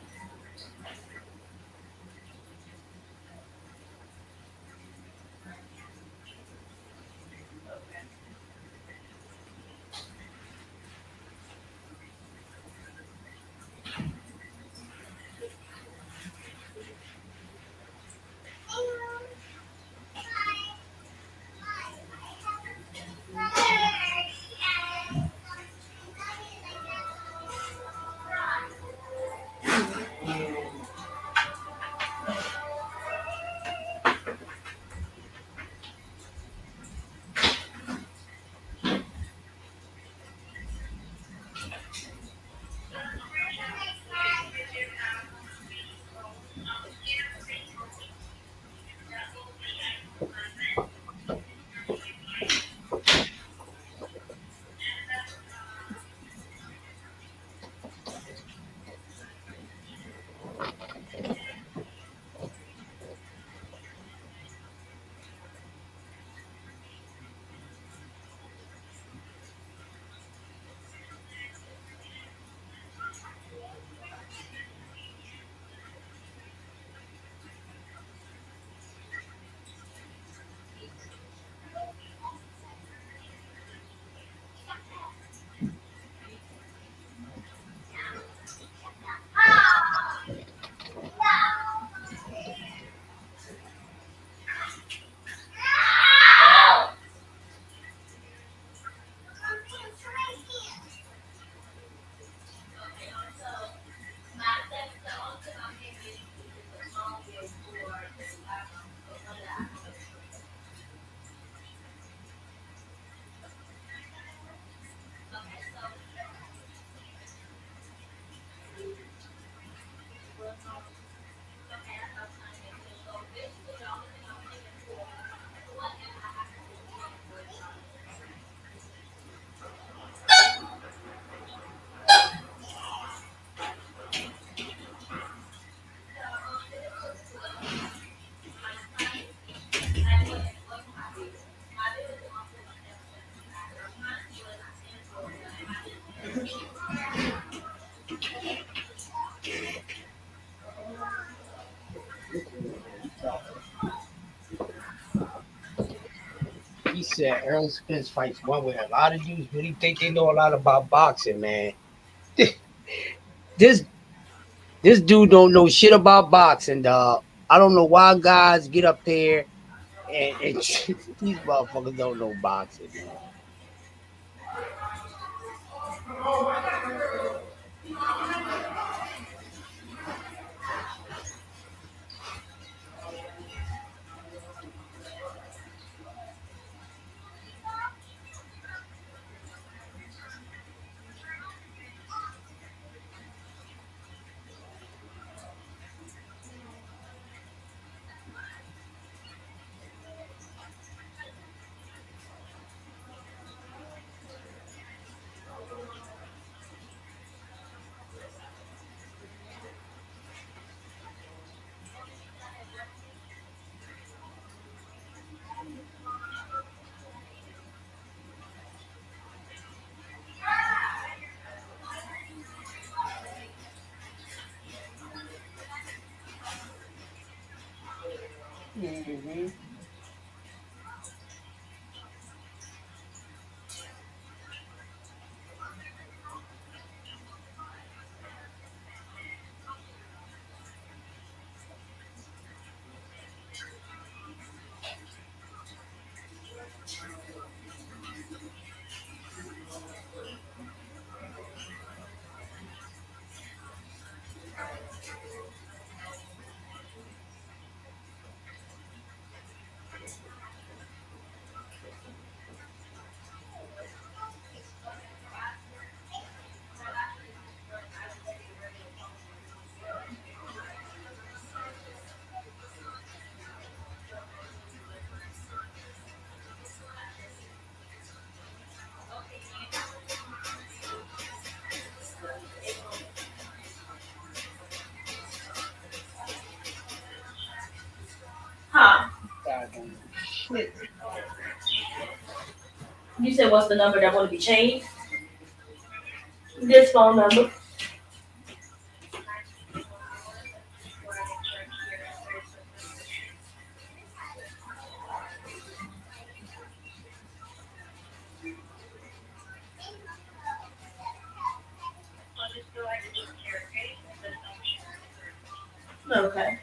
S4: He said Errol Spence fights one with a lot of dudes really think they know a lot about boxing, man. This this dude don't know shit about boxing, dog. I don't know why guys get up there and these motherfuckers don't know boxing, man. Mm-hmm.
S8: quit.
S9: You said what's the number that want to be changed? This phone number. Okay.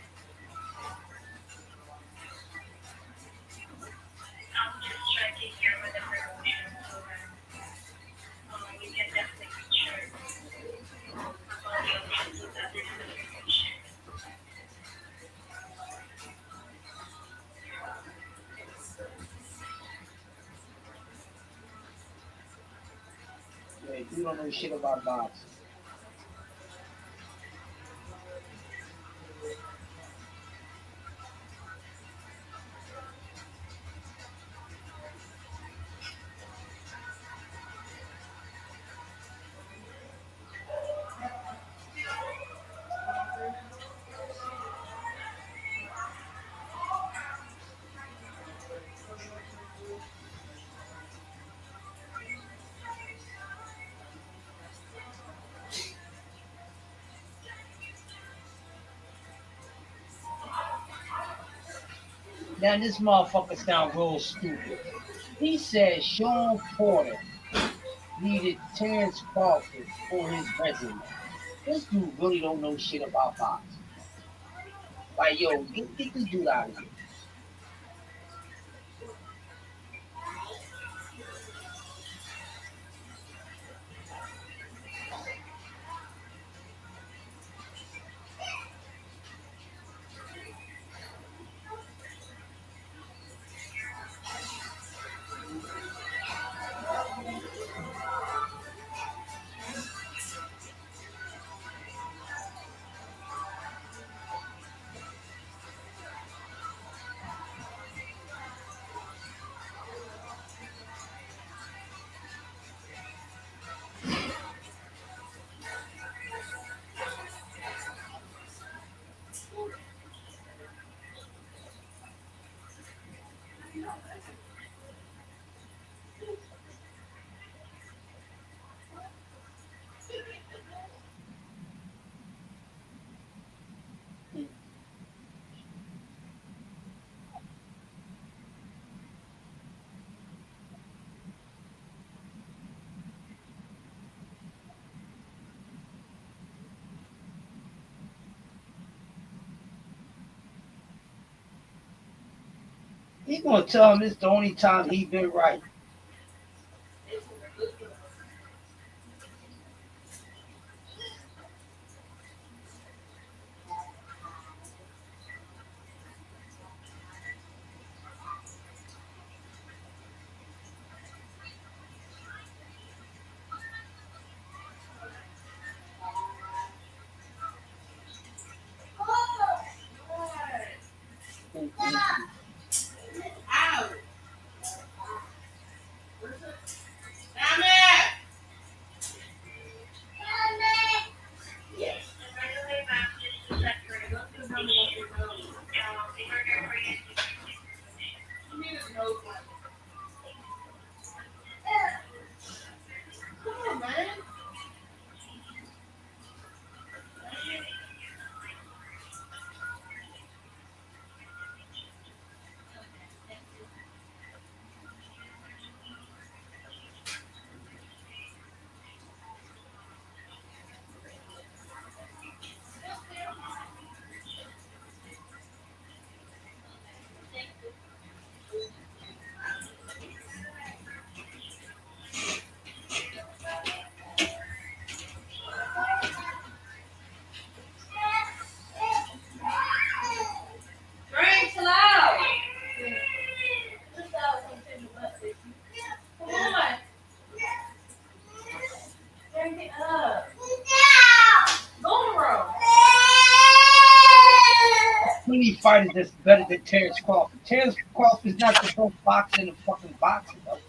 S8: Yeah, you don't know shit about boxing. Now this motherfucker sound real stupid. He said Sean Porter needed Terrence Crawford for his resume. This dude really don't know shit about boxing. Like, yo, get this dude out of here. He gonna tell him it's the only time he been right.
S9: Frank, chill out. Come on. Frank, get up. Go to room.
S8: Many fighters that's better than Terrence Crawford. Terrence Crawford is not the best boxer in the fucking boxing, though.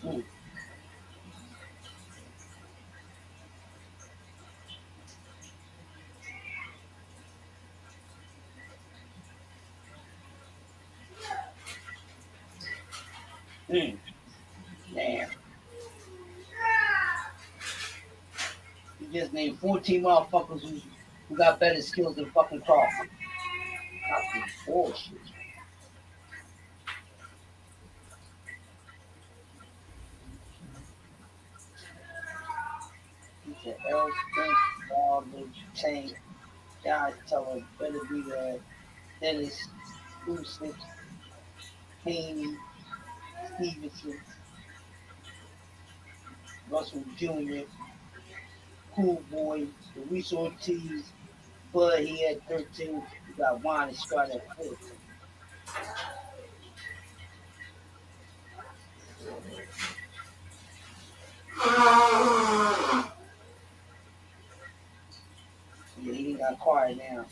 S8: Mm. Mm. Damn. You just named 14 motherfuckers who got better skills than fucking Crawford. Fucking bullshit. He said, L. Smith, Barbara, Tank, Josh Teller, better be there. Dennis, Lucid, Haney, Stevenson, Russell Jr., Cool Boy, Luis Ortiz, Bud, he had 13. You got Juan Estrada at 14. Yeah, he got quiet now.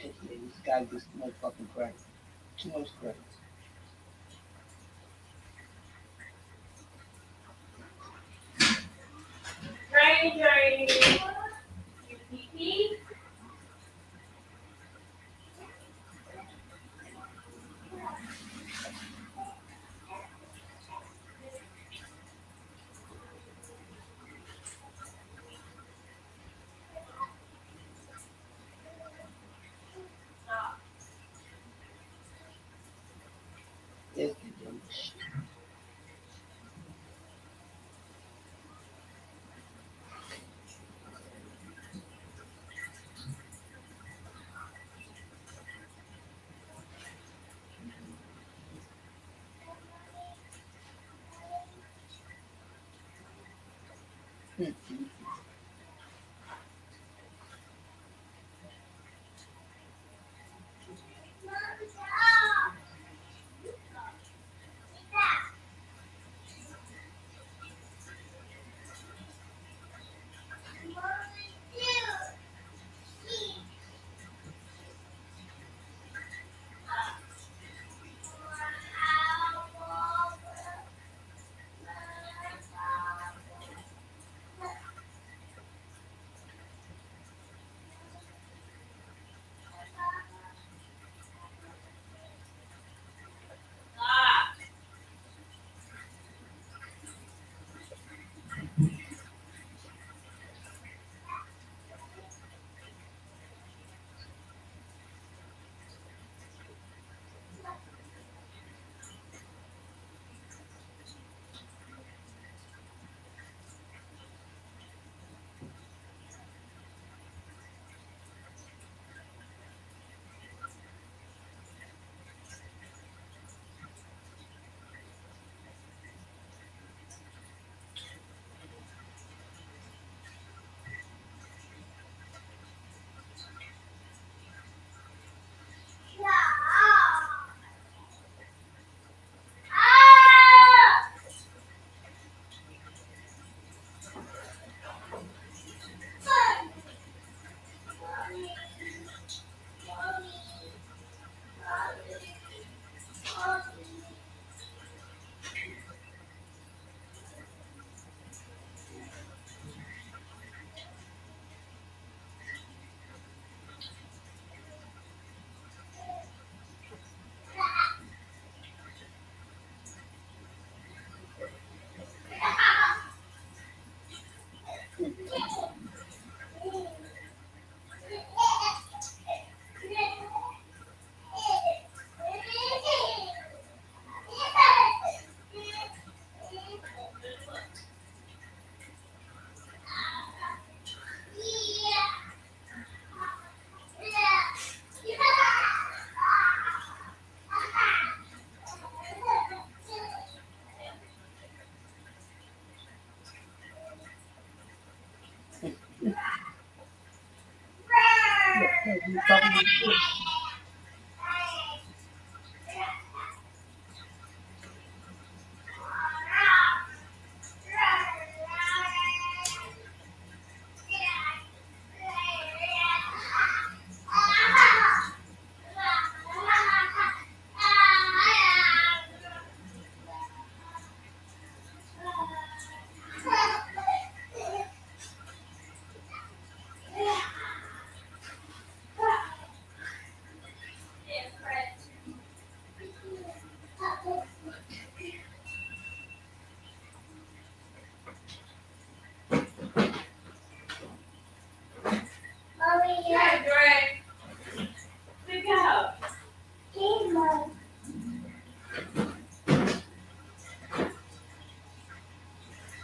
S8: Yeah, this guy gets too much fucking credit. Too much credit.
S9: Drain. Pee.
S8: This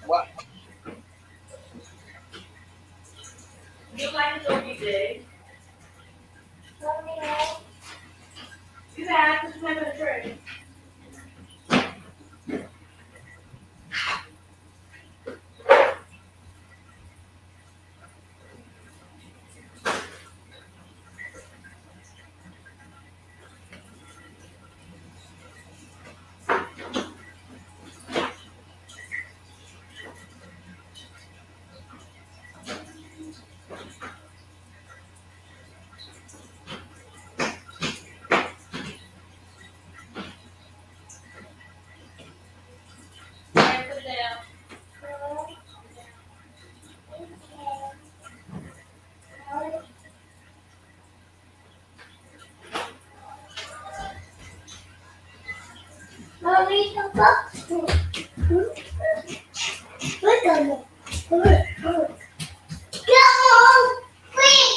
S7: What?
S9: You like to be big. You have to swim in the tree. And put it down. Mommy, the box. Look at it. Come on, please.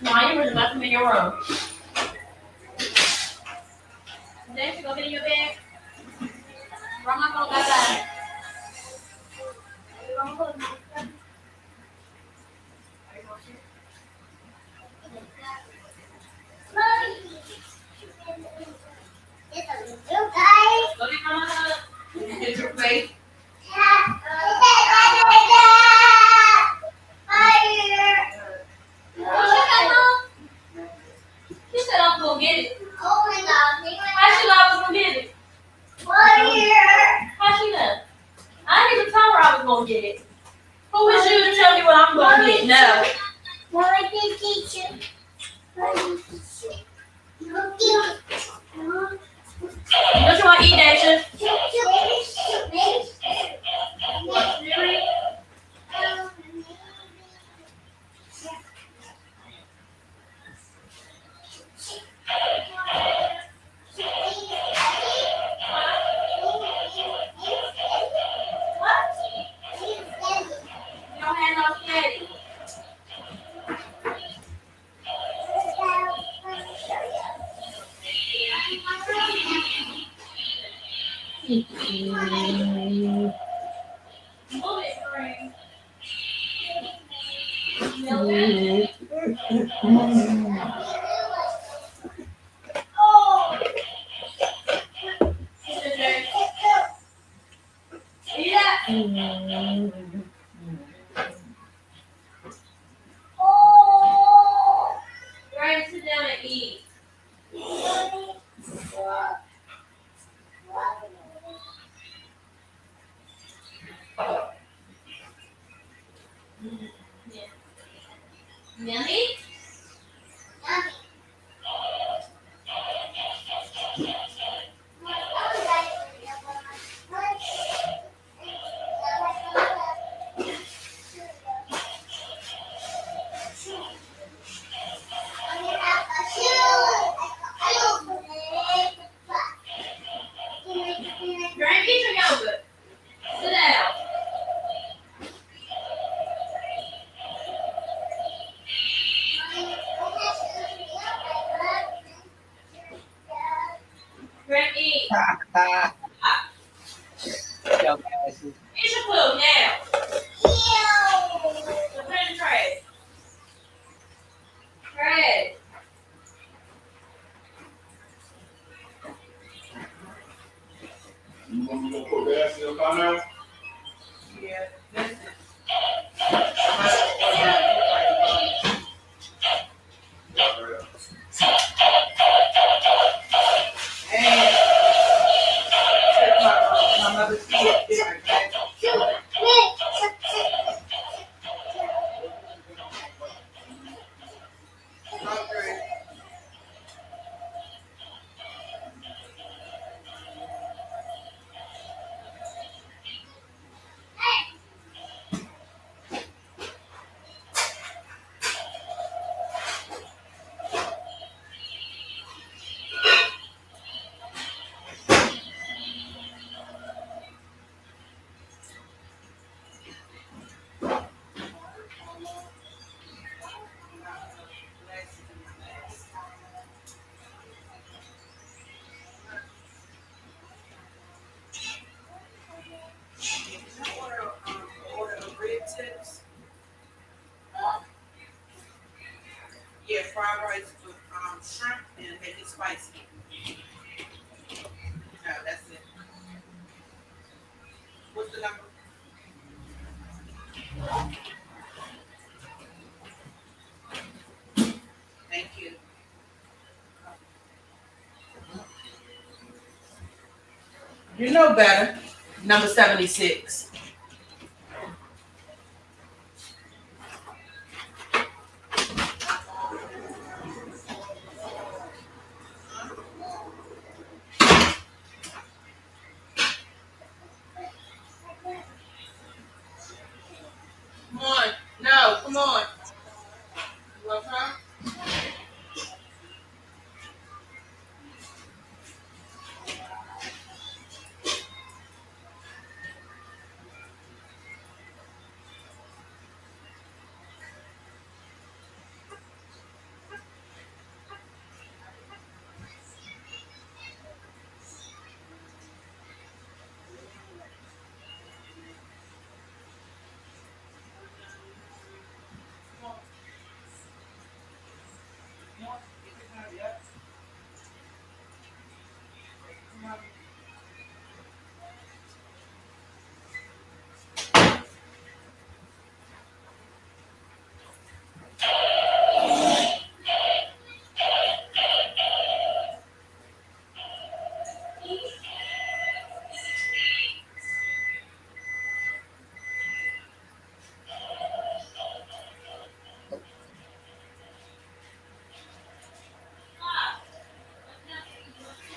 S9: No, you really left them in your room. Then you go get in your bed. Grandma gonna go back. Go get grandma's hug. Get your face. She said I'm gonna get it. How she know I was gonna get it? How she know? I didn't even tell her I was gonna get it. Who was you to tell me what I'm gonna get? No. What you want to eat, Daisha? What? You don't have no spaghetti. Move it, Green. Milk it. Oh. See that? Oh. Green, sit down and eat. Yummy?
S8: Dumb asses.
S9: Get your food now. So put it in the trash. Trash.
S10: You want me to put gas in your car now?
S11: Yeah, listen. And my mother's kid different, okay? Okay. Order of rib tips. Yeah, fried rice with shrimp and make it spicy. No, that's it. What's the number? Thank you. You know better. Number 76. Come on. No, come on. You want some?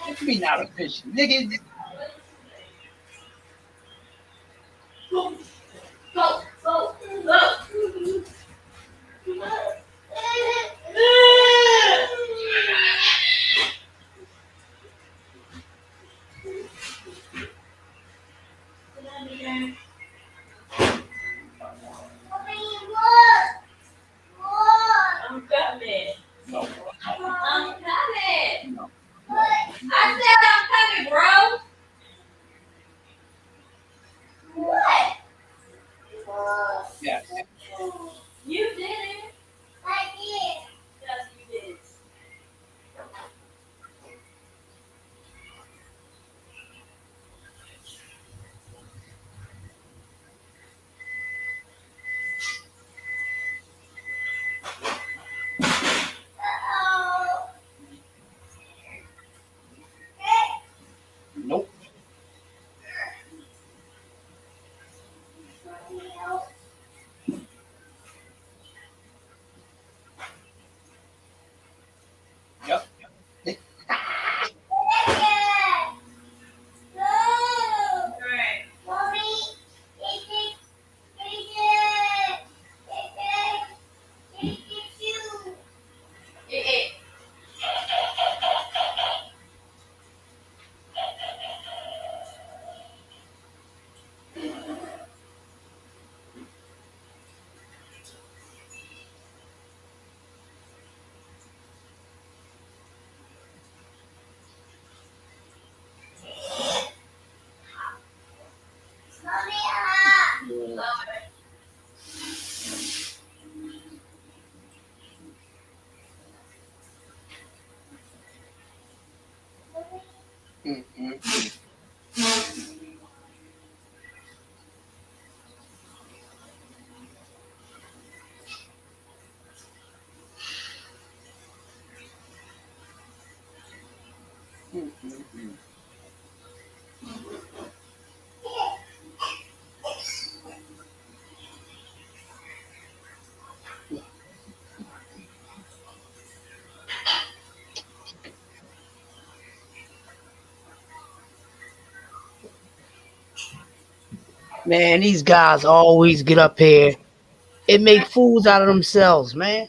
S8: What you mean not official? Nigga,
S9: Go, go, go. I'm coming. I'm coming. I said I'm coming, bro. What?
S8: yes.
S9: You did it. I did. Yes, you did.
S8: Nope. Yep.
S4: Man, these guys always get up here and make fools out of themselves, man.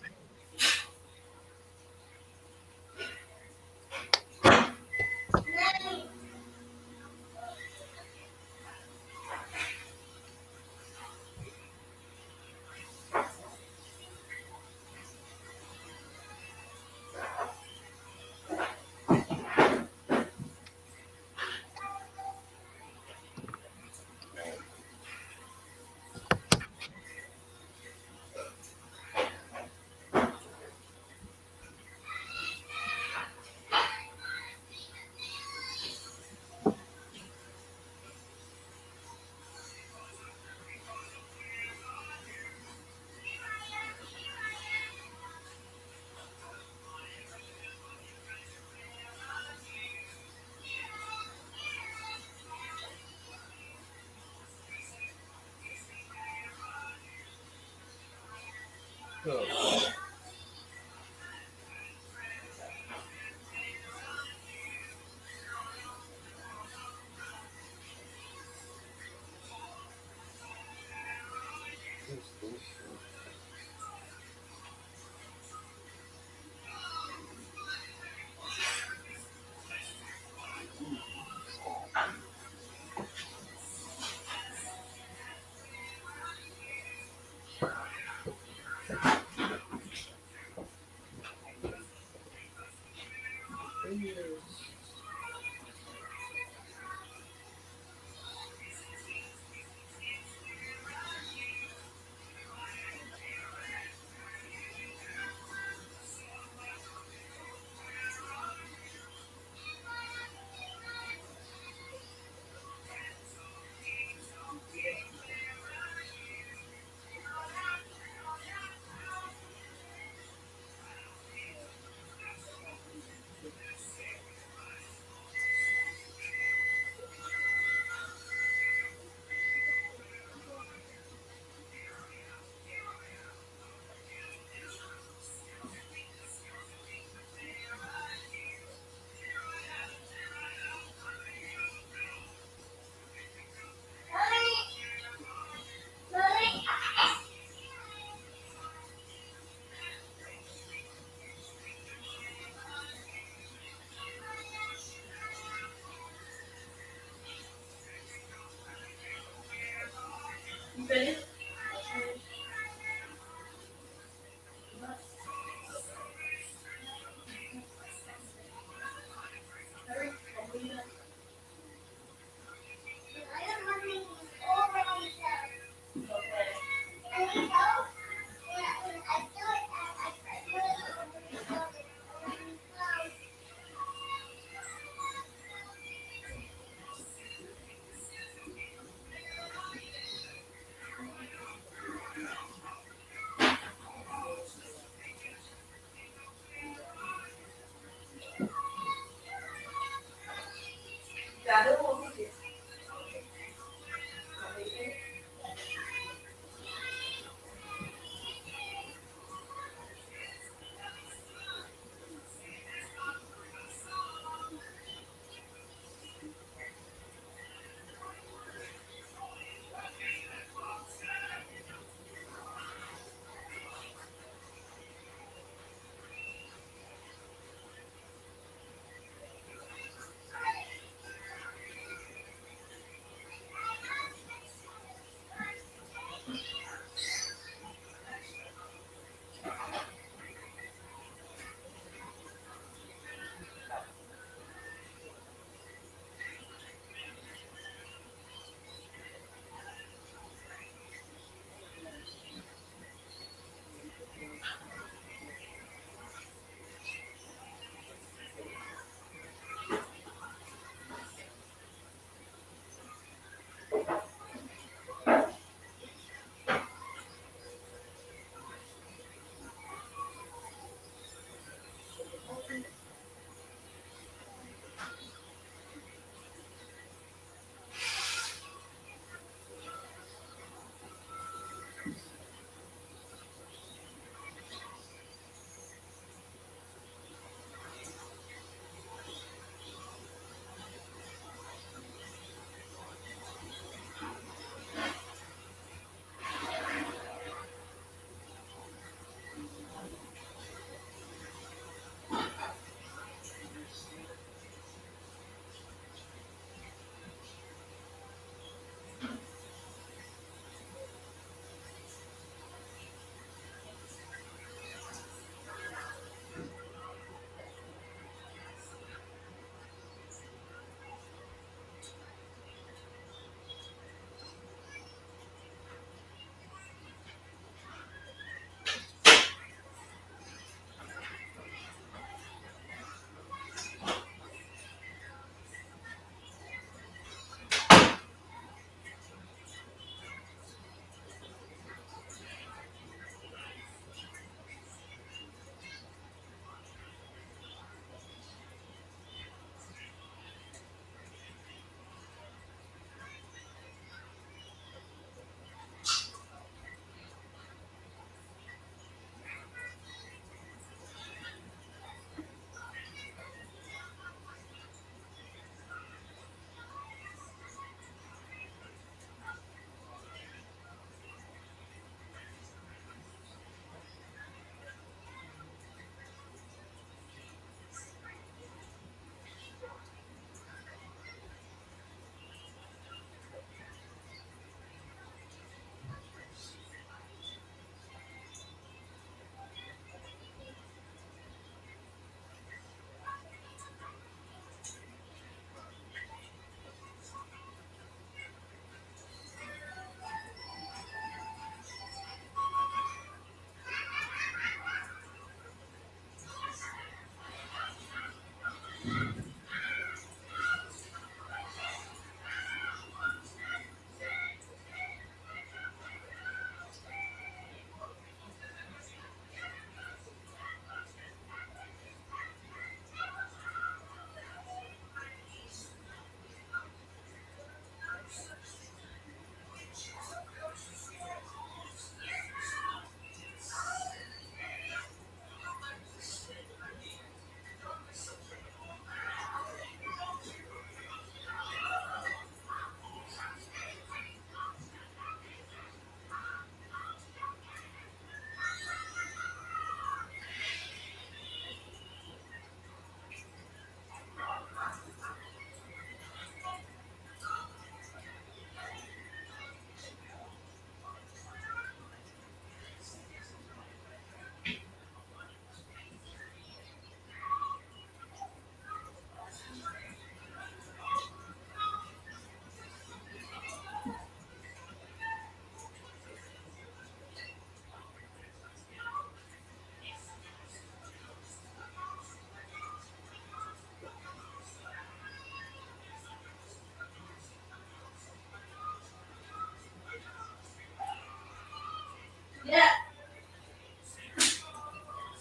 S9: Yeah.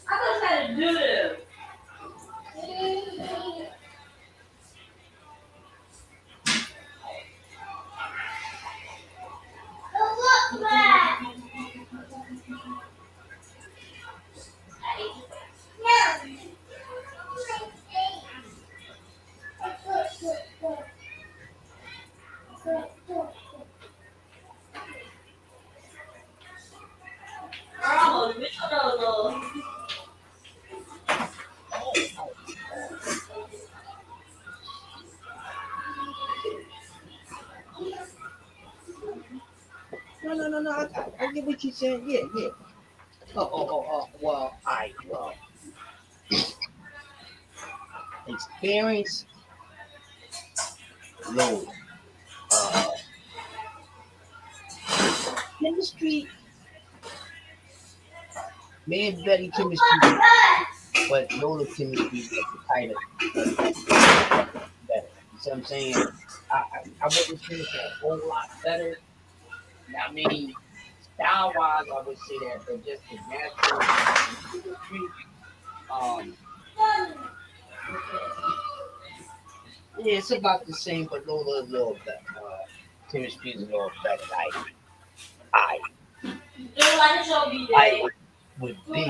S9: I thought you had to do this. Look back. Oh, no.
S8: No. I get what you're saying. Yeah. Well, experience low. Uh, chemistry, man, Betty chemistry, but Lola chemistry is kind of better. You see what I'm saying? I wouldn't say it's a whole lot better. I mean, style wise, I would say that, but just the natural chemistry, um, yeah, it's about the same, but Lola is a little better. Chemistry is a little better. I I would be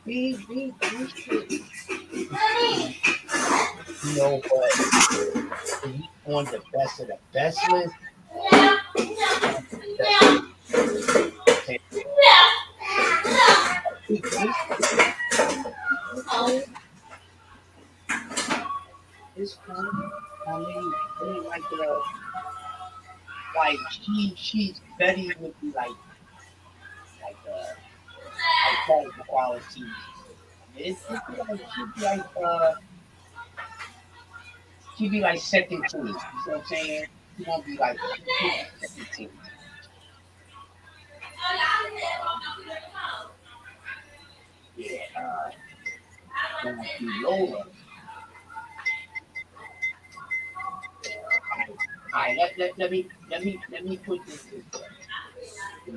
S8: you know, but if you on the best of the best list, okay, it's fun. I mean, like she's Betty would be like like quality. It's like she'd be like second choice. You know what I'm saying? She won't be like second choice. Yeah. When I see Lola, let me put this this way. You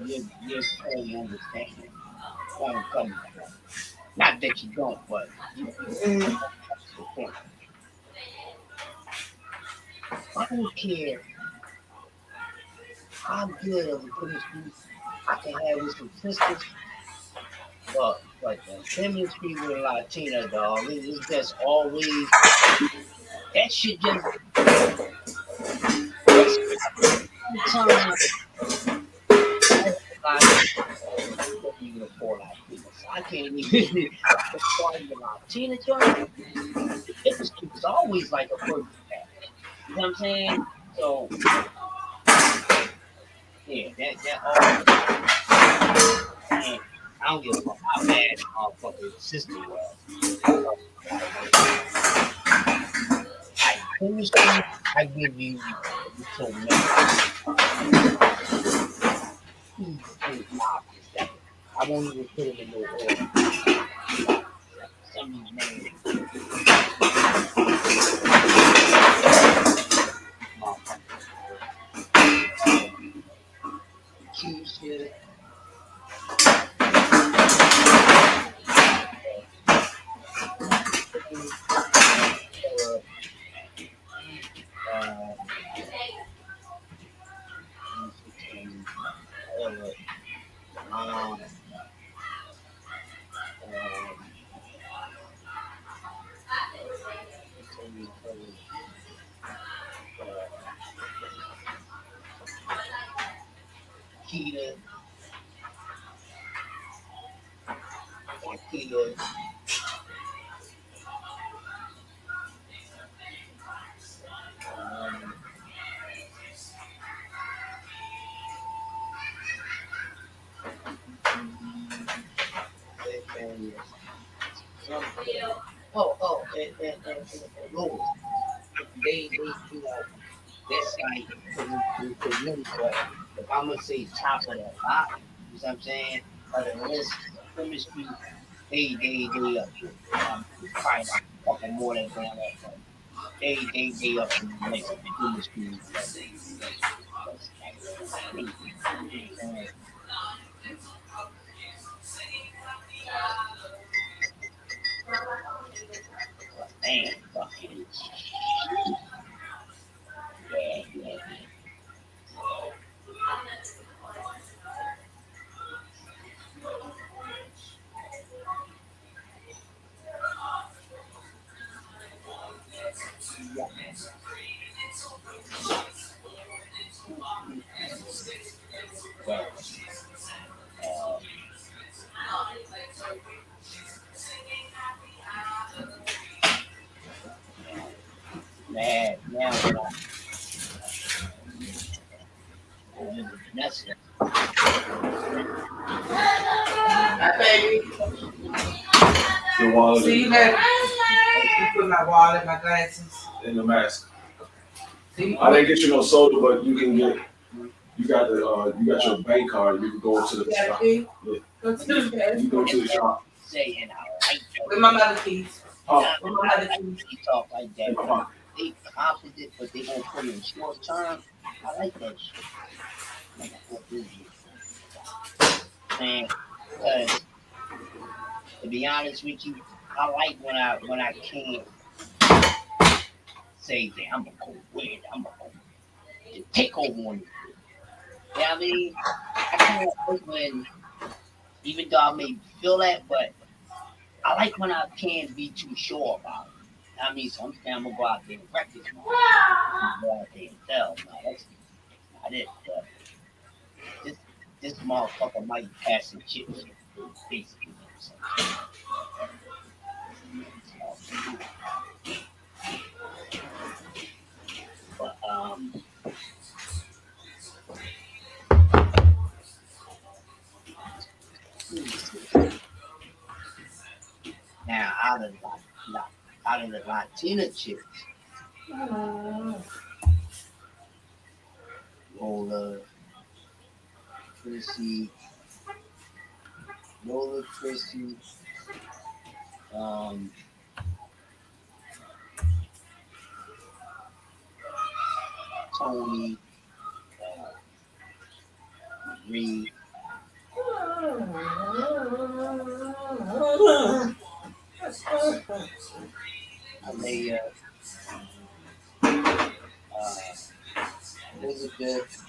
S8: fully understand where I'm coming from. Not that you don't, but that's the point. I don't care how good of a chemistry I can have with some sisters, but the chemistry with a Latina dog, it's just always that shit just sometimes even afford Latina. So I can't even afford the Latina joint. It's always like a perfect package. You know what I'm saying? So yeah, that all man, I don't give a fuck how bad our fucking system was. Like chemistry, I give you so many. I won't even put it in no order. Some of these names. Keisha. Keita, Keita, and Lord, they you know, that's like the really but if I'm gonna say top of the bottom, you know what I'm saying? But the list chemistry, they up there. Probably like a couple more than going up, but they up in the list of chemistry. That's crazy. You know what I'm saying? Man, fucking. Yeah. Well, man, now what that's
S11: My baby.
S2: The wallet
S11: See you later. You put my wallet, my glasses.
S2: and the mask.
S11: See?
S2: I didn't get you no soda, but you can get. You got your bank card. You can go to the
S11: You got a
S2: shop.
S11: key?
S2: Yeah.
S11: Go to the bed.
S2: You go to the shop.
S8: saying I like
S11: With my mother keys.
S2: Oh,
S11: With my mother keys.
S8: they talk like that. They confident, but they gonna put in short term. I like that shit. Like, what is it? Man, because to be honest with you, I like when I can't say that I'm gonna go win, I'm gonna go take over on you. You know what I mean? I can't like when, even though I may feel that, but I like when I can't be too sure about it. I mean, sometimes I'm gonna go out there and wreck this motherfucker. Go out there and tell, no, that's not it. But this motherfucker might pass some chips, basically. But now out of the Latina chicks, Lola, Chrissy, Tony, Reed, Alea, Elizabeth,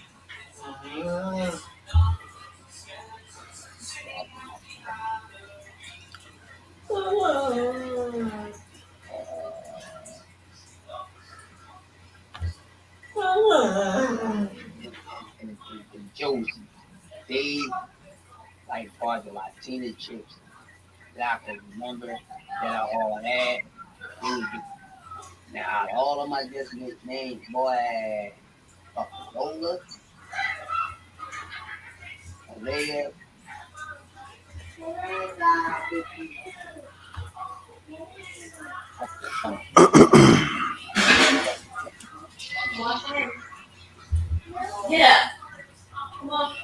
S8: and Josie. They like part of the Latina chicks that I can remember that I all had. They was the, now out of all of my just names, boy, I had fucking Lola, Alea,
S9: Yeah. Come on.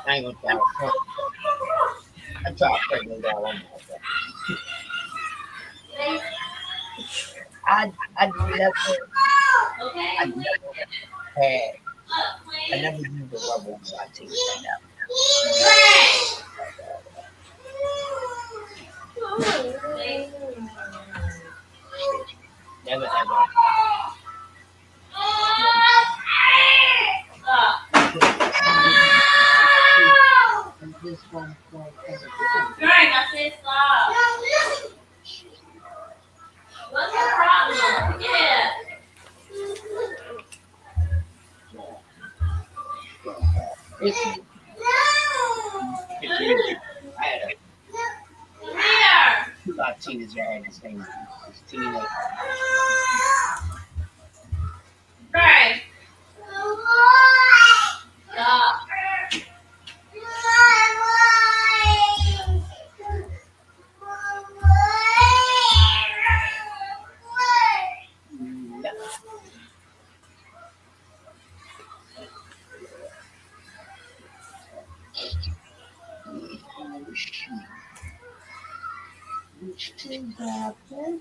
S8: I ain't gonna try to I try to pregnant that one. I never
S9: Okay.
S8: I never had I never used the rubber on my teeth right now. Never ever. This one,
S9: Frank, I said stop. What's the problem? Yeah.
S8: it's I had
S9: Here.
S8: two Latinas that had the same. It's Tina.
S9: Frank. Stop.
S8: Which thing happened?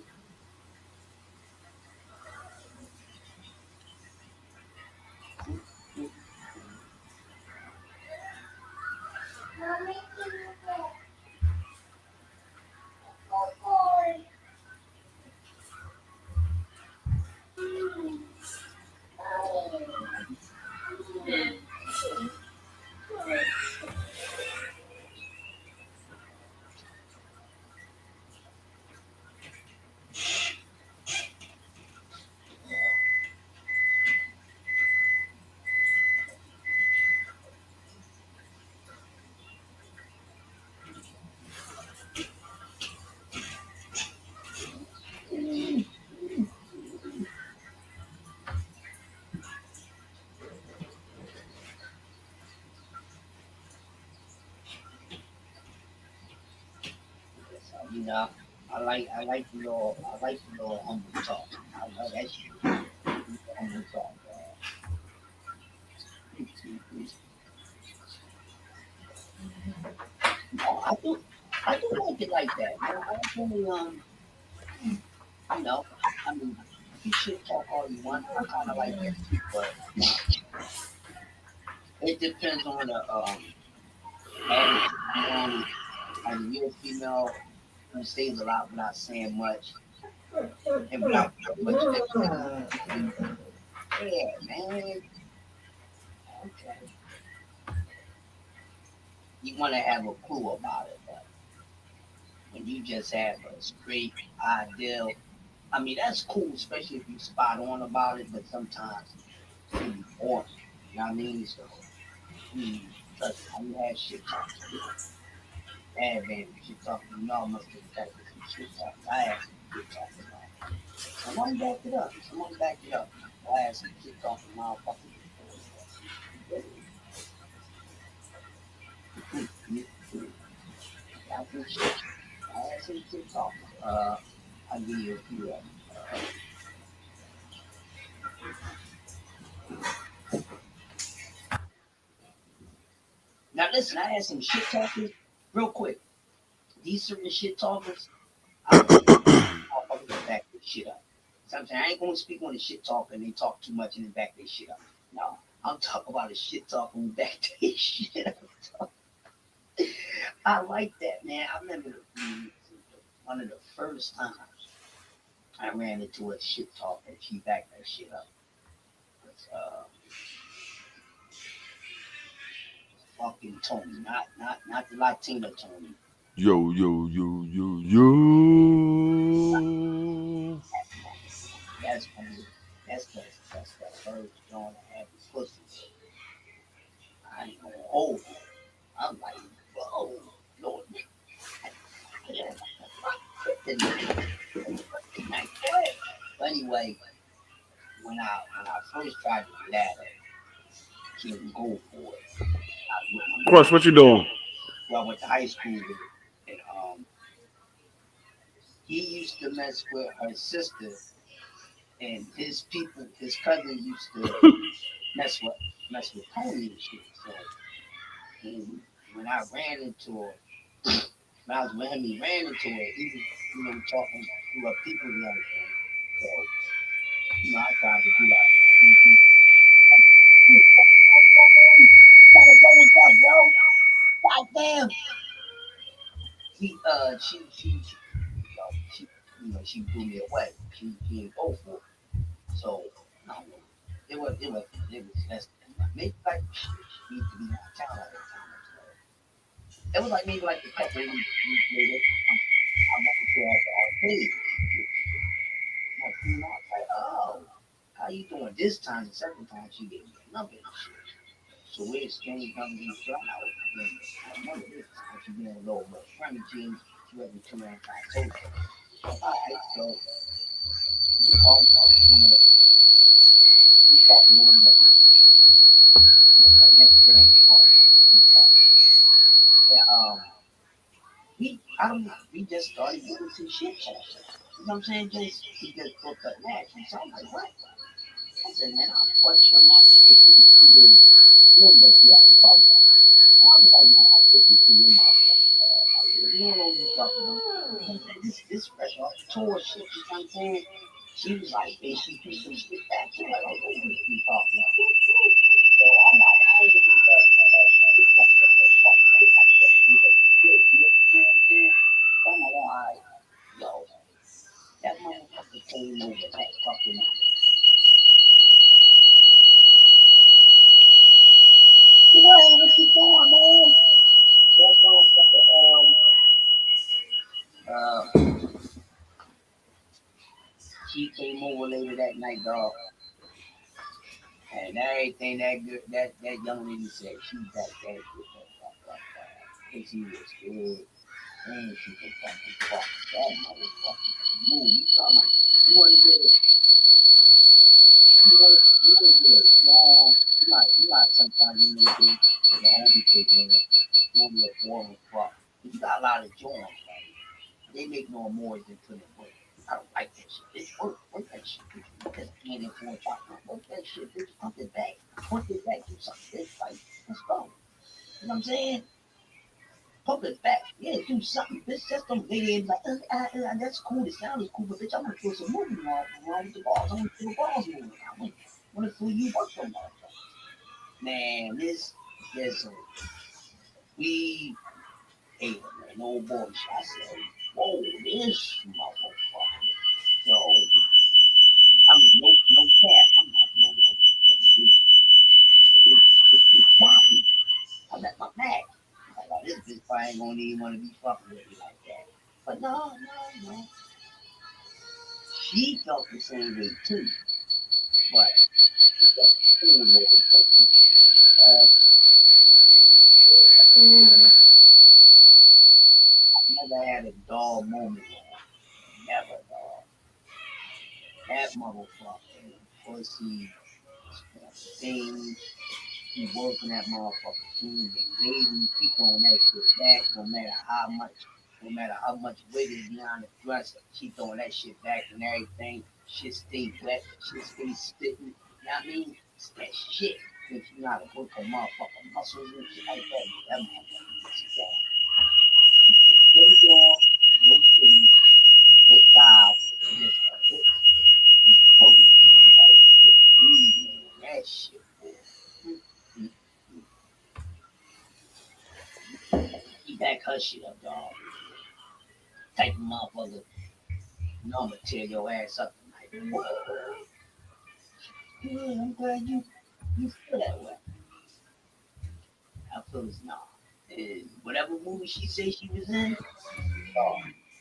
S8: You know, I like the little humble talk. I love that shit. Humble talk. No, I do like it like that, man. I don't really you know, I mean, you should talk all you want. I kind of like that too, but it depends on the attitude. As you're a female who stays a lot without saying much and without much expectation. Yeah, man. Okay. You want to have a clue about it, but when you just have a straight ideal, I mean, that's cool, especially if you spot on about it, but sometimes it can be boring. You know what I mean? So, trust me, I had shit talking. Bad man, shit talking. You know, I must have got some shit talking. I had some shit talking about. Someone backed it up. Someone backed it up. I had some shit talking motherfuckers. I had some shit talking. I'll give you a few of them. Now listen, I had some shit talkers real quick. These certain shit talkers, I will back this shit up. Sometimes I ain't gonna speak on the shit talker and they talk too much and then back their shit up. No, I'm talking about a shit talker who back their shit up. I like that, man. I remember one of the first times I ran into a shit talker and she backed that shit up. Was, fucking Tony, not the Latino Tony.
S2: Yo, yo, yo, yo, yo.
S8: That's funny. That's the first joint I had with pussy. I ain't gonna hold it. I'm like, whoa, Lord. But anyway, when I first tried to ladder, she didn't go for it.
S2: Crush, what you doing?
S8: Well, I went to high school with her, and he used to mess with her sister, and his people, his cousins used to mess with Tony and shit. So when I ran into her, when I was with him, he ran into her. He was, talking to her people and everything. So, I tried to do that. What's up, bro? Goddamn. She blew me away. She didn't go for it. So, I don't know. It was less than maybe like she needs to be out of town at that time. So, it was like maybe like a couple of weeks later. I'm not sure at the arcade. I was like, oh, how you doing? This time, the second time, she gave me a number and shit. So we exchanged numbers and stuff. I remember this time she being a little more friendly. She wasn't too anti-social. All right, so we called we talked to one of them. Next year on the phone. And we just started doing some shit talking. You know what I'm saying? We just broke up naturally. So I'm like, what? I said, man, I'll bust your mouth to you doing what you have to talk about. I was like, man, I'll take you to your mouth. You don't know what you're talking about. This fresh off the tour shit, you know what I'm saying? She was like, man, she threw some shit back to her. Like, what are you talking about? So I'm like, I ain't gonna do that. So I'm like, all right, yo, that motherfucker came over that fucking night. What you doing, man? That motherfucker, she came over later that night, dog. And everything that young lady said, she back that shit. And she was good. And she can fucking fuck. That motherfucker move. You talking about, you want to get it, you want to get it long. You like sometimes you may be the only thing in it. You want to get warm and fuck. But you got a lot of joints, right? They make no more than put in work. I don't like that shit. Bitch, work that shit. Bitch. That's can't influence y'all. Work that shit, bitch. Pump it back. Pump it back. Do something, bitch. Like, let's go. You know what I'm saying? Pump it back. Yeah, do something. Bitch, just don't lay there and like, that's cool. The sound is cool, but bitch, I want to feel some movement wrong with the balls. I want to feel the balls moving. I want to feel you work them motherfuckers. Man, this, we ate it, man. No bullshit. I said, whoa, this motherfucker. So, I mean, no cap. I'm like, man, what you do? It's sloppy. I'm at my max. I'm like, this bitch probably ain't gonna even want to be fucking with me like that. But no. She felt the same way too. But she got the cool little person. I never had a dull moment with her. Never, dog. That motherfucker, pussy, thing, she working that motherfucker. She ain't been lazy. She throwing that shit back no matter how much weight is behind the dresser. She throwing that shit back and everything. Shit stay wet. Shit stay spitting. You know what I mean? It's that shit. If you know how to work her motherfucking muscles and shit like that, that motherfucker gets down. No jaw, no titties, no thighs, just a hip and boom. That shit, man. That shit, boy. He back her shit up, dog. Type of motherfucker. You know I'm gonna tear your ass up tonight. Whoa. Good, I'm glad you feel that way. I feel it's not. And whatever movie she said she was in,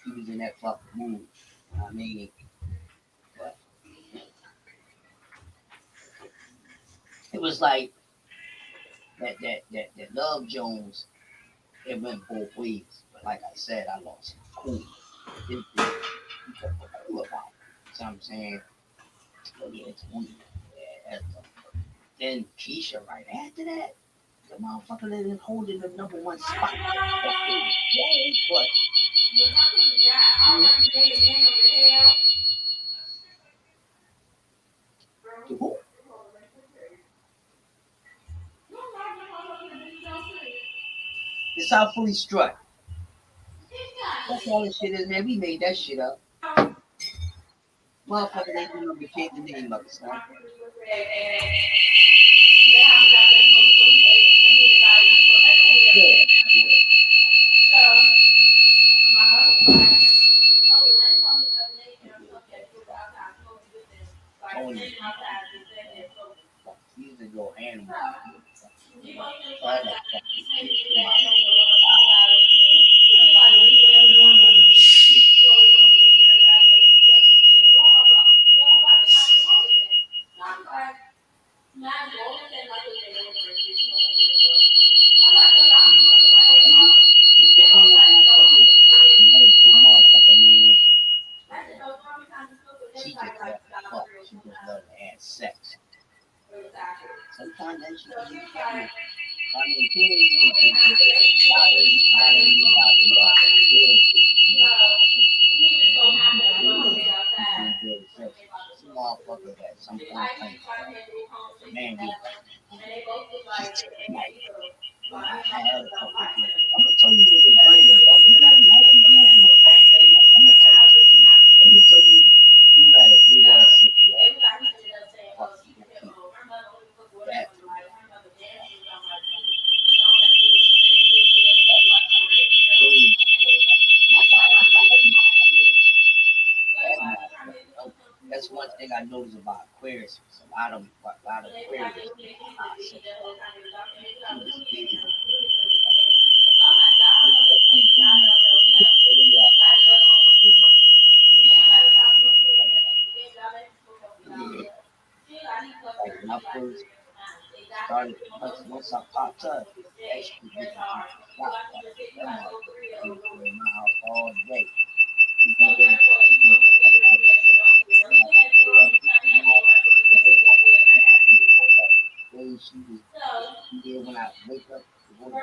S8: she was in that fucking movie. You know what I mean? But it was like that Love Jones, it went both ways. But like I said, I lost cool. It was cool about it. You know what I'm saying? But yeah, it's one. Yeah, then Keisha right after that, the motherfucker that is holding the number one spot. But who? It's how fully struck. That's all this shit is, man. We made that shit up. Motherfucker, they didn't even change the name of it, son. Yeah. Tony. He's a little animal. She just let fuck. She just let her have sex. Sometimes that shit is funny. I mean, some motherfucker that some point man, I had a couple of people. I'm gonna tell you what it's bringing. Let me tell you, you had a big ass situation. That that's one thing I noticed about Aquarius. A lot of Aquarius. Like when I first started, once I popped up, that shit was getting in my house all day. She was there when I wake up to go to bed.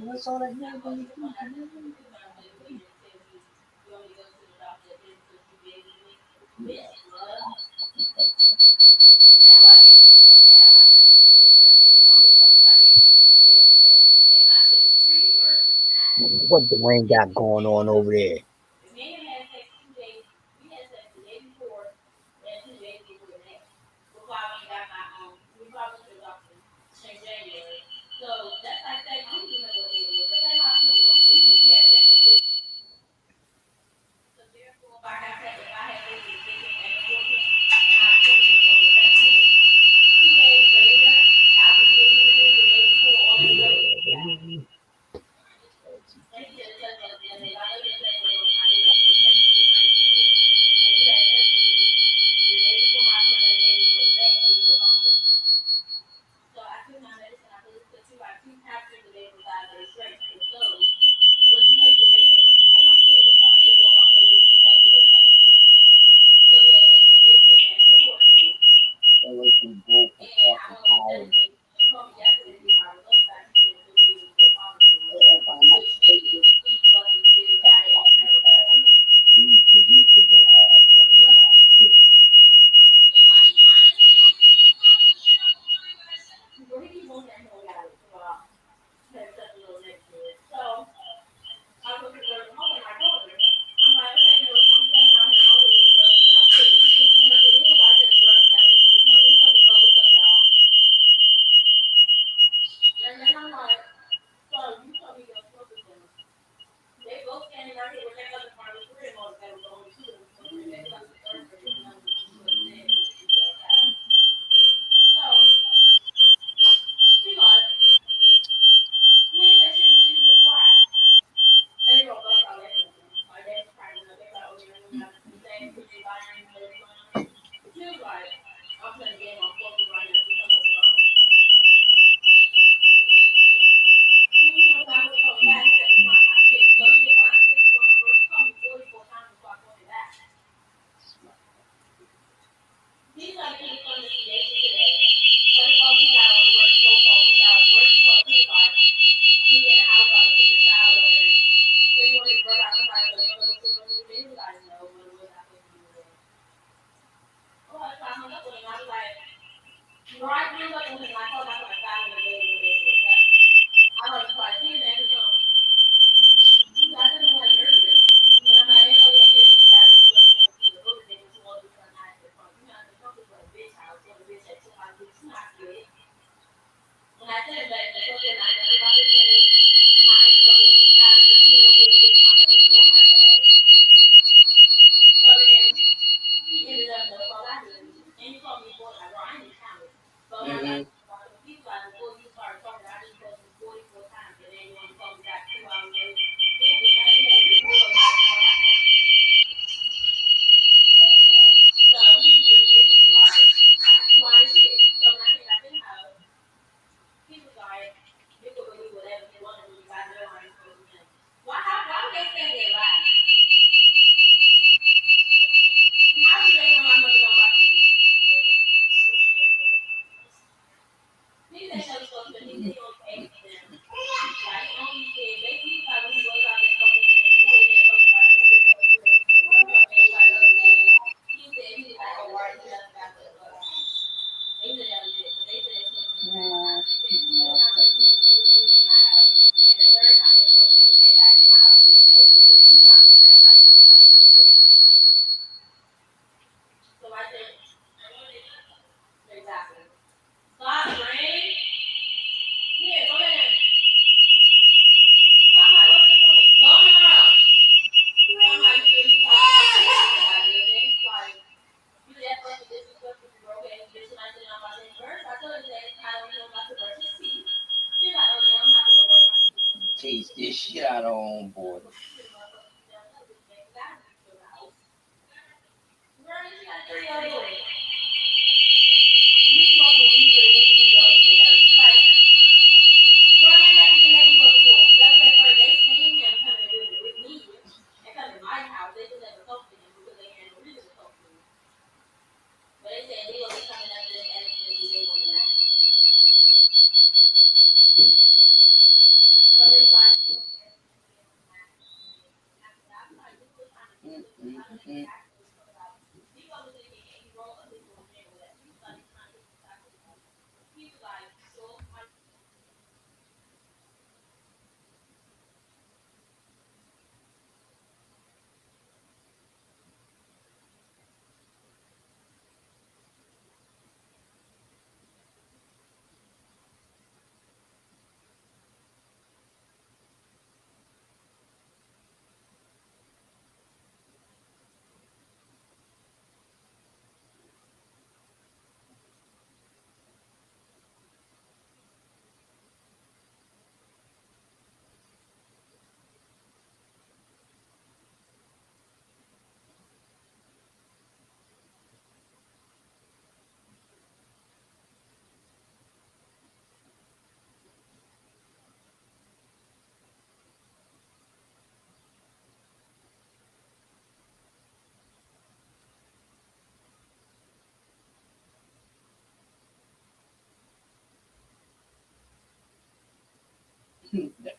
S8: What's all that here? What the rain got going on over there? Taste this shit out of homeboy. Mm.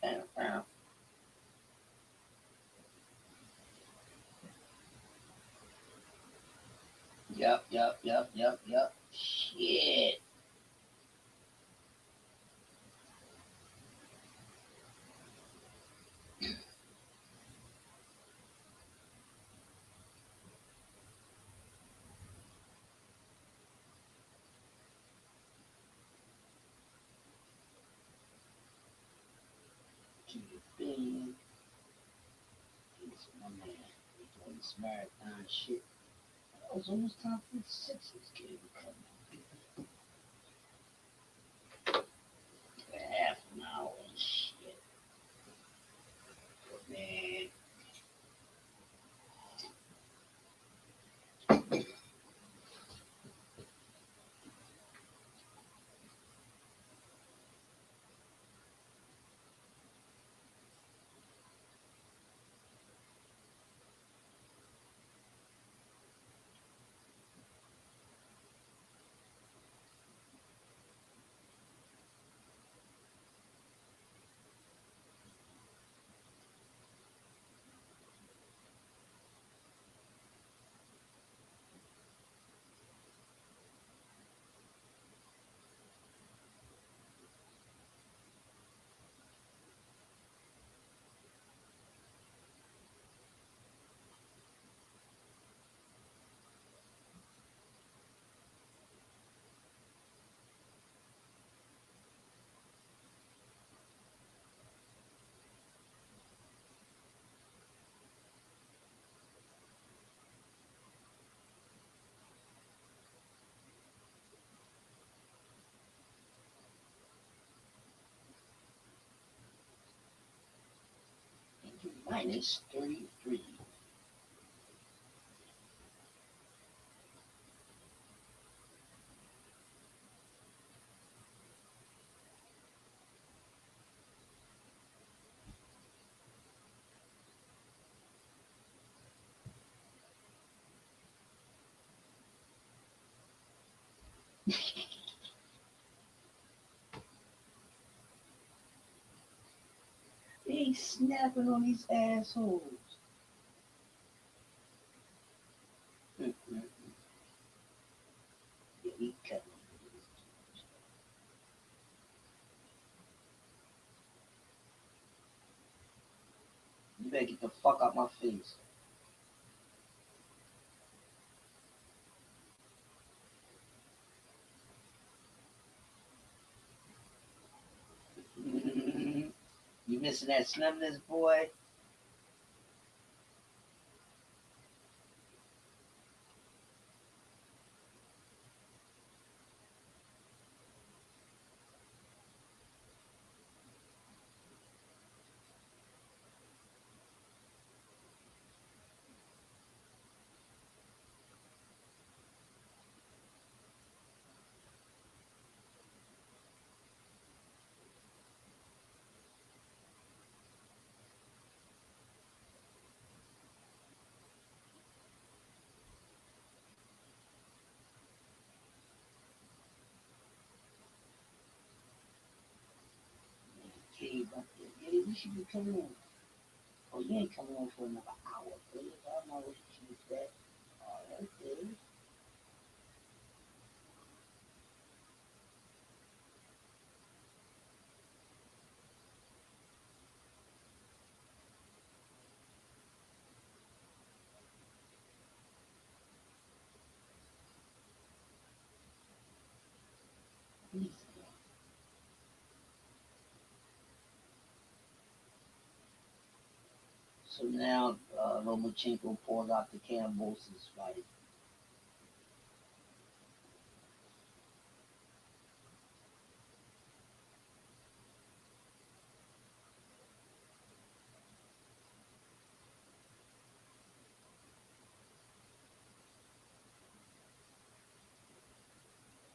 S8: Damn. Yep. Shit. Keep it being. He's my man. He's doing this marathon shit. It was almost time for the Sixers game to come out. Half an hour and shit. But man. Minus 33. They ain't snapping on these assholes. Mm-mm. Yeah, he cut. You better get the fuck out my face. You missing that slimness, boy? Hey, but yeah, you should be coming on. Oh, you ain't coming on for another hour, please. I don't know what you Is that all right there? So now Lomachenko pulls out the Kambosos fight.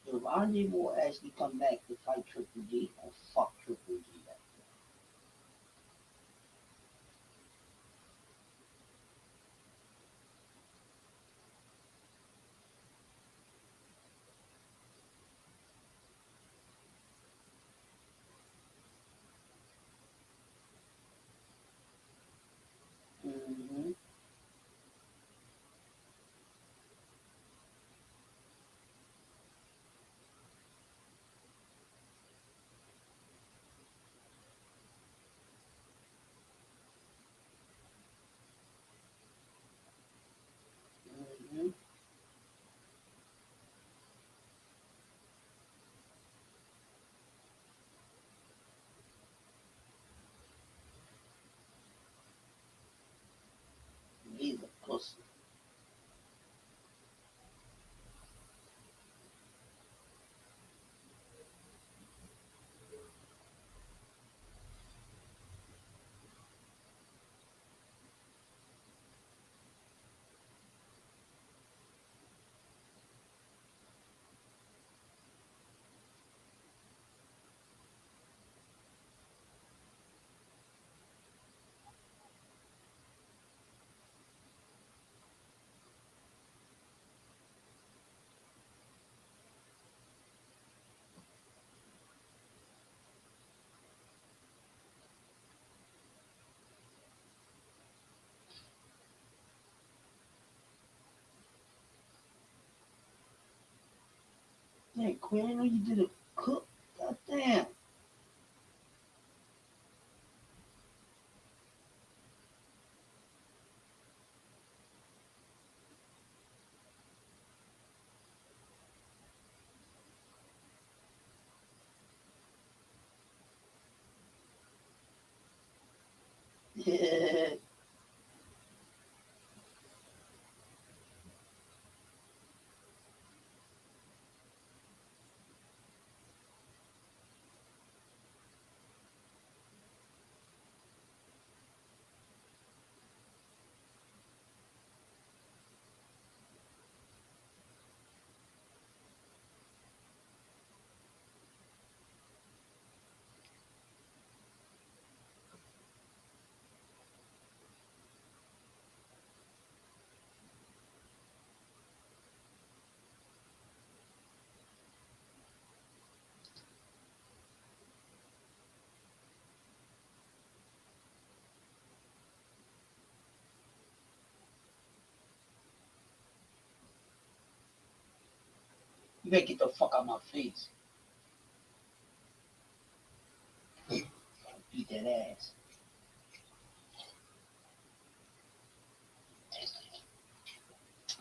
S8: So if Andre will actually come back to fight Triple G, or fuck Triple G back. Mm-hmm. Mm-hmm. He's a pussy. Hey, Quinn, I know you did a cook. God damn. Yeah. You better get the fuck out of my face. Beat that ass.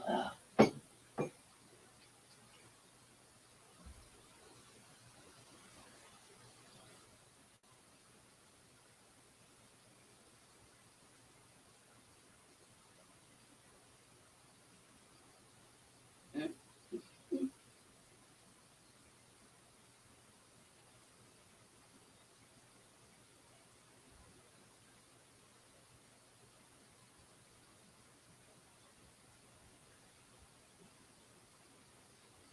S8: Ah.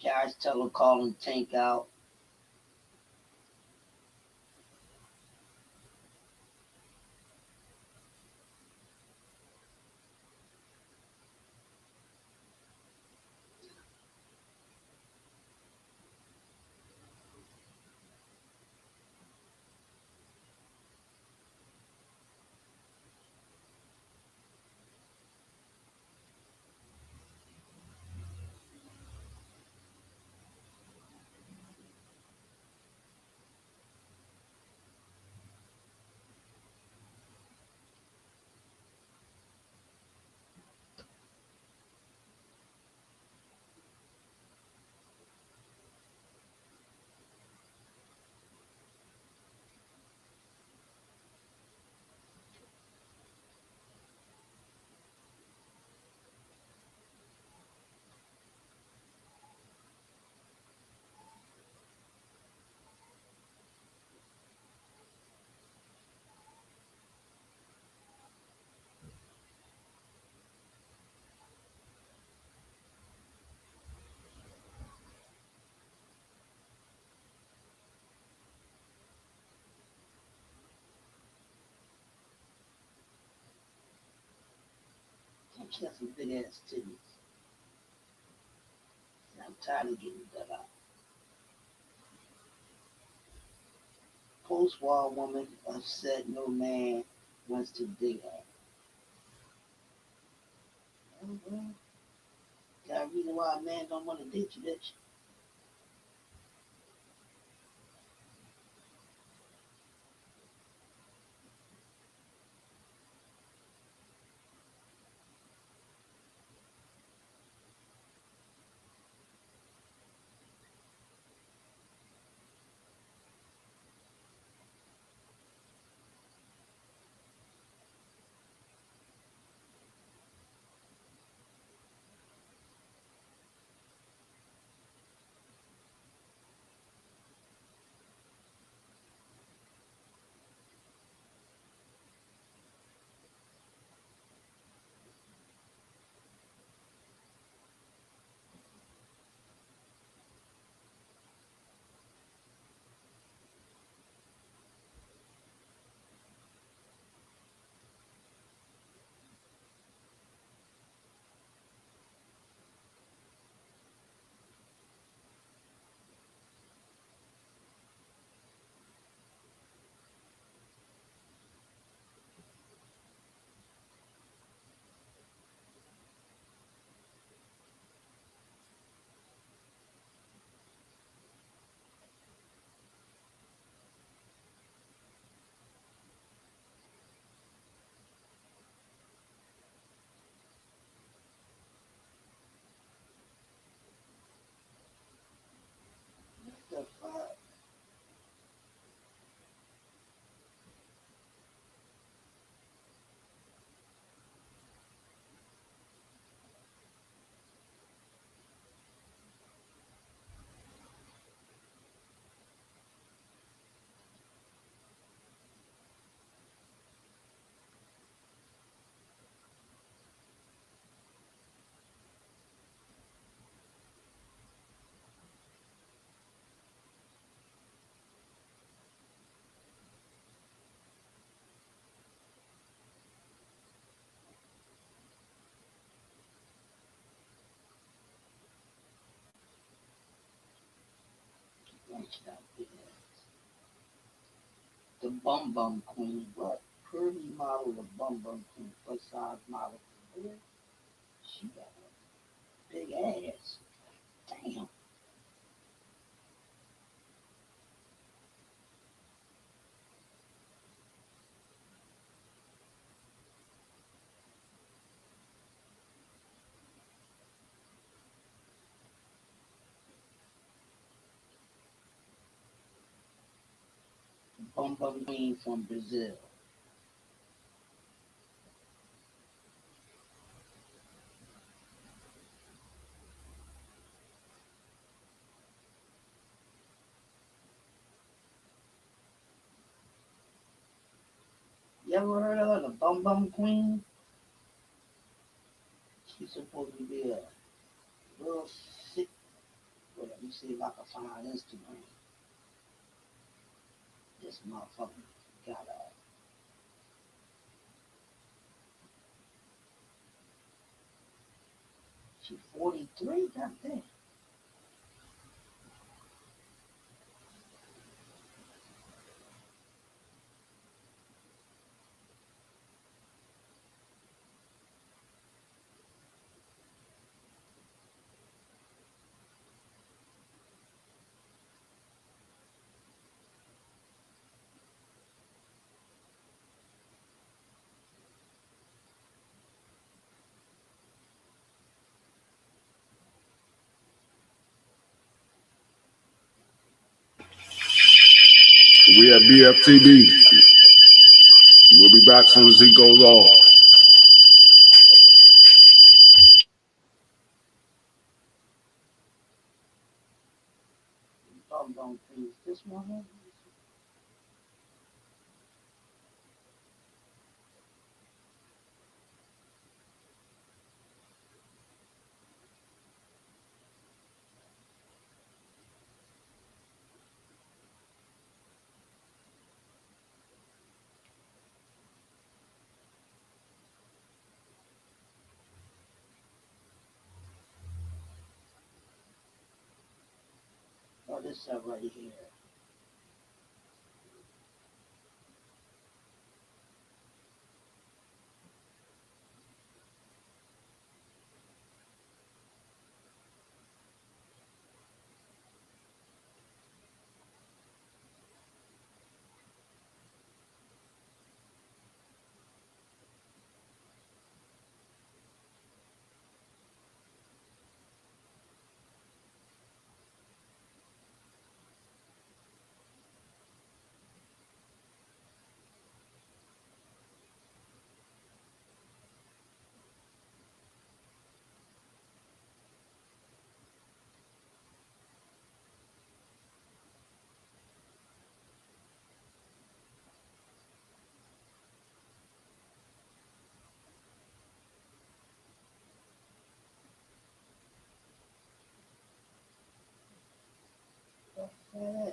S8: Guys tell him call him Tank out. She got some big ass titties. And I'm tired of getting that out. Post-war woman upset no man wants to dig her. Mm-hmm. Got a reason why a man don't want to date you, bitch. What the fuck? Watch that big ass. The Bum Bum Queen, what? Pretty model, the Bum Bum Queen, plus size model. Yeah, she got a big ass. Damn. Bum Bum Queen from Brazil. You ever heard of her, the Bum Bum Queen? She's supposed to be a real sick. Well, let me see if I can find Instagram. This motherfucker got a. She 43, goddamn.
S2: We at BFTB. We'll be back soon as he goes off.
S8: Bum Bum Queen. This one? this up right here. Yes.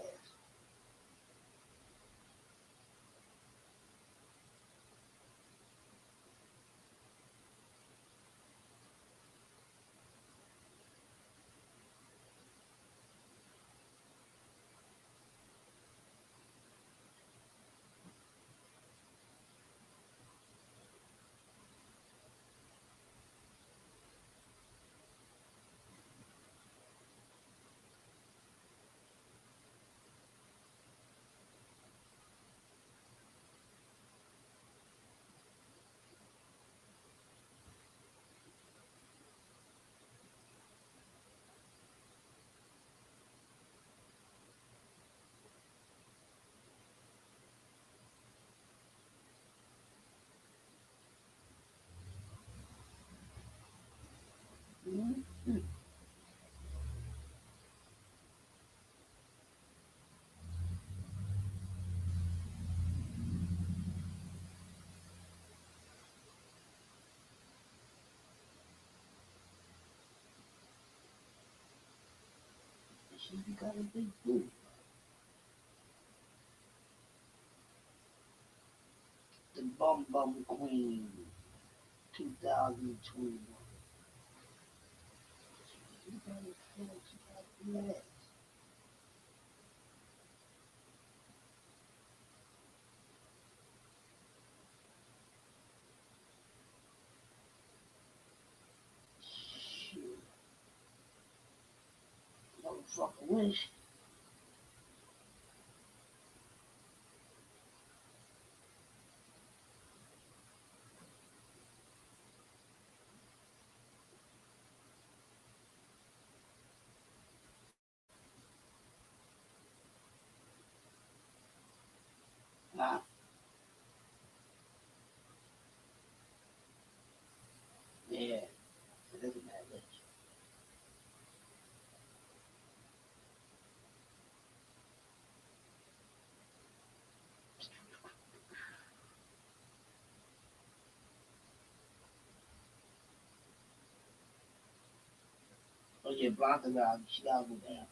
S8: Mm-hmm. She got a big boot. The Bum Bum Queen 2021. She got a foot, she got legs. Shoot. Motherfucker wish. Huh? Yeah. Look at that bitch. Oh yeah, Blanca she gotta go down.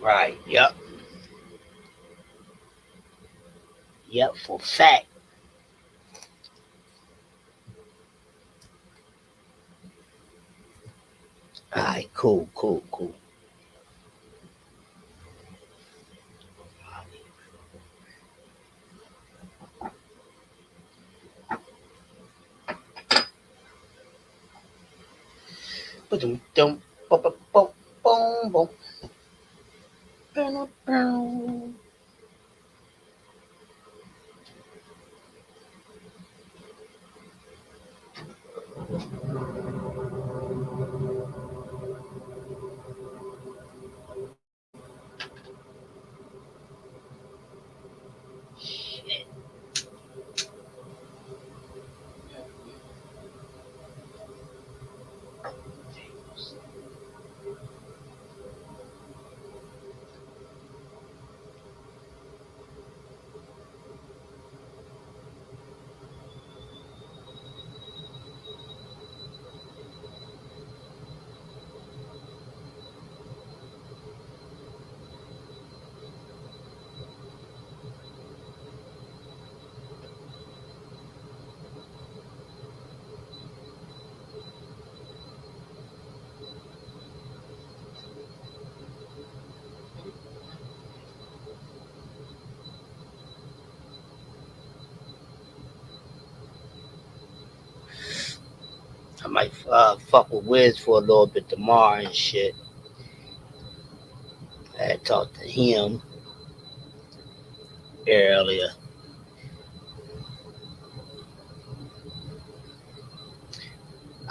S8: Right, yep. Yep, for fact. Alright, cool. Boom, boom, boom, boom, boom, boom. Shit.
S4: fuck with Wiz for a little bit tomorrow and shit. I had talked to him earlier.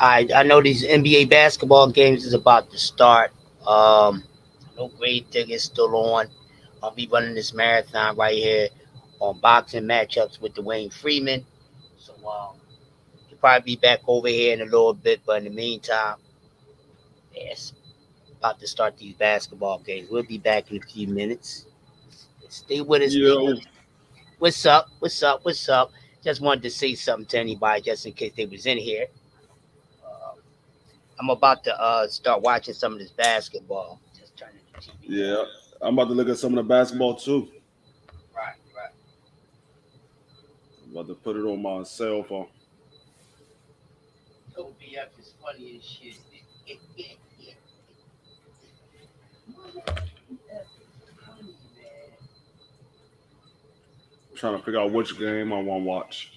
S4: I know these NBA basketball games is about to start. No grade tickets still on. I'll be running this marathon right here on boxing matchups with Dwayne Freeman. So he'll probably be back over here in a little bit, but in the meantime, yes, about to start these basketball games. We'll be back in a few minutes. Stay with us. Stay
S2: Yo,
S4: with us. What's up? What's up? What's up? Just wanted to say something to anybody just in case they was in here. I'm about to start watching some of this basketball. Just turning the TV.
S2: yeah, I'm about to look at some of the basketball too.
S4: Right.
S2: I'm about to put it on my cell phone.
S4: OBF is funny as shit.
S2: Trying to figure out which game I want to watch.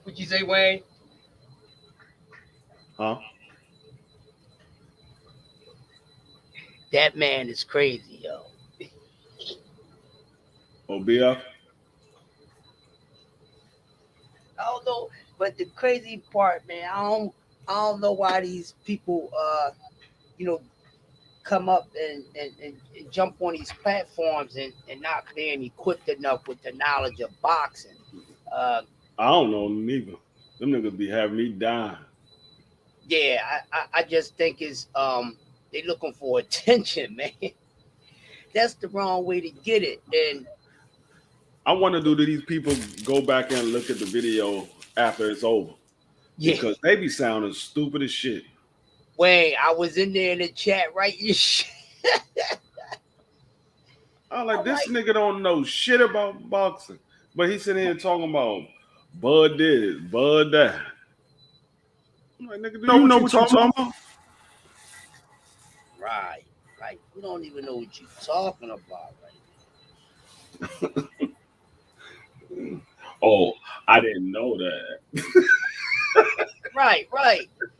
S4: What'd you say, Wayne?
S2: Huh?
S4: That man is crazy, yo.
S2: OBF?
S4: I don't know, but the crazy part, man, I don't know why these people, come up and jump on these platforms and not being equipped enough with the knowledge of boxing.
S2: I don't know neither. Them niggas be having me dying.
S4: Yeah, I just think it's they looking for attention, man. That's the wrong way to get it. And
S2: I wonder, do these people go back and look at the video after it's over?
S4: yeah,
S2: Because they be sounding stupid as shit.
S4: Wayne, I was in there in the chat writing shit.
S2: I'm like, this nigga don't know shit about boxing. But he's sitting here talking about Bud this, Bud that. I'm like, nigga, do you know what you're talking about?
S4: Right. Like, you don't even know what you're talking about right now.
S2: Oh, I didn't know that.
S4: Right.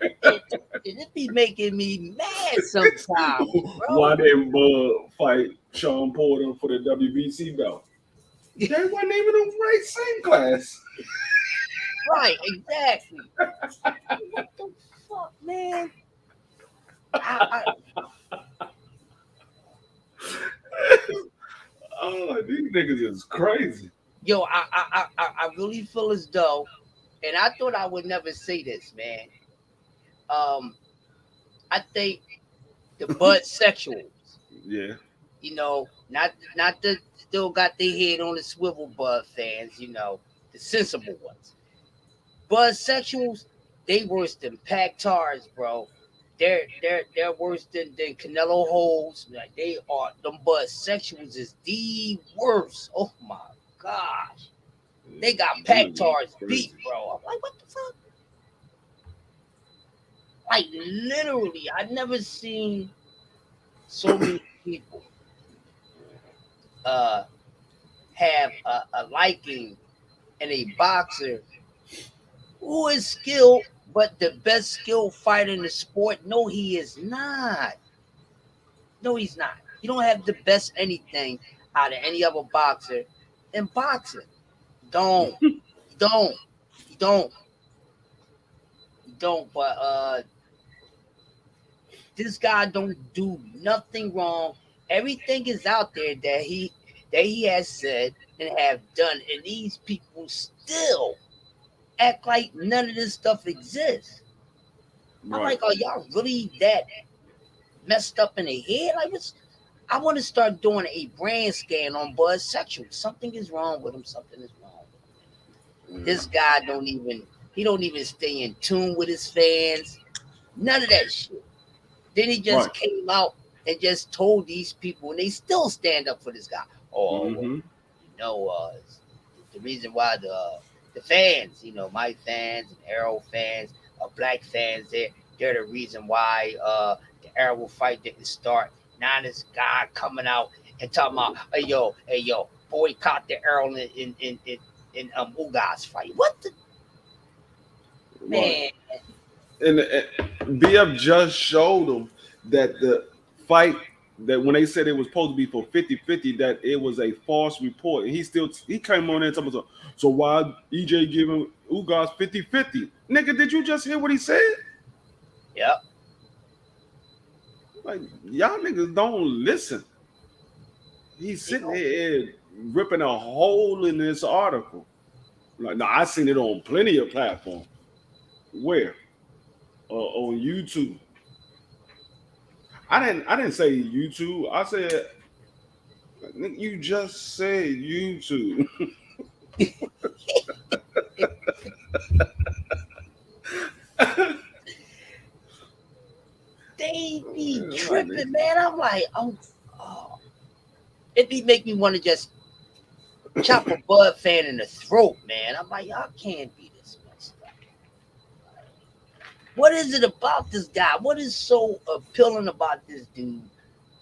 S4: And it be making me mad sometimes, bro.
S2: Why didn't Bud fight Sean Porter for the WBC belt? They wasn't even in the same class.
S4: Right, exactly. What the fuck, man?
S2: Oh, these niggas is crazy.
S4: Yo, I really feel as though, and I thought I would never say this, man. I think the Bud sexuals, not the still got their head on the swivel Bud fans, the sensible ones. Bud sexuals, they worse than Pac Tars, bro. They're worse than Canelo Holds. Like, they are, them Bud sexuals is the worst. Oh my gosh. They got Pac Tars beat, bro. I'm like, what the fuck? Like, literally, I've never seen so many people have a liking in a boxer who is skilled, but the best skilled fighter in the sport. No, he is not. No, he's not. You don't have the best anything out of any other boxer in boxing. Don't. But this guy don't do nothing wrong. Everything is out there that he has said and have done, and these people still act like none of this stuff exists. I'm like, are y'all really that messed up in the head? Like, I want to start doing a brand scan on Bud Sexual. Something is wrong with him. Something is wrong with him. This guy don't even stay in tune with his fans. None of that shit. Then he just came out and just told these people, and they still stand up for this guy. The reason why the fans, my fans and Arrow fans, black fans, they're the reason why the Arrow fight didn't start. Now this guy coming out and talking about, hey yo, boycott the Arrow in Ugas fight. What the? Man,
S2: And BF just showed them that the fight that when they said it was supposed to be for 50-50, that it was a false report. And he came on there and told us, so why EJ giving Ugas 50-50? Nigga, did you just hear what he said?
S4: yep.
S2: Like, y'all niggas don't listen. He's sitting here ripping a hole in this article. Like, no, I seen it on plenty of platforms. Where? On YouTube. I didn't say YouTube. I said, you just said YouTube.
S4: They be tripping, man. I'm like, oh, it be make me want to just chop a Bud fan in the throat, man. I'm like, y'all can't be this messed up. What is it about this guy? What is so appealing about this dude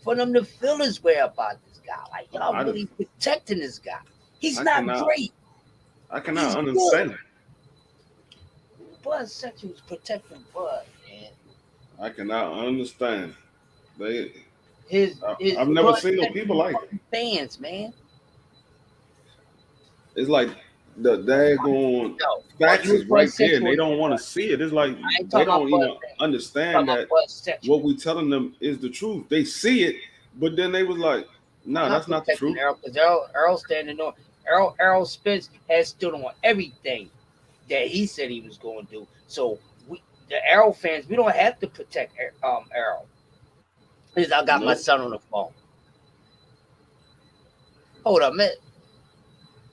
S4: for them to feel his way about this guy? Like, y'all really protecting this guy. He's not great.
S2: I cannot understand it.
S4: Bud said he was protecting Bud, man.
S2: I cannot understand.
S4: I've
S2: never seen no people like it.
S4: Fans, man.
S2: It's like the daggone facts is right there, and they don't want to see it. It's like they don't even understand that what we telling them is the truth. They see it, but then they was like, "No, that's not the truth."
S4: Because Errol standing on Errol Spence has stood on everything that he said he was going to do. So the Errol fans, we don't have to protect Errol. I got my son on the phone. Hold up, man.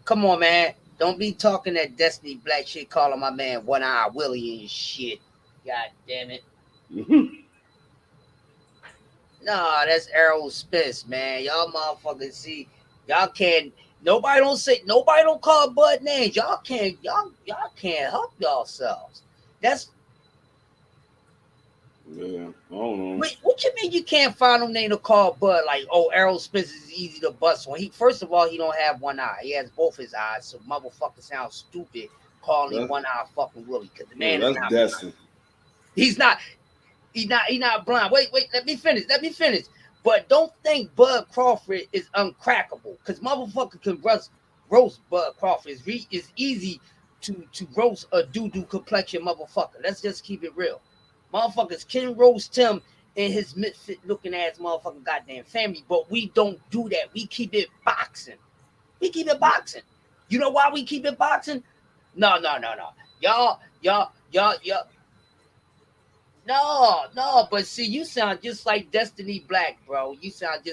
S4: Come on, man. Don't be talking that Destiny Black shit, calling my man One Eye Willie and shit. God damn it. Nah, that's Errol Spence, man. Y'all motherfuckers see. Y'all can't. Nobody don't call Bud names. Y'all can't help yourselves. That's.
S2: Yeah, I don't know.
S4: Wait, what you mean you can't find no name to call Bud? Like, oh, Errol Spence is easy to bust on. First of all, he don't have one eye. He has both his eyes. So motherfucker sounds stupid calling him One Eye fucking Willie. Because the man is not blind. He's not blind. Wait, let me finish. But don't think Bud Crawford is uncrackable. Because motherfucker can roast Bud Crawford. It's easy to roast a doo-doo complexion motherfucker. Let's just keep it real. Motherfuckers can roast him and his misfit looking ass motherfucking goddamn family, but we don't do that. We keep it boxing. You know why we keep it boxing? No. Y'all. No, but see, you sound just like Destiny Black, bro. He don't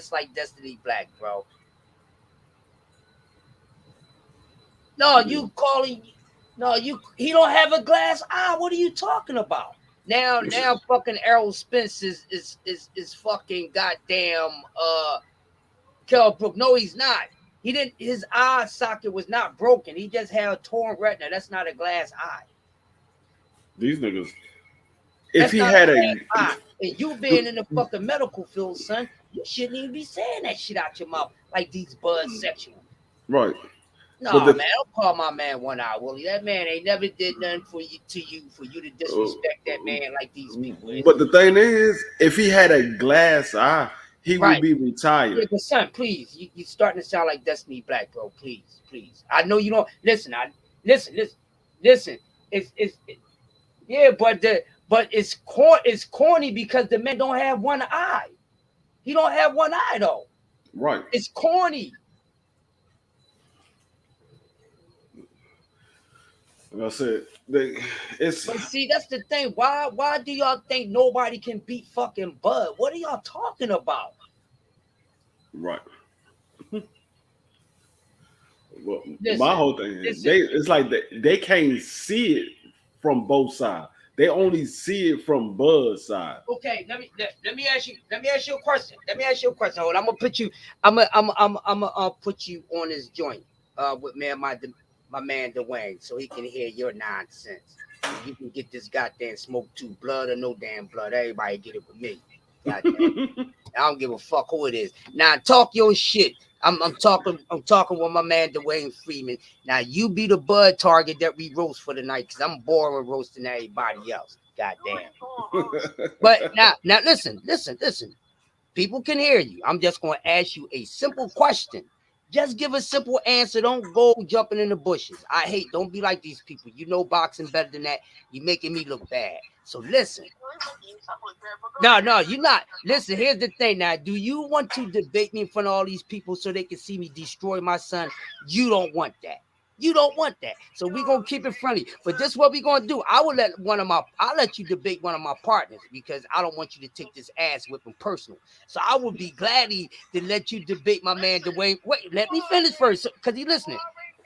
S4: have a glass eye. What are you talking about? Now fucking Errol Spence is fucking goddamn Kell Brook. No, he's not. His eye socket was not broken. He just had a torn retina. That's not a glass eye.
S2: These niggas. If he had a
S4: eye. And you being in the fucking medical field, son, you shouldn't even be saying that shit out your mouth like these Bud sexual.
S2: Right.
S4: No, man, don't call my man One Eye Willie. That man ain't never did nothing for you to disrespect that man like these people.
S2: But the thing is, if he had a glass eye, he would be retired.
S4: Yeah, but son, please, you starting to sound like Destiny Black, bro. Please. I know you don't listen. Listen. But it's corny because the man don't have one eye. He don't have one eye though.
S2: Right.
S4: It's corny.
S2: Like I said,
S4: But see, that's the thing. Why do y'all think nobody can beat fucking Bud? What are y'all talking about?
S2: Right. Well, my whole thing is it's like they can't see it from both sides. They only see it from Bud's side.
S4: Okay, let me ask you a question. Hold on, I'm gonna put you on this joint with my man Dwayne, so he can hear your nonsense. You can get this goddamn smoke too. Blood or no damn blood, everybody get it with me. Goddamn. I don't give a fuck who it is. Now talk your shit. I'm talking with my man Dwayne Freeman. Now you be the bud target that we roast for the night, because I'm bored with roasting everybody else. Goddamn. But now listen. People can hear you. I'm just gonna ask you a simple question. Just give a simple answer. Don't go jumping in the bushes. Don't be like these people. You know boxing better than that. You're making me look bad. So listen. No, you're not. Listen, here's the thing now. Do you want to debate me in front of all these people so they can see me destroy my son? You don't want that. You don't want that. So we're gonna keep it friendly. But this is what we're gonna do. I'll let you debate one of my partners, because I don't want you to take this ass whipping personal. So I would be gladly to let you debate my man Dwayne. Wait, let me finish first, because he's listening.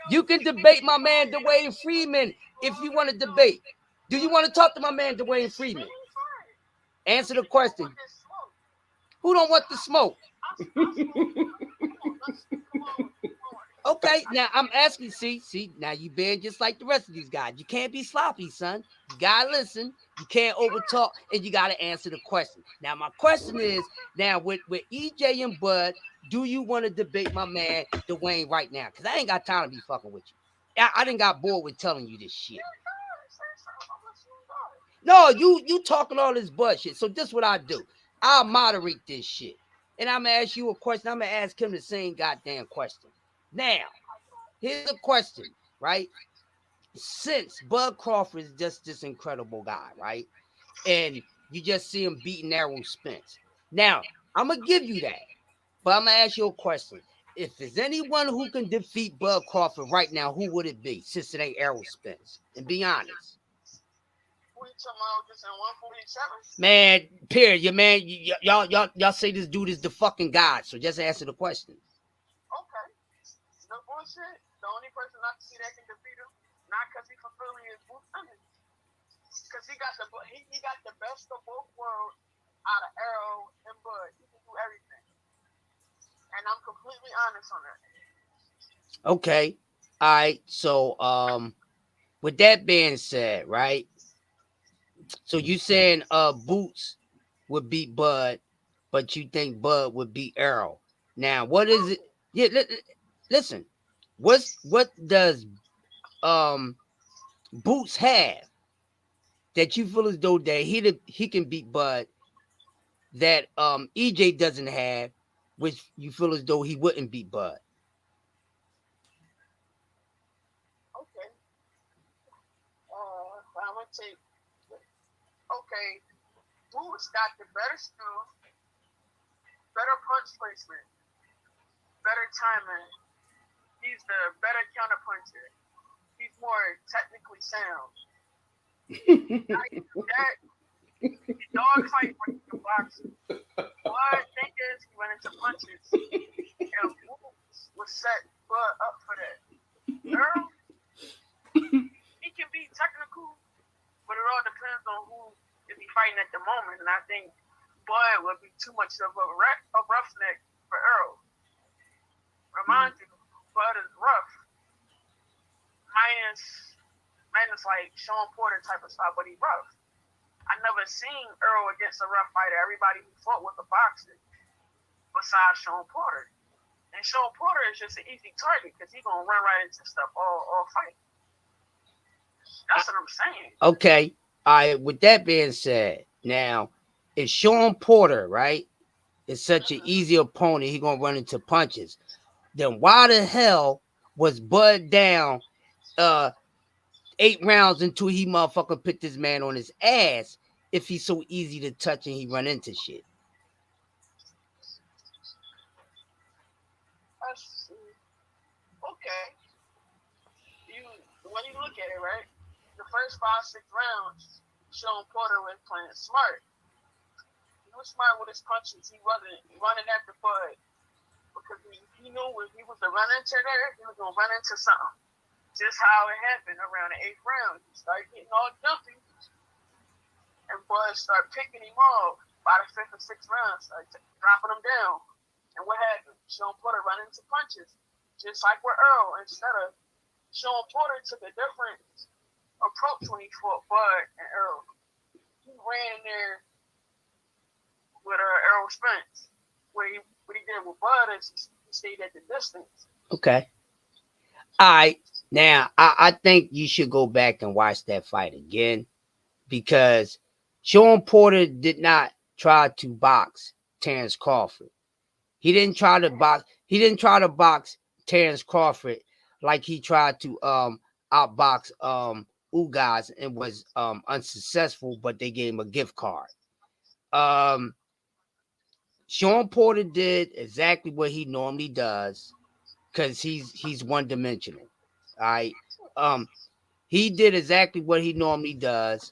S4: You can debate my man Dwayne Freeman if you want to debate. Do you want to talk to my man Dwayne Freeman? Answer the question. Who don't want the smoke? Okay, now I'm asking, see, now you being just like the rest of these guys. You can't be sloppy, son. You gotta listen, you can't overtalk, and you gotta answer the question. Now, my question is, now with EJ and Bud, do you want to debate my man Dwayne right now? Because I ain't got time to be fucking with you. I done got bored with telling you this shit. No, you talking all this bullshit. So this is what I do. I'll moderate this shit. And I'm gonna ask you a question. I'm gonna ask him the same goddamn question. Now, here's the question, right? Since Bud Crawford is just this incredible guy, right? And you just see him beating Errol Spence. Now, I'm gonna give you that, but I'm gonna ask you a question. If there's anyone who can defeat Bud Crawford right now, who would it be? Since it ain't Errol Spence, and be honest. Man, period. Your man, y'all say this dude is the fucking God. So just answer the question.
S11: Okay. No bullshit. The only person I can see that can defeat him, not because he's fulfilling his boot, because he got the best of both worlds out of Errol and Bud. He can do everything, and I'm completely honest on that.
S4: Okay. All right. So, with that being said, right? So you saying Boots would beat Bud, but you think Bud would beat Errol. Now, what is it? Yeah, listen. What does Boots have that you feel as though that he can beat Bud, that EJ doesn't have, which you feel as though he wouldn't beat Bud?
S11: Okay. I'm gonna take. Okay, Boots got the better skill, better punch placement, better timing. He's the better counter puncher. He's more technically sound. That dog fight when you box. Bud thing is he went into punches, and Boots was set Bud up for that. Earl, he can be technical, but it all depends on who is he fighting at the moment. And I think Bud would be too much of a roughneck for Earl. Remind you, Bud is rough. Minus like Sean Porter type of style, but he's rough. I never seen Earl against a rough fighter. Everybody who fought with a boxer besides Sean Porter. And Sean Porter is just an easy target because he's going to run right into stuff all fight. That's what I'm saying.
S4: Okay. All right. With that being said, now, if Sean Porter, right, is such an easy opponent, he's going to run into punches, then why the hell was Bud down 8 rounds until he motherfucker put this man on his ass if he's so easy to touch and he run into shit?
S11: Okay. When you look at it, right, the first 5-6 rounds, Sean Porter was playing smart. He was smart with his punches. He wasn't running after Bud because he knew if he was to run into there, he was going to run into something. Just how it happened around the 8th round. He started getting all jumpy, and Bud started picking him off. By the 5th or 6th round, started dropping him down. And what happened? Sean Porter ran into punches, just like with Earl. Instead of Sean Porter took a different approach when he fought Bud and Earl. He ran in there with Errol Spence. What he did with Bud is he stayed at the distance.
S4: Okay. All right. Now, I think you should go back and watch that fight again because Sean Porter did not try to box Terrence Crawford. He didn't try to box Terrence Crawford like he tried to outbox Ugas and was unsuccessful, but they gave him a gift card. Sean Porter did exactly what he normally does because he's one-dimensional. All right. He did exactly what he normally does.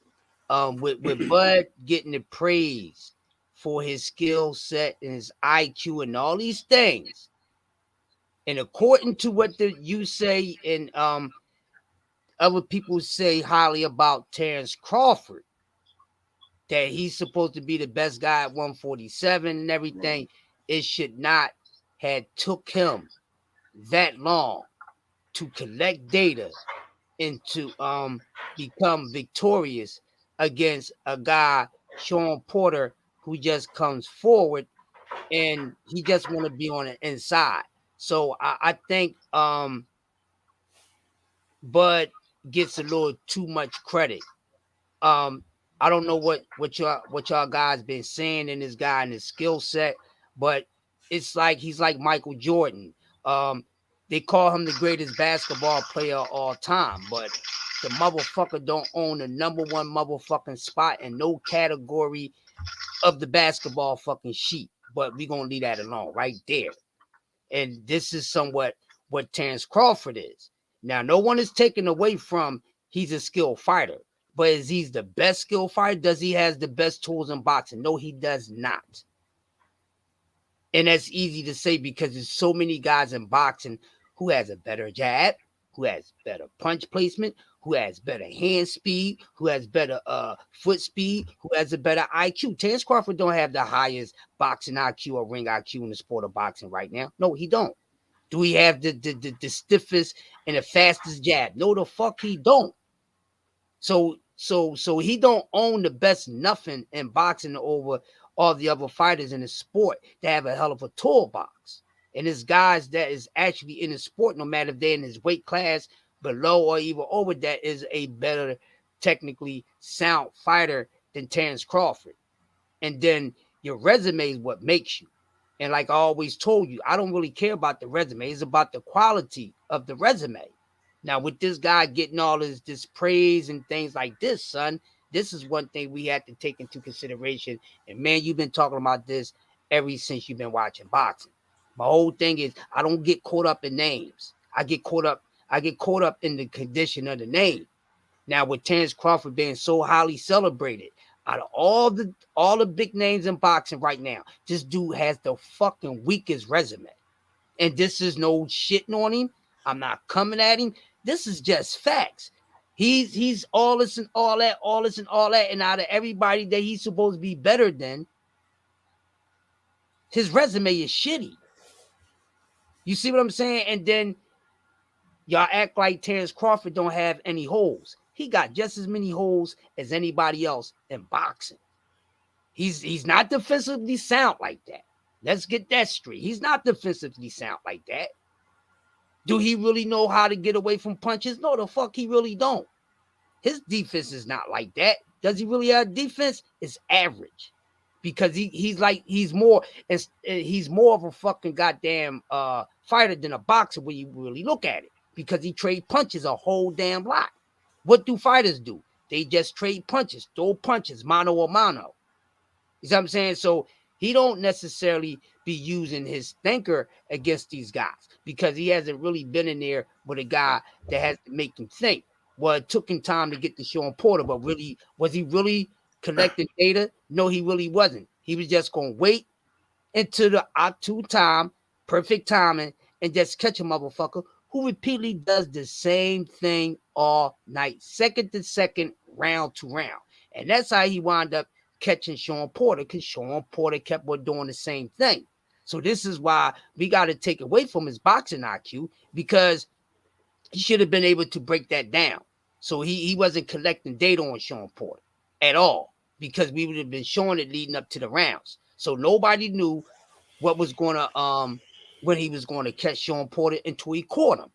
S4: With Bud getting the praise for his skill set and his IQ and all these things. And according to what you say and other people say highly about Terrence Crawford, that he's supposed to be the best guy at 147 and everything, it should not have took him that long to collect data and to become victorious against a guy, Sean Porter, who just comes forward and he just want to be on the inside. So I think Bud gets a little too much credit. I don't know what y'all guys been saying in this guy and his skill set, but it's like he's like Michael Jordan. They call him the greatest basketball player of all time, but the motherfucker don't own the number one motherfucking spot in no category of the basketball fucking sheet. But we're gonna leave that alone right there. And this is somewhat what Terrence Crawford is. Now, no one is taken away from he's a skilled fighter, but is he the best skilled fighter? Does he has the best tools in boxing? No, he does not. And that's easy to say because there's so many guys in boxing who has a better jab, who has better punch placement, who has better hand speed, who has better foot speed, who has a better IQ. Terrence Crawford don't have the highest boxing IQ or ring IQ in the sport of boxing right now. No, he don't. Do he have the stiffest and the fastest jab? No, the fuck he don't. So he don't own the best nothing in boxing over all the other fighters in the sport that have a hell of a toolbox. And there's guys that is actually in the sport, no matter if they're in his weight class, below or even over, that is a better technically sound fighter than Terrence Crawford. And then your resume is what makes you. And like I always told you, I don't really care about the resume. It's about the quality of the resume. Now, with this guy getting all this praise and things like this, son, this is one thing we have to take into consideration. And man, you've been talking about this ever since you've been watching boxing. My whole thing is I don't get caught up in names. I get caught up in the condition of the name. Now, with Terrence Crawford being so highly celebrated, out of all the big names in boxing right now, this dude has the fucking weakest resume. And this is no shitting on him. I'm not coming at him. This is just facts. He's all this and all that, all this and all that. And out of everybody that he's supposed to be better than, his resume is shitty. You see what I'm saying? And then y'all act like Terrence Crawford don't have any holes. He got just as many holes as anybody else in boxing. He's not defensively sound like that. Let's get that straight. He's not defensively sound like that. Do he really know how to get away from punches? No, the fuck he really don't. His defense is not like that. Does he really have defense? It's average. Because he's more of a fucking goddamn fighter than a boxer when you really look at it. Because he trade punches a whole damn lot. What do fighters do? They just trade punches, throw punches, mano a mano. You see what I'm saying? So he don't necessarily be using his thinker against these guys because he hasn't really been in there with a guy that has to make him think. Well, it took him time to get to Sean Porter, but really, was he really collecting data? No, he really wasn't. He was just going to wait until the opportune time, perfect timing, and just catch a motherfucker who repeatedly does the same thing all night, second to second, round to round. And that's how he wound up catching Sean Porter, because Sean Porter kept on doing the same thing. So this is why we got to take away from his boxing IQ, because he should have been able to break that down. So he wasn't collecting data on Sean Porter at all, because we would have been showing it leading up to the rounds. So nobody knew what was gonna when he was going to catch Sean Porter until he caught him.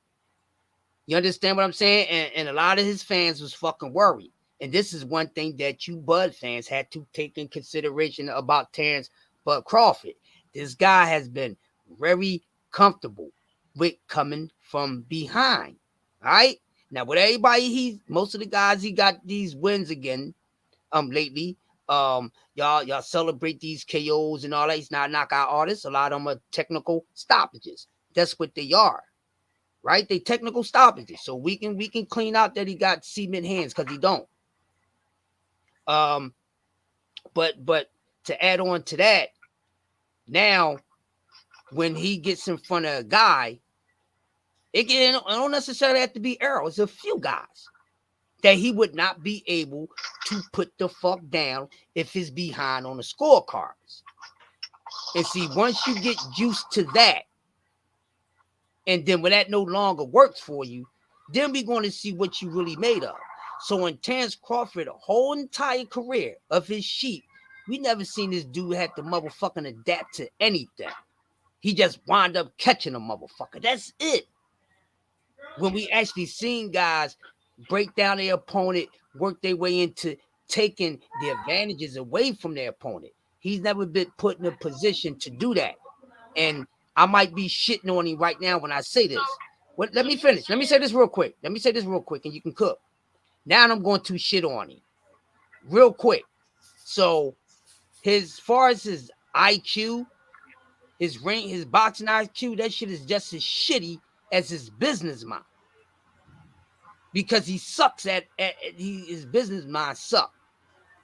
S4: You understand what I'm saying? And a lot of his fans was fucking worried. And this is one thing that you Bud fans had to take in consideration about Terrence Bud Crawford. This guy has been very comfortable with coming from behind. All right. Now with everybody, most of the guys he got these wins again lately. Y'all celebrate these KOs and all that. He's not knockout artists. A lot of them are technical stoppages. That's what they are. Right? They technical stoppages. So we can clean out that he got cement hands because he don't. But to add on to that, now when he gets in front of a guy, it don't necessarily have to be Errol. It's a few guys that he would not be able to put the fuck down if he's behind on the scorecards. And see, once you get used to that, and then when that no longer works for you, then we're going to see what you really made of. So in Terrence Crawford, the whole entire career of his sheep, we never seen this dude have to motherfucking adapt to anything. He just wound up catching a motherfucker. That's it. When we actually seen guys break down their opponent, work their way into taking the advantages away from their opponent, he's never been put in a position to do that. And I might be shitting on him right now when I say this. Let me finish. Let me say this real quick. And you can cook. Now I'm going to shit on him real quick. So as far as his IQ, his rank, his boxing IQ, that shit is just as shitty as his business mind. Because he sucks his business mind sucks.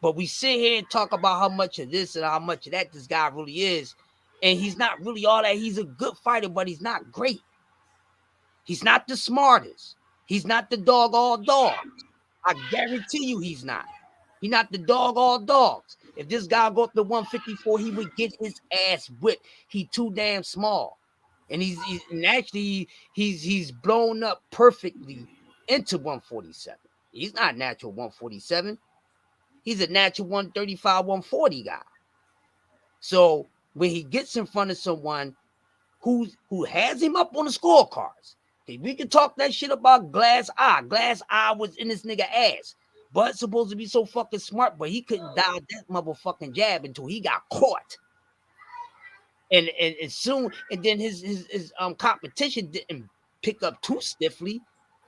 S4: But we sit here and talk about how much of this and how much of that this guy really is. And he's not really all that. He's a good fighter, but he's not great. He's not the smartest. He's not the dog all dogs. I guarantee you he's not. He's not the dog all dogs. If this guy go up to 154, he would get his ass whipped. He too damn small. And he's blown up perfectly into 147. He's not natural 147. He's a natural 135, 140 guy. So when he gets in front of someone who has him up on the scorecards, we can talk that shit about Glass Eye. Glass Eye was in this nigga ass. But supposed to be so fucking smart, but he couldn't dial that motherfucking jab until he got caught. And soon, and then his competition didn't pick up too stiffly,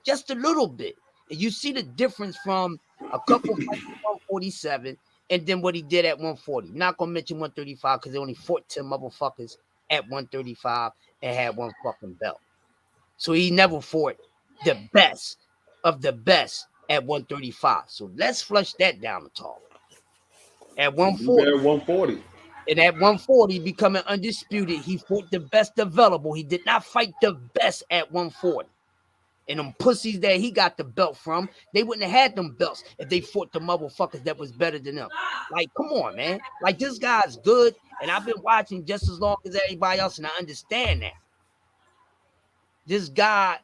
S4: just a little bit. And you see the difference from a couple fights at 147 and then what he did at 140. I'm not gonna mention 135 because they only fought 10 motherfuckers at 135 and had one fucking belt. So he never fought the best of the best at 135. So let's flush that down the toilet. At 140. And at 140, becoming undisputed, he fought the best available. He did not fight the best at 140. And them pussies that he got the belt from, they wouldn't have had them belts if they fought the motherfuckers that was better than them. Like, come on, man. Like, this guy's good, and I've been watching just as long as everybody else, and I understand that. This guy,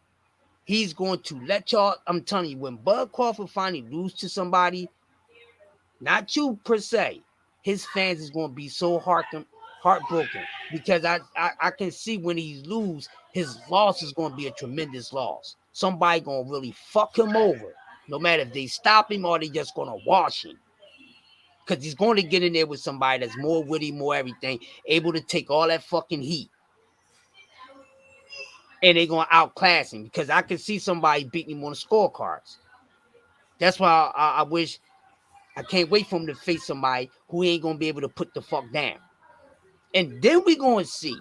S4: he's going to let y'all, I'm telling you, when Bud Crawford finally lose to somebody, not you per se, his fans is going to be so heartbroken because I can see when he lose, his loss is going to be a tremendous loss. Somebody going to really fuck him over, no matter if they stop him or they just going to wash him. Because he's going to get in there with somebody that's more witty, more everything, able to take all that fucking heat. And they're going to outclass him because I can see somebody beating him on the scorecards. That's why I wish, I can't wait for him to face somebody who ain't going to be able to put the fuck down. And then we're going to see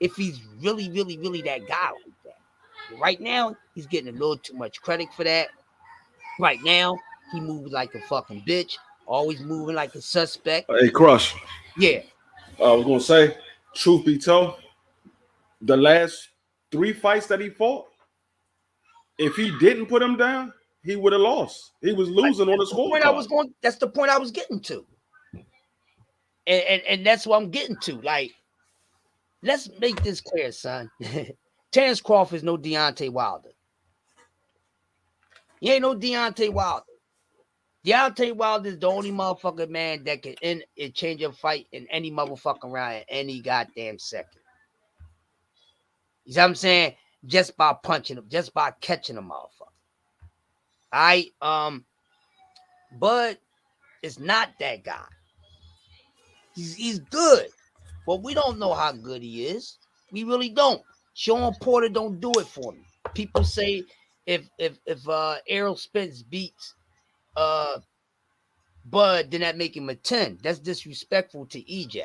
S4: if he's really, really, really that guy like that. But right now, he's getting a little too much credit for that. Right now, he moves like a fucking bitch, always moving like a suspect.
S2: Hey, Crush.
S4: Yeah.
S2: I was going to say, truth be told, the last 3 fights that he fought, if he didn't put him down, he would have lost. He was losing on the scorecard.
S4: That's the point I was getting to. And that's what I'm getting to. Like, let's make this clear, son. Terrence Crawford is no Deontay Wilder. He ain't no Deontay Wilder. Deontay Wilder is the only motherfucker, man, that can end and change a fight in any motherfucking round in any goddamn second. You see what I'm saying? Just by punching him, just by catching a motherfucker. But it's not that guy. He's good, but we don't know how good he is. We really don't. Sean Porter don't do it for me. People say if Errol Spence beats Bud, then that make him a 10. That's disrespectful to EJ.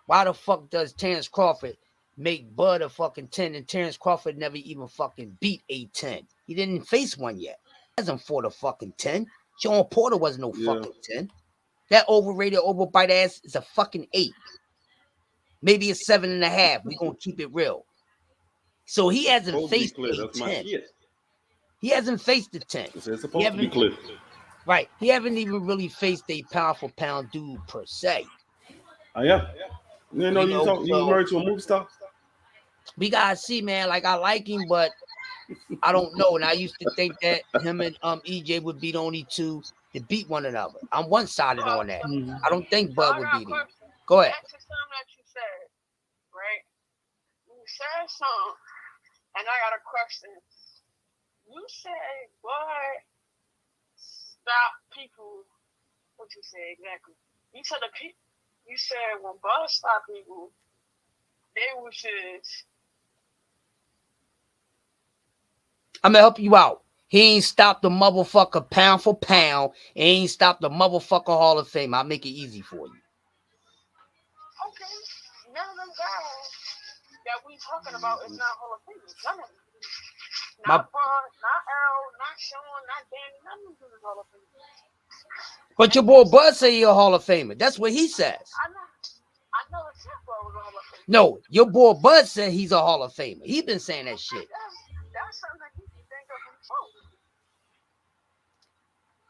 S4: Why the fuck does Terrence Crawford make Bud a fucking 10 and Terrence Crawford never even fucking beat a 10? He didn't face one yet. He hasn't fought a fucking 10. Sean Porter wasn't no fucking 10. That overrated, overbite ass is a fucking 8. Maybe a 7.5. We're gonna keep it real. So he hasn't faced a 10. He hasn't faced a 10.
S2: It's supposed to be clear.
S4: Right. He haven't even really faced a pound for pound dude per se.
S2: Oh yeah. You know, you married to a movie star?
S4: We gotta see, man. Like, I like him, but I don't know. And I used to think that him and EJ would be the only two to beat one another. I'm one-sided on that. I don't think Bud would beat him. Go ahead.
S11: Back to something that you said, right? You said something, and I got a question. You said, "What stop people?" What you say exactly? You said You said when Bud stop people, they was just.
S4: I'm gonna help you out. He ain't stopped the motherfucker pound for pound. He ain't stopped the motherfucker Hall of Fame. I'll make it easy for you.
S11: Okay, none of them guys that we talking about is not Hall of Famers. None of them. Not Bud, not Earl, not Sean, not Danny. None of them is Hall of Famers.
S4: But your boy Bud say he a Hall of Famer. That's what he says.
S11: I know it's not Bud was a Hall of Famer.
S4: No, your boy Bud said he's a Hall of Famer. He been saying that shit.
S11: That's something that you can think of himself.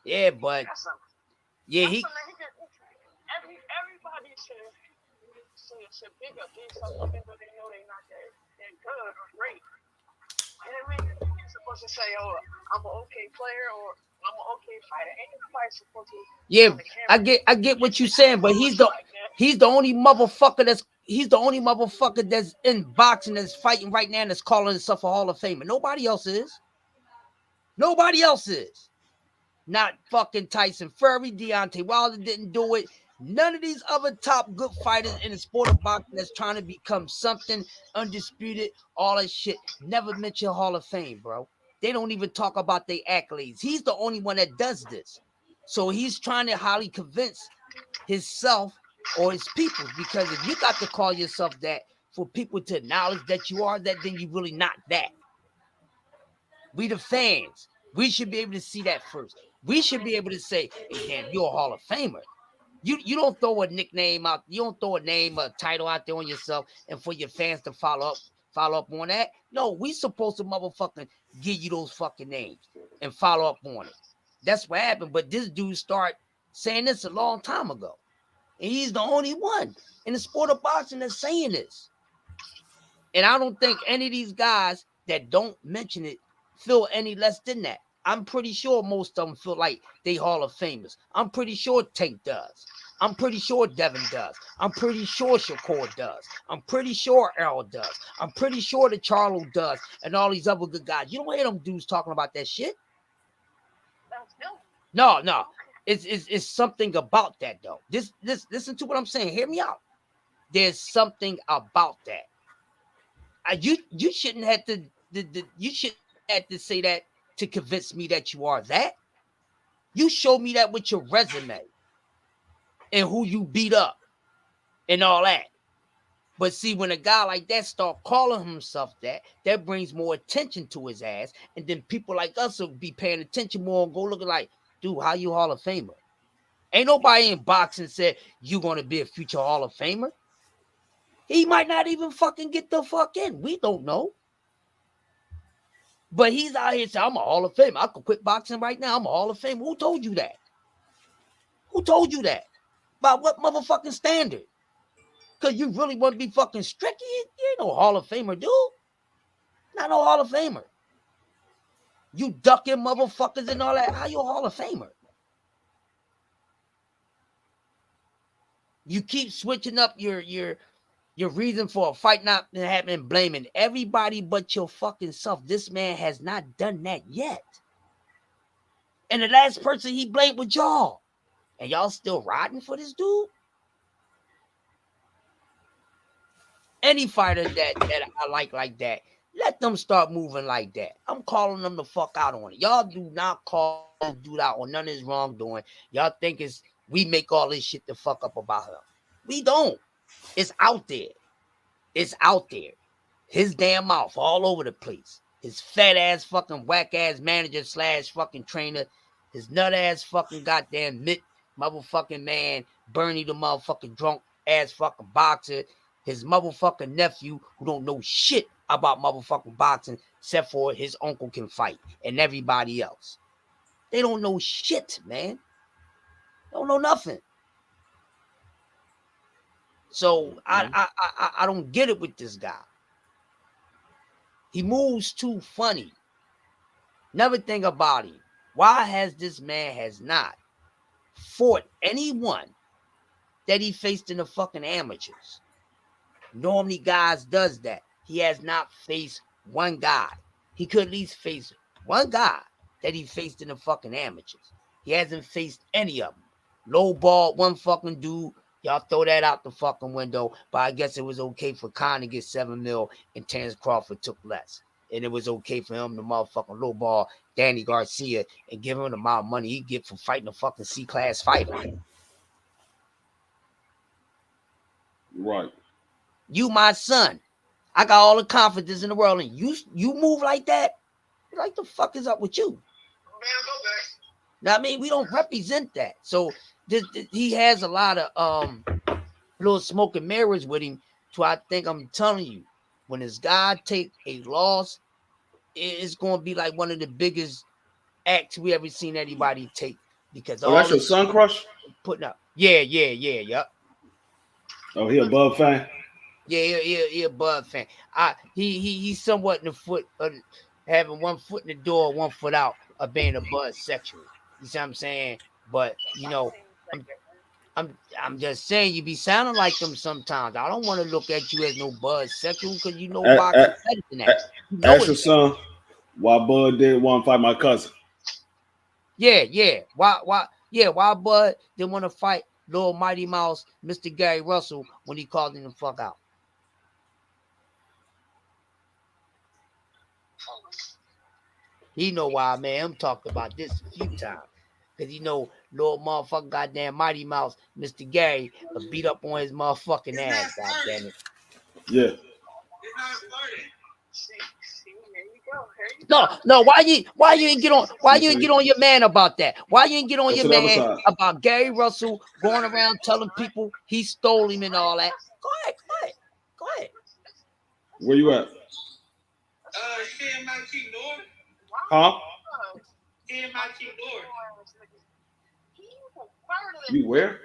S4: Yeah, but yeah,
S11: everybody should pick up themselves even though they know they're not that good or great. You know what I mean? You're supposed to say, "Oh, I'm an okay player," or "I'm an okay fighter." Ain't nobody supposed to.
S4: Yeah, I get what you're saying, but he's the only motherfucker that's in boxing that's fighting right now that's calling himself a Hall of Famer. Nobody else is. Nobody else is. Not fucking Tyson Fury, Deontay Wilder didn't do it. None of these other top good fighters in the sport of boxing that's trying to become something undisputed, all that shit, never mention Hall of Fame, bro. They don't even talk about their accolades. He's the only one that does this. So he's trying to highly convince himself or his people, because if you got to call yourself that for people to acknowledge that you are that, then you really not that. We the fans, we should be able to see that first. We should be able to say, "Hey, damn, you're a Hall of Famer." You don't throw a nickname out, you don't throw a name, a title out there on yourself and for your fans to follow up on that. No, we supposed to motherfucking give you those fucking names and follow up on it. That's what happened. But this dude started saying this a long time ago. And he's the only one in the sport of boxing that's saying this. And I don't think any of these guys that don't mention it feel any less than that. I'm pretty sure most of them feel like they Hall of Famers. I'm pretty sure Tank does. I'm pretty sure Devin does. I'm pretty sure Shakur does. I'm pretty sure Errol does. I'm pretty sure that Charlo does, and all these other good guys. You don't hear them dudes talking about that shit. No. It's something about that though. This listen to what I'm saying. Hear me out. There's something about that. You shouldn't have to. You shouldn't have to say that to convince me that you are that. You show me that with your resume and who you beat up and all that. But see, when a guy like that start calling himself that brings more attention to his ass, and then people like us will be paying attention more and go looking like, "Dude, how you Hall of Famer?" Ain't nobody in boxing said you gonna be a future Hall of Famer. He might not even fucking get the fuck in. We don't know. But he's out here saying, "I'm a Hall of Famer. I could quit boxing right now. I'm a Hall of Famer." Who told you that? Who told you that? By what motherfucking standard? Because you really want to be fucking strict? You ain't no Hall of Famer, dude. Not no Hall of Famer. You ducking motherfuckers and all that. How you a Hall of Famer? You keep switching up your reason for a fight not happening, blaming everybody but your fucking self. This man has not done that yet. And the last person he blamed was y'all. And y'all still riding for this dude? Any fighter that I like that, let them start moving like that. I'm calling them the fuck out on it. Y'all do not call this dude out on none of his wrongdoing. Y'all think it's we make all this shit the fuck up about him. We don't. It's out there. It's out there. His damn mouth all over the place. His fat ass fucking whack ass manager / fucking trainer. His nut ass fucking goddamn Mitt motherfucking man. Bernie the motherfucking drunk ass fucking boxer. His motherfucking nephew who don't know shit about motherfucking boxing except for his uncle can fight and everybody else. They don't know shit, man. They don't know nothing. So I don't get it with this guy. He moves too funny. Never think about him. Why has this man has not fought anyone that he faced in the fucking amateurs? Normally guys does that. He has not faced one guy. He could at least face one guy that he faced in the fucking amateurs. He hasn't faced any of them. Low ball, one fucking dude. Y'all throw that out the fucking window. But I guess it was okay for Khan to get $7 million and Terence Crawford took less. And it was okay for him to motherfucking low ball Danny Garcia and give him the amount of money he get for fighting a fucking C-class fighter.
S2: Right.
S4: You my son. I got all the confidence in the world, and you move like that. Like the fuck is up with you? Now I mean, we don't represent that. So he has a lot of little smoke and mirrors with him. So I think I'm telling you, when this guy take a loss, it's going to be like one of the biggest acts we ever seen anybody take. Because
S2: that's your son, Crush?
S4: Putting up, yep.
S2: Oh, he a Bud fan.
S4: Yeah, Bud fan. He's somewhat in the foot of having one foot in the door, one foot out of being a Bud sexual. You see what I'm saying? But you know, I'm just saying you be sounding like them sometimes. I don't want to look at you as no Bud sexual because you know boxing better than that.
S2: Ask your son why Bud didn't want to fight my cousin.
S4: Yeah. Why Bud didn't want to fight Lil Mighty Mouse, Mr. Gary Russell when he called him the fuck out. He know why, man. I'm talking about this a few times. Because you know, little motherfucking goddamn Mighty Mouse, Mr. Gary, beat up on his motherfucking ass, goddamn it.
S2: Yeah.
S4: No, why you ain't get on your man about that? Why you ain't get on your man about Gary Russell going around telling people he stole him and all that? Go ahead.
S2: Where you at? Huh? You where?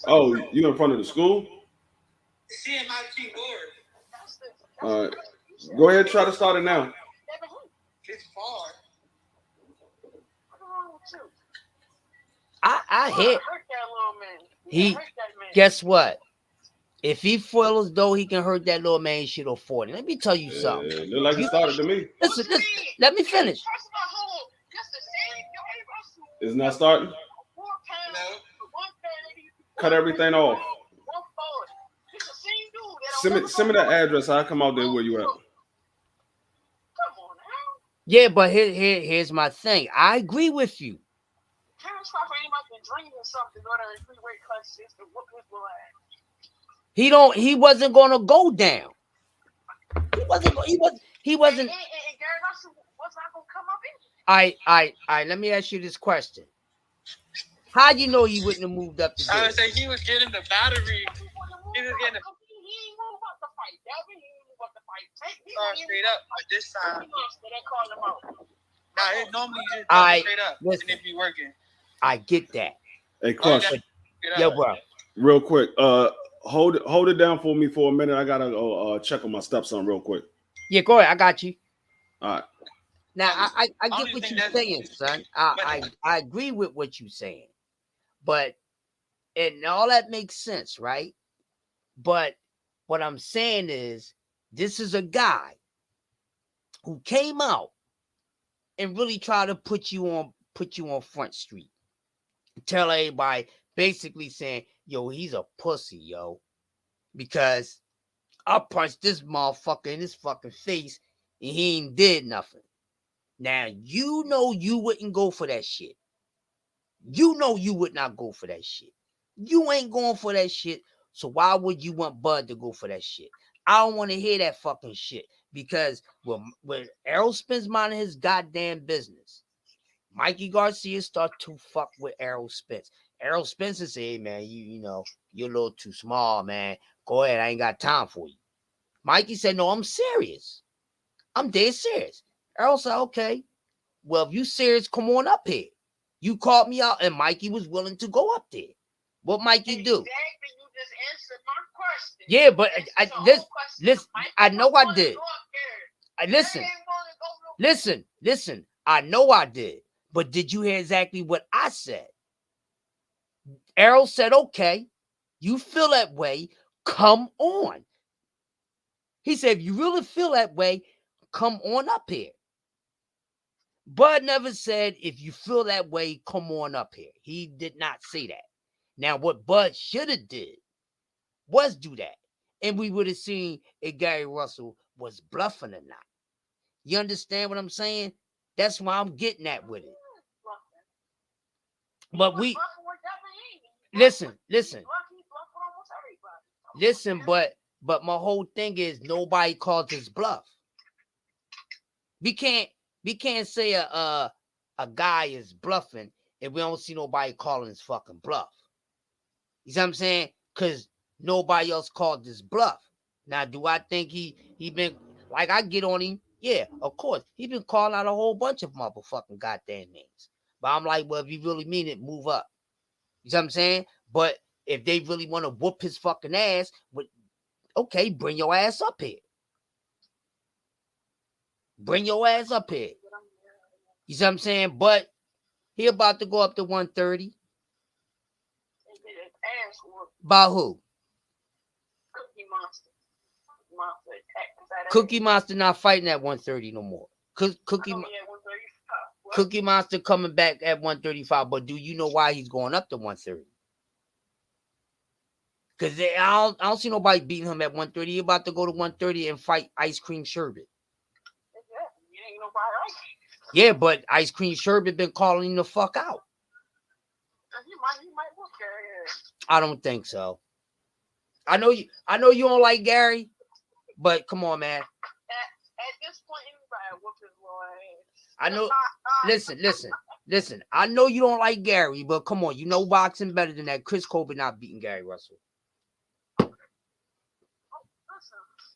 S2: Oh, you in front of the school? All right. Go ahead and try to start it now.
S4: I hit. Guess what? If he feels as though he can hurt that little man, he should afford it. Let me tell you something.
S2: Look like he started to me.
S4: Listen, let me finish.
S2: It's not starting? Cut everything off. Send me that address. I'll come out there where you at.
S4: Yeah, but here's my thing. I agree with you. He wasn't gonna go down. He wasn't. Let me ask you this question. How you know he wouldn't have moved up to
S12: I would say he was getting the battery. He was getting straight up, but this time it normally just straight up and if you working.
S4: I get that.
S2: Hey, Crush.
S4: Yo, bro.
S2: Real quick. Hold it down for me for a minute. I gotta check on my stepson real quick.
S4: Yeah, go ahead. I got you.
S2: All right.
S4: Now I
S12: I
S4: get
S12: don't
S4: what
S12: even
S4: you're
S12: think that's.
S4: saying, son. I agree with what you're saying, but and all that makes sense, right? But what I'm saying is, this is a guy who came out and really tried to put you on Front Street, tell everybody, basically saying, yo, he's a pussy, yo, because I punched this motherfucker in his fucking face and he ain't did nothing. Now, you know you wouldn't go for that shit. You know you would not go for that shit. You ain't going for that shit. So why would you want Bud to go for that shit? I don't want to hear that fucking shit. Because when Errol Spence minding his goddamn business, Mikey Garcia start to fuck with Errol Spence. Errol Spence say, hey man, you know, you're a little too small, man. Go ahead, I ain't got time for you. Mikey said, no, I'm serious. I'm dead serious. Errol said, okay, well, if you serious, come on up here. You called me out, and Mikey was willing to go up there. What Mikey do?
S11: Exactly, you just answered my question.
S4: Yeah, but listen, I know I did. Listen. I know I did. But did you hear exactly what I said? Errol said, okay, you feel that way, come on. He said, if you really feel that way, come on up here. Bud never said, if you feel that way, come on up here. He did not say that. Now, what Bud should have did was do that. And we would have seen if Gary Russell was bluffing or not. You understand what I'm saying? That's why I'm getting at with it. But we... Listen, but my whole thing is nobody calls his bluff. We can't say a guy is bluffing if we don't see nobody calling his fucking bluff. You see what I'm saying? Because nobody else called this bluff. Now, do I think he been like I get on him? Yeah, of course. He been calling out a whole bunch of motherfucking goddamn names. But I'm like, well, if you really mean it, move up. You see what I'm saying? But if they really want to whoop his fucking ass, okay, bring your ass up here. Bring your ass up here. You see what I'm saying? But he about to go up to 130. By who?
S11: Cookie Monster.
S4: Cookie Monster not fighting at 130 no more. Cookie Monster coming back at 135. But do you know why he's going up to 130? Because I don't see nobody beating him at 130. He about to go to 130 and fight Ice Cream Sherbet. Yeah, but Ice Cream Sherbet been calling him the fuck out.
S11: He might look Gary.
S4: I don't think so. I know you don't like Gary, but come on, man.
S11: At this point, anybody whoop his little ass.
S4: I know. Listen. I know you don't like Gary, but come on, you know boxing better than that. Chris Colbert not beating Gary Russell.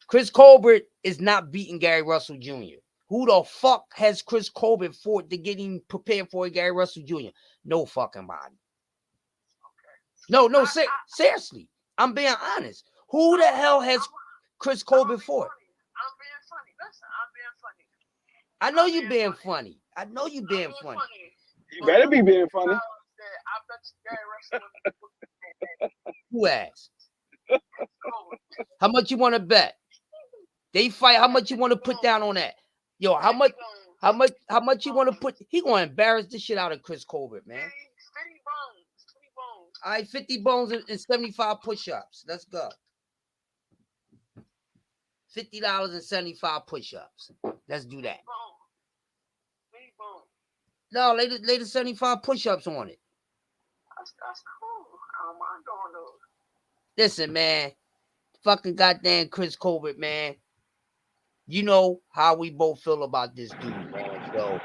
S4: Chris Colbert is not beating Gary Russell Jr. Who the fuck has Chris Colbert fought to get him prepared for Gary Russell Jr.? No fucking body. No, seriously. I'm being honest. Who the hell has Chris Colbert fought?
S11: I'm being funny. Listen, I'm being funny.
S4: I know you being funny. I know you being funny.
S10: You better be being funny.
S11: I bet you Gary Russell.
S4: Who asked? How much you want to bet? They fight. How much you want to put down on that? Yo, how much you want to put? He gonna embarrass the shit out of Chris Colbert, man.
S11: 50 bones.
S4: All right, 50 bones and 75 push-ups. Let's go. $50 and 75 push-ups. Let's do that. No, lay the 75 push-ups on it.
S11: That's cool. I don't mind doing those.
S4: Listen, man. Fucking goddamn Chris Colbert, man. You know how we both feel about this dude, man. So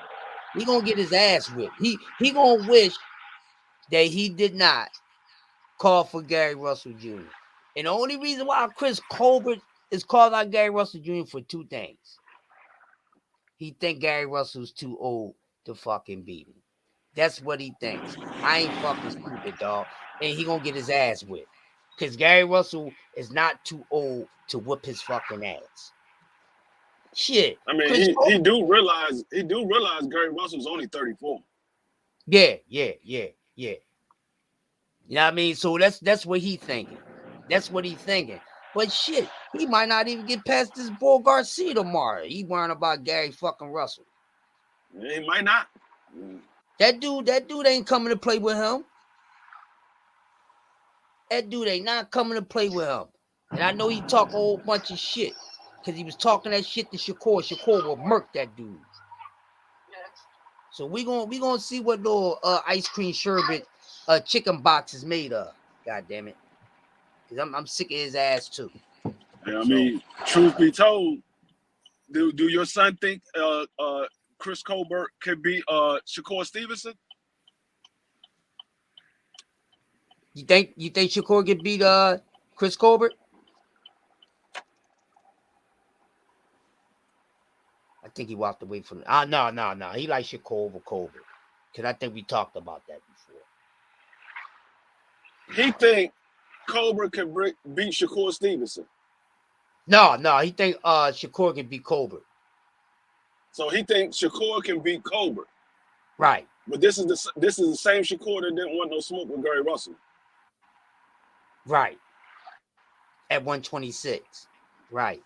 S4: he gonna get his ass whipped. He gonna wish that he did not call for Gary Russell Jr. And the only reason why Chris Colbert is called out Gary Russell Jr. for two things. He think Gary Russell's too old to fucking beat him. That's what he thinks. I ain't fucking stupid, dog. And he gonna get his ass whipped. Because Gary Russell is not too old to whoop his fucking ass. Shit.
S2: I mean,
S4: Chris
S2: he
S4: Colbert.
S2: do realize Gary Russell's only 34.
S4: Yeah. You know what I mean? So that's what he thinking. That's what he thinking. But shit, he might not even get past this Bull Garcia tomorrow. He worrying about Gary fucking Russell.
S2: He might not.
S4: That dude ain't coming to play with him. That dude ain't not coming to play with him. And I know he talk a whole bunch of shit because he was talking that shit to Shakur. Shakur will murk that dude. So we gonna see what little ice cream sherbet chicken box is made of. God damn it. Because I'm sick of his ass too.
S2: Yeah, I mean, truth be told, do your son think Chris Colbert could be Shakur Stevenson?
S4: You think Shakur could beat Chris Colbert? I think he walked away from it. No. He likes Shakur over Colbert. Because I think we talked about that before.
S2: He think Colbert can beat Shakur Stevenson.
S4: No. He think Shakur can beat Colbert.
S2: So he thinks Shakur can beat Colbert.
S4: Right.
S2: But this is the same Shakur that didn't want no smoke with Gary Russell.
S4: Right. At 126. Right.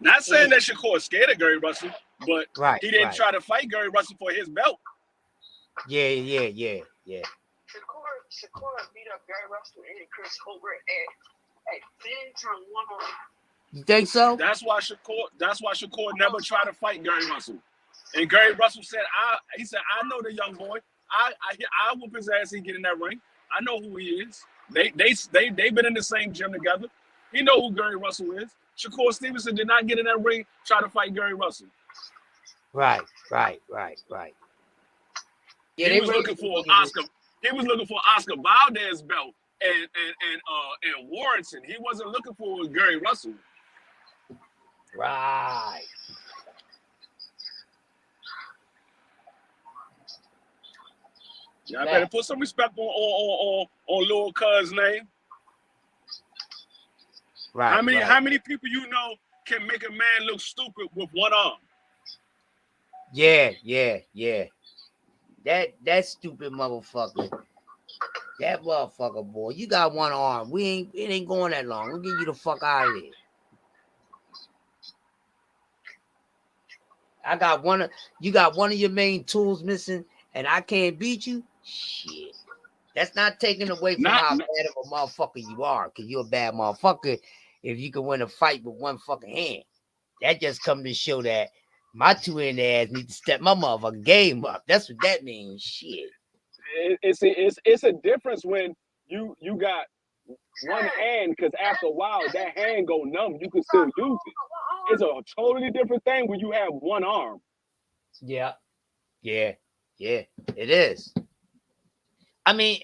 S2: Not saying that Shakur is scared of Gary Russell, but he didn't
S4: right.
S2: try to fight Gary Russell for his belt.
S4: Yeah.
S11: Shakur beat up Gary Russell and Chris Colbert at 10 times 1 on.
S4: You think so?
S2: That's why Shakur never tried to fight Gary Russell. And Gary Russell said, I know the young boy. I whoop his ass. He get in that ring. I know who he is. They've been in the same gym together. He know who Gary Russell is. Shakur Stevenson did not get in that ring try to fight Gary Russell.
S4: Right. Yeah,
S2: He was looking for Oscar. He was looking for Oscar Valdez belt and Warrington. He wasn't looking for Gary Russell.
S4: Right.
S2: Y'all better put some respect on Lil Cuz's name.
S4: Right.
S2: How many people you know can make a man look stupid with one arm?
S4: Yeah. That stupid motherfucker. That motherfucker, boy. You got one arm. It ain't going that long. We'll get you the fuck out of here. You got one of your main tools missing, and I can't beat you. Shit. That's not taking away from how bad of a motherfucker you are, because you're a bad motherfucker if you can win a fight with one fucking hand. That just come to show that my two-hand ass need to step my motherfucking game up. That's what that means. Shit.
S2: It's a difference when you got one hand, because after a while that hand go numb. You can still use it. It's a totally different thing when you have one arm.
S4: Yeah, it is. I mean,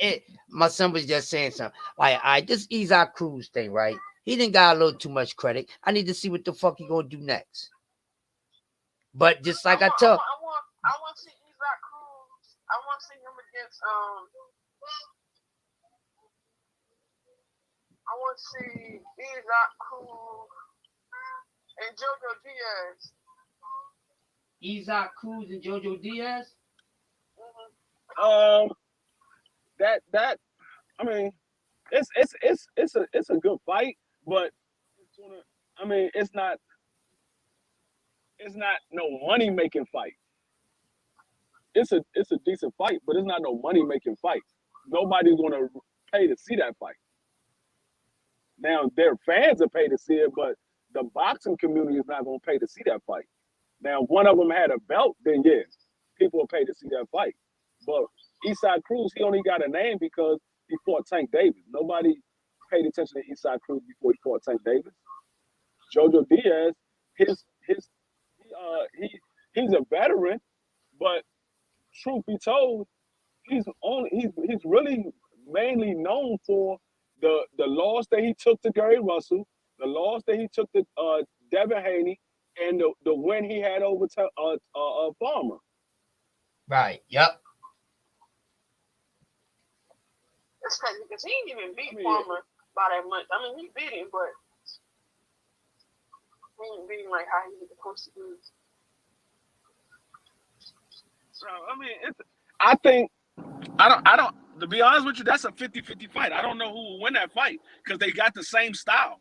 S4: my son was just saying something. Like, this Isaac Cruz thing, right? He didn't got a little too much credit. I need to see what the fuck he gonna do next. But just like I want
S11: to see Isaac Cruz. I want to see him against I want to see Isaac Cruz and Jojo Diaz.
S4: Isaac Cruz and Jojo Diaz?
S2: That I mean, it's a good fight, but I mean, it's not no money making fight. It's a decent fight, but it's not no money making fight. Nobody's gonna pay to see that fight. Now their fans are paid to see it, but the boxing community is not gonna pay to see that fight. Now, if one of them had a belt, then yeah, people will pay to see that fight. But Isaac Cruz, he only got a name because he fought Tank Davis. Nobody paid attention to Isaac Cruz before he fought Tank Davis. Jojo Diaz, he's a veteran, but truth be told, he's really mainly known for the loss that he took to Gary Russell, the loss that he took to Devin Haney, and the win he had over Farmer.
S4: Right. Yep.
S11: That's crazy because he didn't even beat Farmer by that much. I mean, he beat him, but ain't being like how he was supposed to be.
S10: So I mean, I think I don't. To be honest with you, that's a 50-50 fight. I don't know who will win that fight because they got the same style.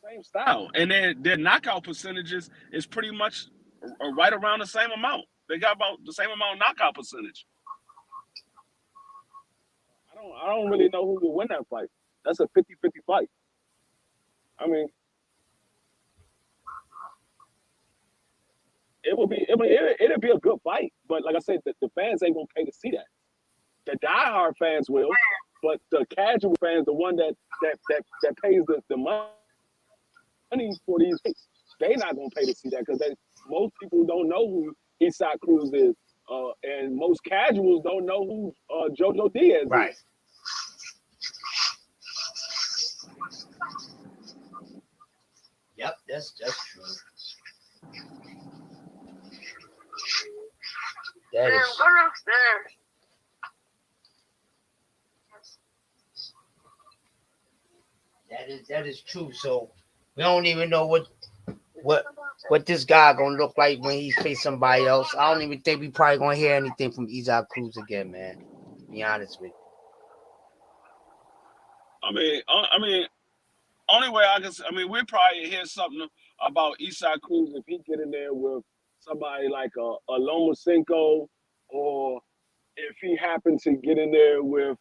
S10: Same style, and their knockout percentages is pretty much right around the same amount. They got about the same amount of knockout percentage. I don't really know who will win that fight. That's a 50-50 fight. I mean, it'll be a good fight, but like I said, the fans ain't gonna pay to see that. The diehard fans will, but the casual fans, the one that pays the money for these fights, they not gonna pay to see that because most people don't know who Isaac Cruz is, and most casuals don't know who Jojo Diaz is.
S4: Right. Yep, that's true.
S11: Damn, go upstairs.
S4: That is true. So we don't even know what this guy gonna look like when he face somebody else. I don't even think we probably gonna hear anything from Isaac Cruz again, man. To be honest with you.
S10: I mean, only way we'll probably hear something about Isaac Cruz if he get in there with somebody like a Lomachenko, or if he happened to get in there with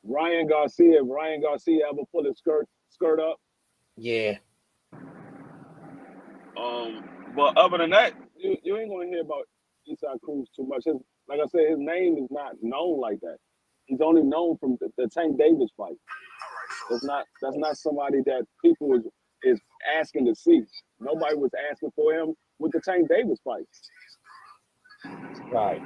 S10: Ryan Garcia. If Ryan Garcia ever pull his skirt up.
S4: Yeah.
S10: But other than that, you ain't gonna hear about Isaac Cruz too much. Like I said, his name is not known like that. He's only known from the Tank Davis fight. That's not somebody that people is asking to see. Nobody was asking for him with the Tank Davis fight.
S4: Right.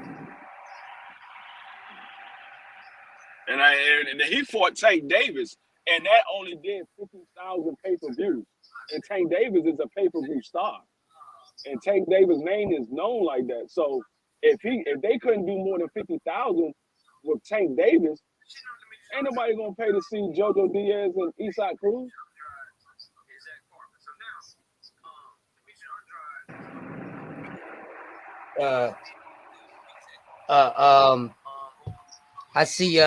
S10: And he fought Tank Davis, and that only did 50,000 pay-per-views. And Tank Davis is a pay-per-view star. And Tank Davis' name is known like that. So if they couldn't do more than 50,000 with Tank Davis, ain't nobody gonna pay to see Jojo Diaz and Isaac Cruz.
S4: I see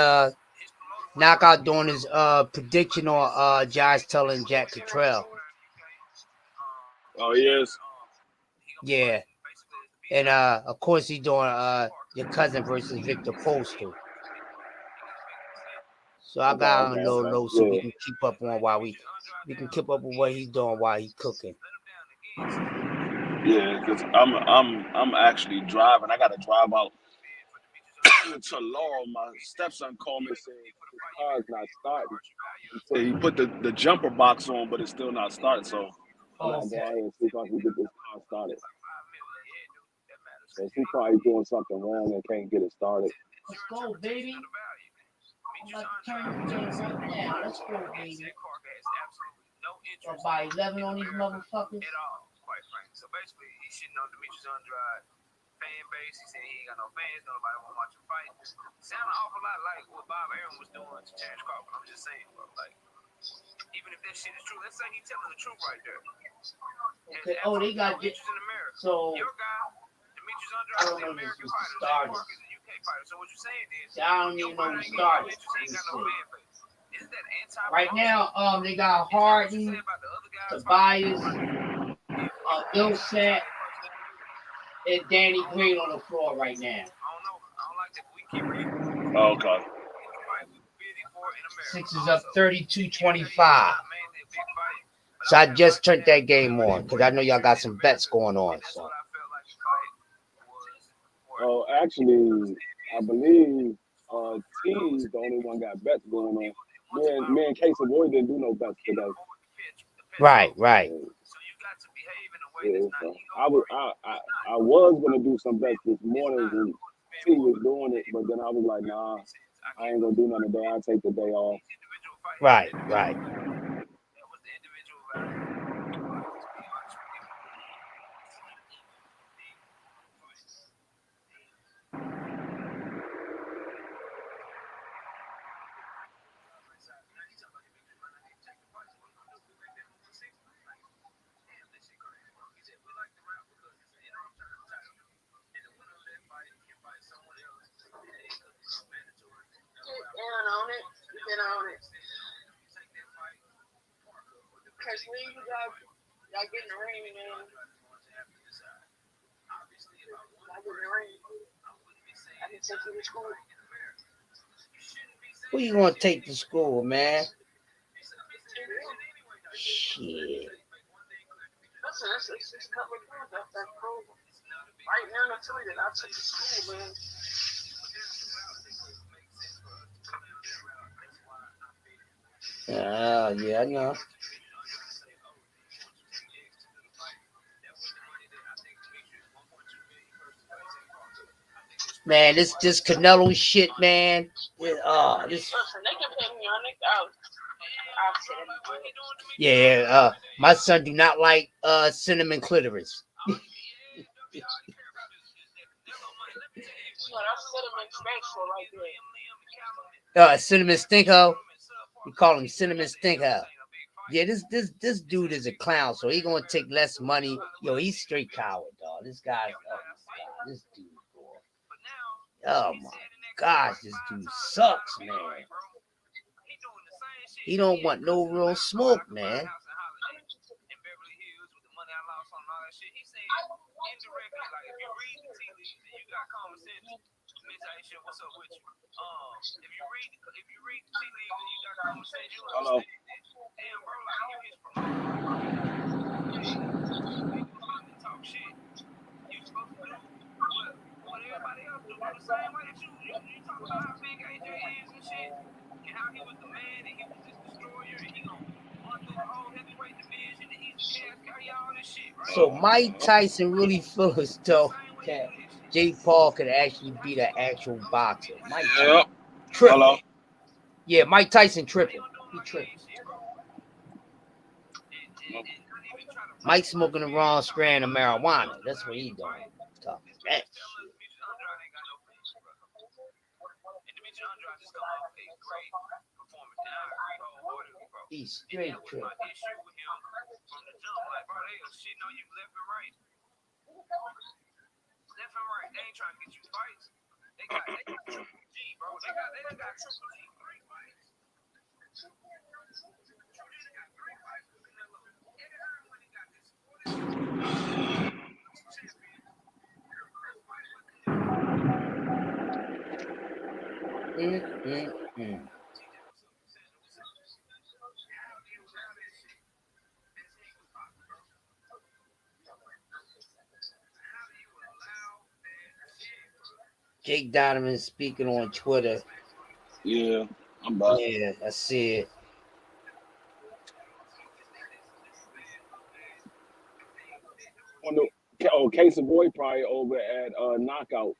S4: Knockout doing his prediction on Josh telling Jack Cottrell.
S10: Oh, he is?
S4: Yeah. And of course he's doing your cousin versus Victor Postol. So I got him a little low so we can keep up on we can keep up with what he's doing while he's cooking.
S10: Yeah, because I'm actually driving. I gotta drive out to Laurel. My stepson called me and said his car's not starting. He said he put the jumper box on, but it's still not starting. So I'm gonna go ahead and see if I can get this car started. So he's probably doing something wrong and can't get it started.
S4: Let's go, baby. I'm about to turn this right now. Let's go, baby. By 11 on these motherfuckers.
S1: So basically, he shitting on Demetrius Andrade fan base. He said he ain't got no fans, nobody want to watch him fight. Sound an awful lot like what Bob Arum was doing to Terrence Crawford. I'm just saying, bro. Like, even if that shit is true, let's say he's telling the truth right there.
S4: Okay. Oh, they got it. So
S1: your guy, Demetrius
S4: I
S1: Andrade,
S4: don't
S1: the
S4: know
S1: American
S4: this
S1: fighter,
S4: started.
S1: the UK fighter. So what you're saying is,
S4: I don't even know who started.
S1: Isn't that anti?
S4: Right now, they got Harden, Tobias, Ilset, and Danny Green on the floor right now.
S10: Oh, okay.
S4: Sixers up 32-25. So I just turned that game on because I know y'all got some bets going on. So.
S10: Oh, actually, I believe T's the only one got bets going on. Me and Casey Boy didn't do no bets today.
S4: Right.
S10: Yeah, so I was gonna do some bets this morning when T was doing it, but then I was like, nah, I ain't gonna do nothing today. I'll take the day off.
S4: Right.
S11: around it. Because when y'all get in the ring, man. I get in the ring. I can take you to school.
S4: Who you gonna take to school, man? Shit.
S11: Listen, it's a couple of things that's cool. Right now, I tell you that I took to school, man.
S4: Yeah, I know. Man, this Canelo shit, man. This
S11: Listen, they can pay me $100.
S4: yeah. My son do not like cinnamon clitoris.
S11: That's cinnamon special right there.
S4: Cinnamon stinkho. We call him cinnamon stinkho. Yeah, this dude is a clown, so he gonna take less money. Yo, he's straight coward, dog. This guy, this dude, boy. Oh my gosh, this dude sucks, man. He don't want no real smoke, man.
S2: Hello.
S4: So Mike Tyson really feels though that Jake Paul could actually beat an actual boxer. Mike Tyson tripping.
S2: Hello.
S4: Yeah, Mike Tyson tripping. He tripping. Mike smoking the wrong strand of marijuana. That's what he doing. Talking that shit. He's straight tripping. Jake Donovan speaking on Twitter.
S2: Yeah, I'm back.
S4: Yeah, I see it.
S2: Casey Boy probably over at Knockout.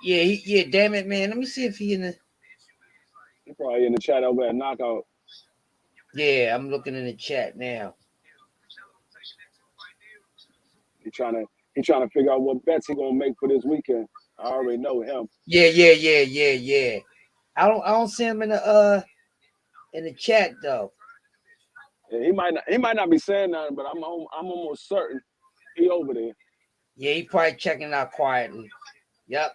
S4: Yeah, damn it, man. Let me see if he in the.
S2: He probably in the chat over at Knockout.
S4: Yeah, I'm looking in the chat now.
S2: He trying to figure out what bets he gonna make for this weekend. I already know him.
S4: Yeah. I don't see him in the chat though.
S2: Yeah, he might not be saying nothing, but I'm almost certain he over there.
S4: Yeah, he probably checking out quietly. Yep.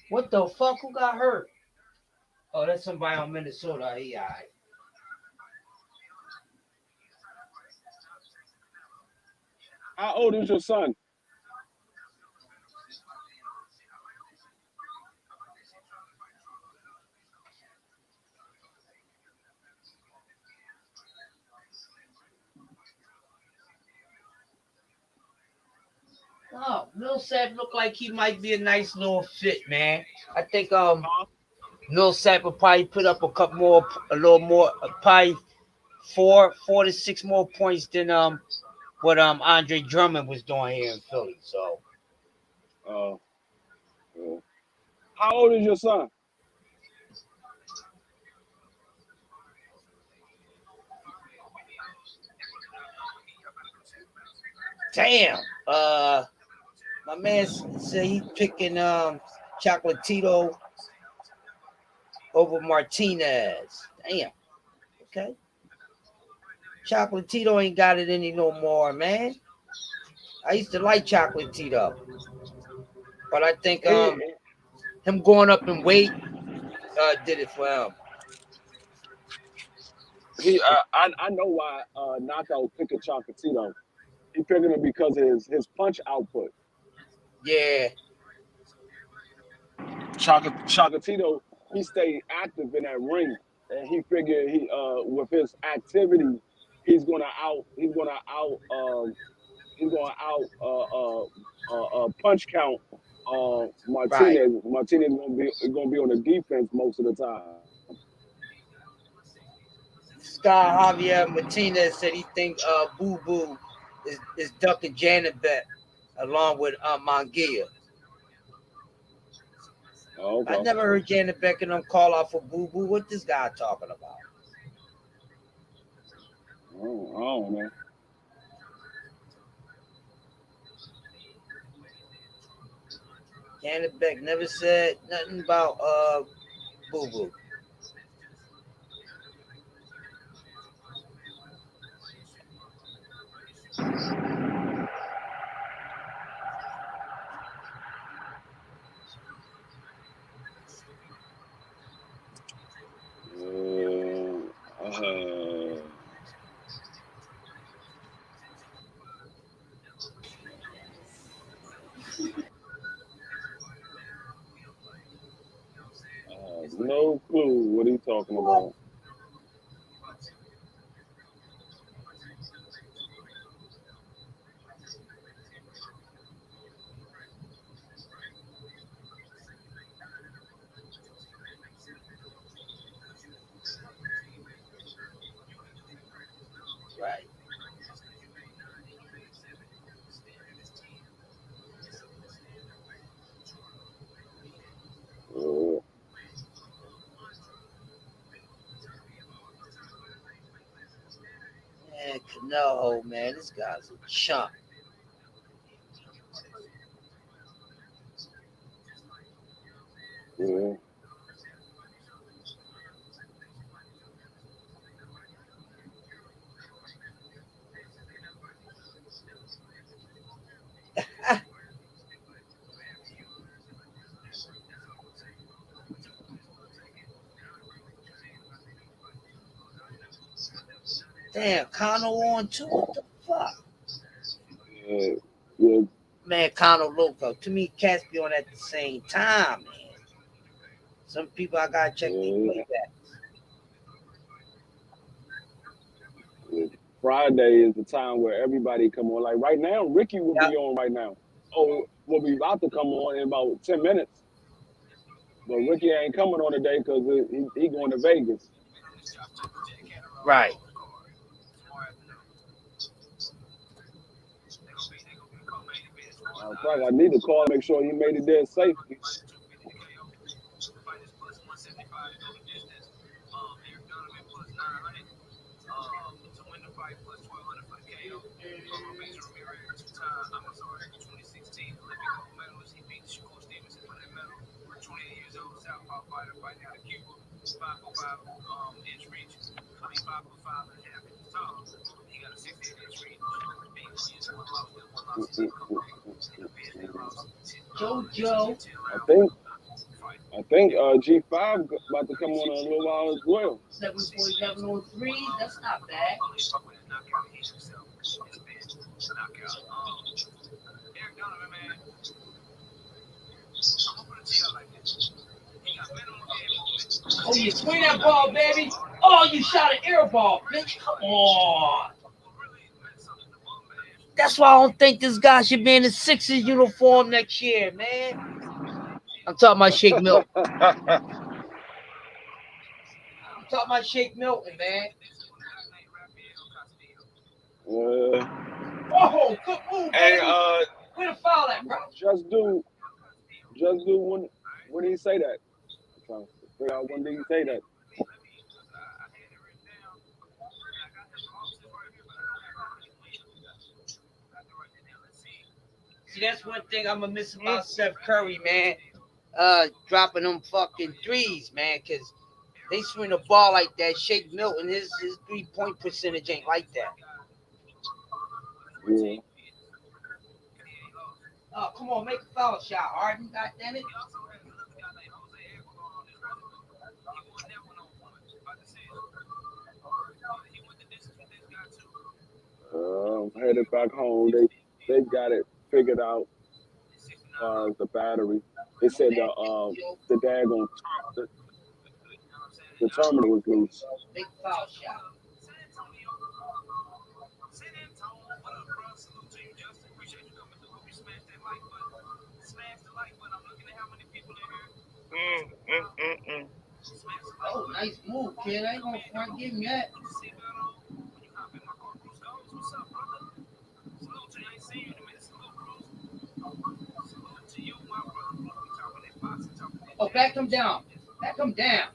S4: What the fuck? Who got hurt? Oh, that's somebody on Minnesota. He all right.
S2: How old is your son?
S4: Oh, Millsap looked like he might be a nice little fit, man. I think Millsap will probably put up a little more, probably 4 to 6 more points than what Andre Drummond was doing here in Philly. So,
S2: how old is your son?
S4: damn. My man said he's picking Chocolatito over Martinez. Damn. Okay. Chocolatito ain't got it any no more, man. I used to like Chocolatito, but I think
S10: He,
S4: him going up in weight did it for him.
S10: I know why Knockout picked Chocolatito. He picked him because of his punch output.
S4: Yeah.
S10: Chocolatito, he stayed active in that ring, and he figured he with his activity, he's gonna out punch count
S4: Right.
S10: Martinez. Martinez gonna be on the defense most of the time.
S4: Scar Javier Martinez said he think Boo Boo is ducking Janet Bet along with Mongia.
S10: Oh, okay.
S4: I never heard Janet Beck and them call out for Boo Boo. What this guy talking about?
S10: I don't know.
S4: Janet Beck never said nothing about Boo Boo.
S10: No clue what he's talking about.
S4: Right. Man, Canelo, man, this guy's a chump.
S10: Yeah.
S4: Damn, Conor on too. What the fuck?
S10: Yeah.
S4: Man, Conor Loco. Too many cats be on at the same time, man. Some people I gotta check their playback.
S10: Friday is the time where everybody come on. Like right now, Ricky will be on right now. Oh, will be about to come on in about 10 minutes. But Ricky ain't coming on today because he going to Vegas.
S4: Right.
S10: I need to call and make sure he made it there safely.
S4: JoJo.
S10: I think G5 about to come on in a little while as well.
S4: 74703, that's not bad. Oh, you swing that ball, baby. Oh, you shot an air ball, bitch. Come on. That's why I don't think this guy should be in the Sixers uniform next year, man. I'm talking about Shake Milton. I'm talking about Shake Milton, man. Oh, good move,
S10: Hey,
S4: baby. Where the foul at, bro?
S10: Just do when did he say that? I'm trying to figure out when did he say that.
S4: See, that's one thing I'm gonna miss about Steph Curry, man. Dropping them fucking threes, man, because they swing the ball like that. Shake Milton, his 3-point percentage ain't like that.
S10: Yeah.
S8: Oh, come on, make a foul shot, Harden. God damn it.
S2: Headed back home. They got it figured out. The battery. They said the daggone the terminal was loose.
S8: Big foul shot. Oh, nice move, kid. I ain't gonna front give him yet. Oh, back him down. Back him down.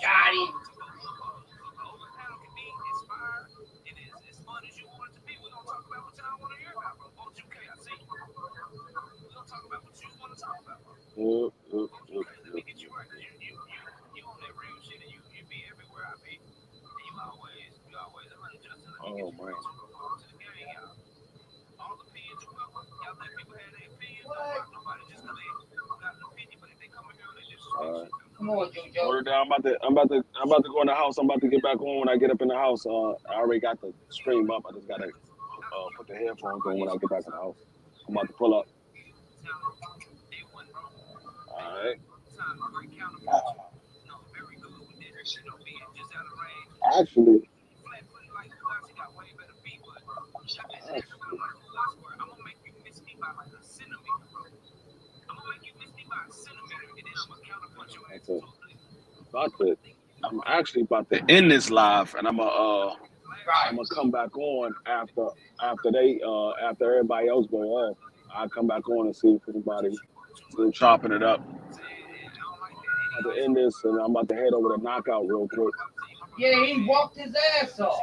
S8: Got him.
S2: Oh man.
S8: Come on, JoJo.
S2: Word down. I'm about to go in the house. I'm about to get back on when I get up in the house. I already got the stream up. I just gotta put the headphones on when I get back in the house. I'm about to pull up. All right. Actually, I'm actually about to end this live, and I'm gonna come back on after everybody else go off. I'll come back on and see if anybody's still chopping it up. I'm about to end this, and I'm about to head over to Knockout real quick.
S8: Yeah, he walked his ass off.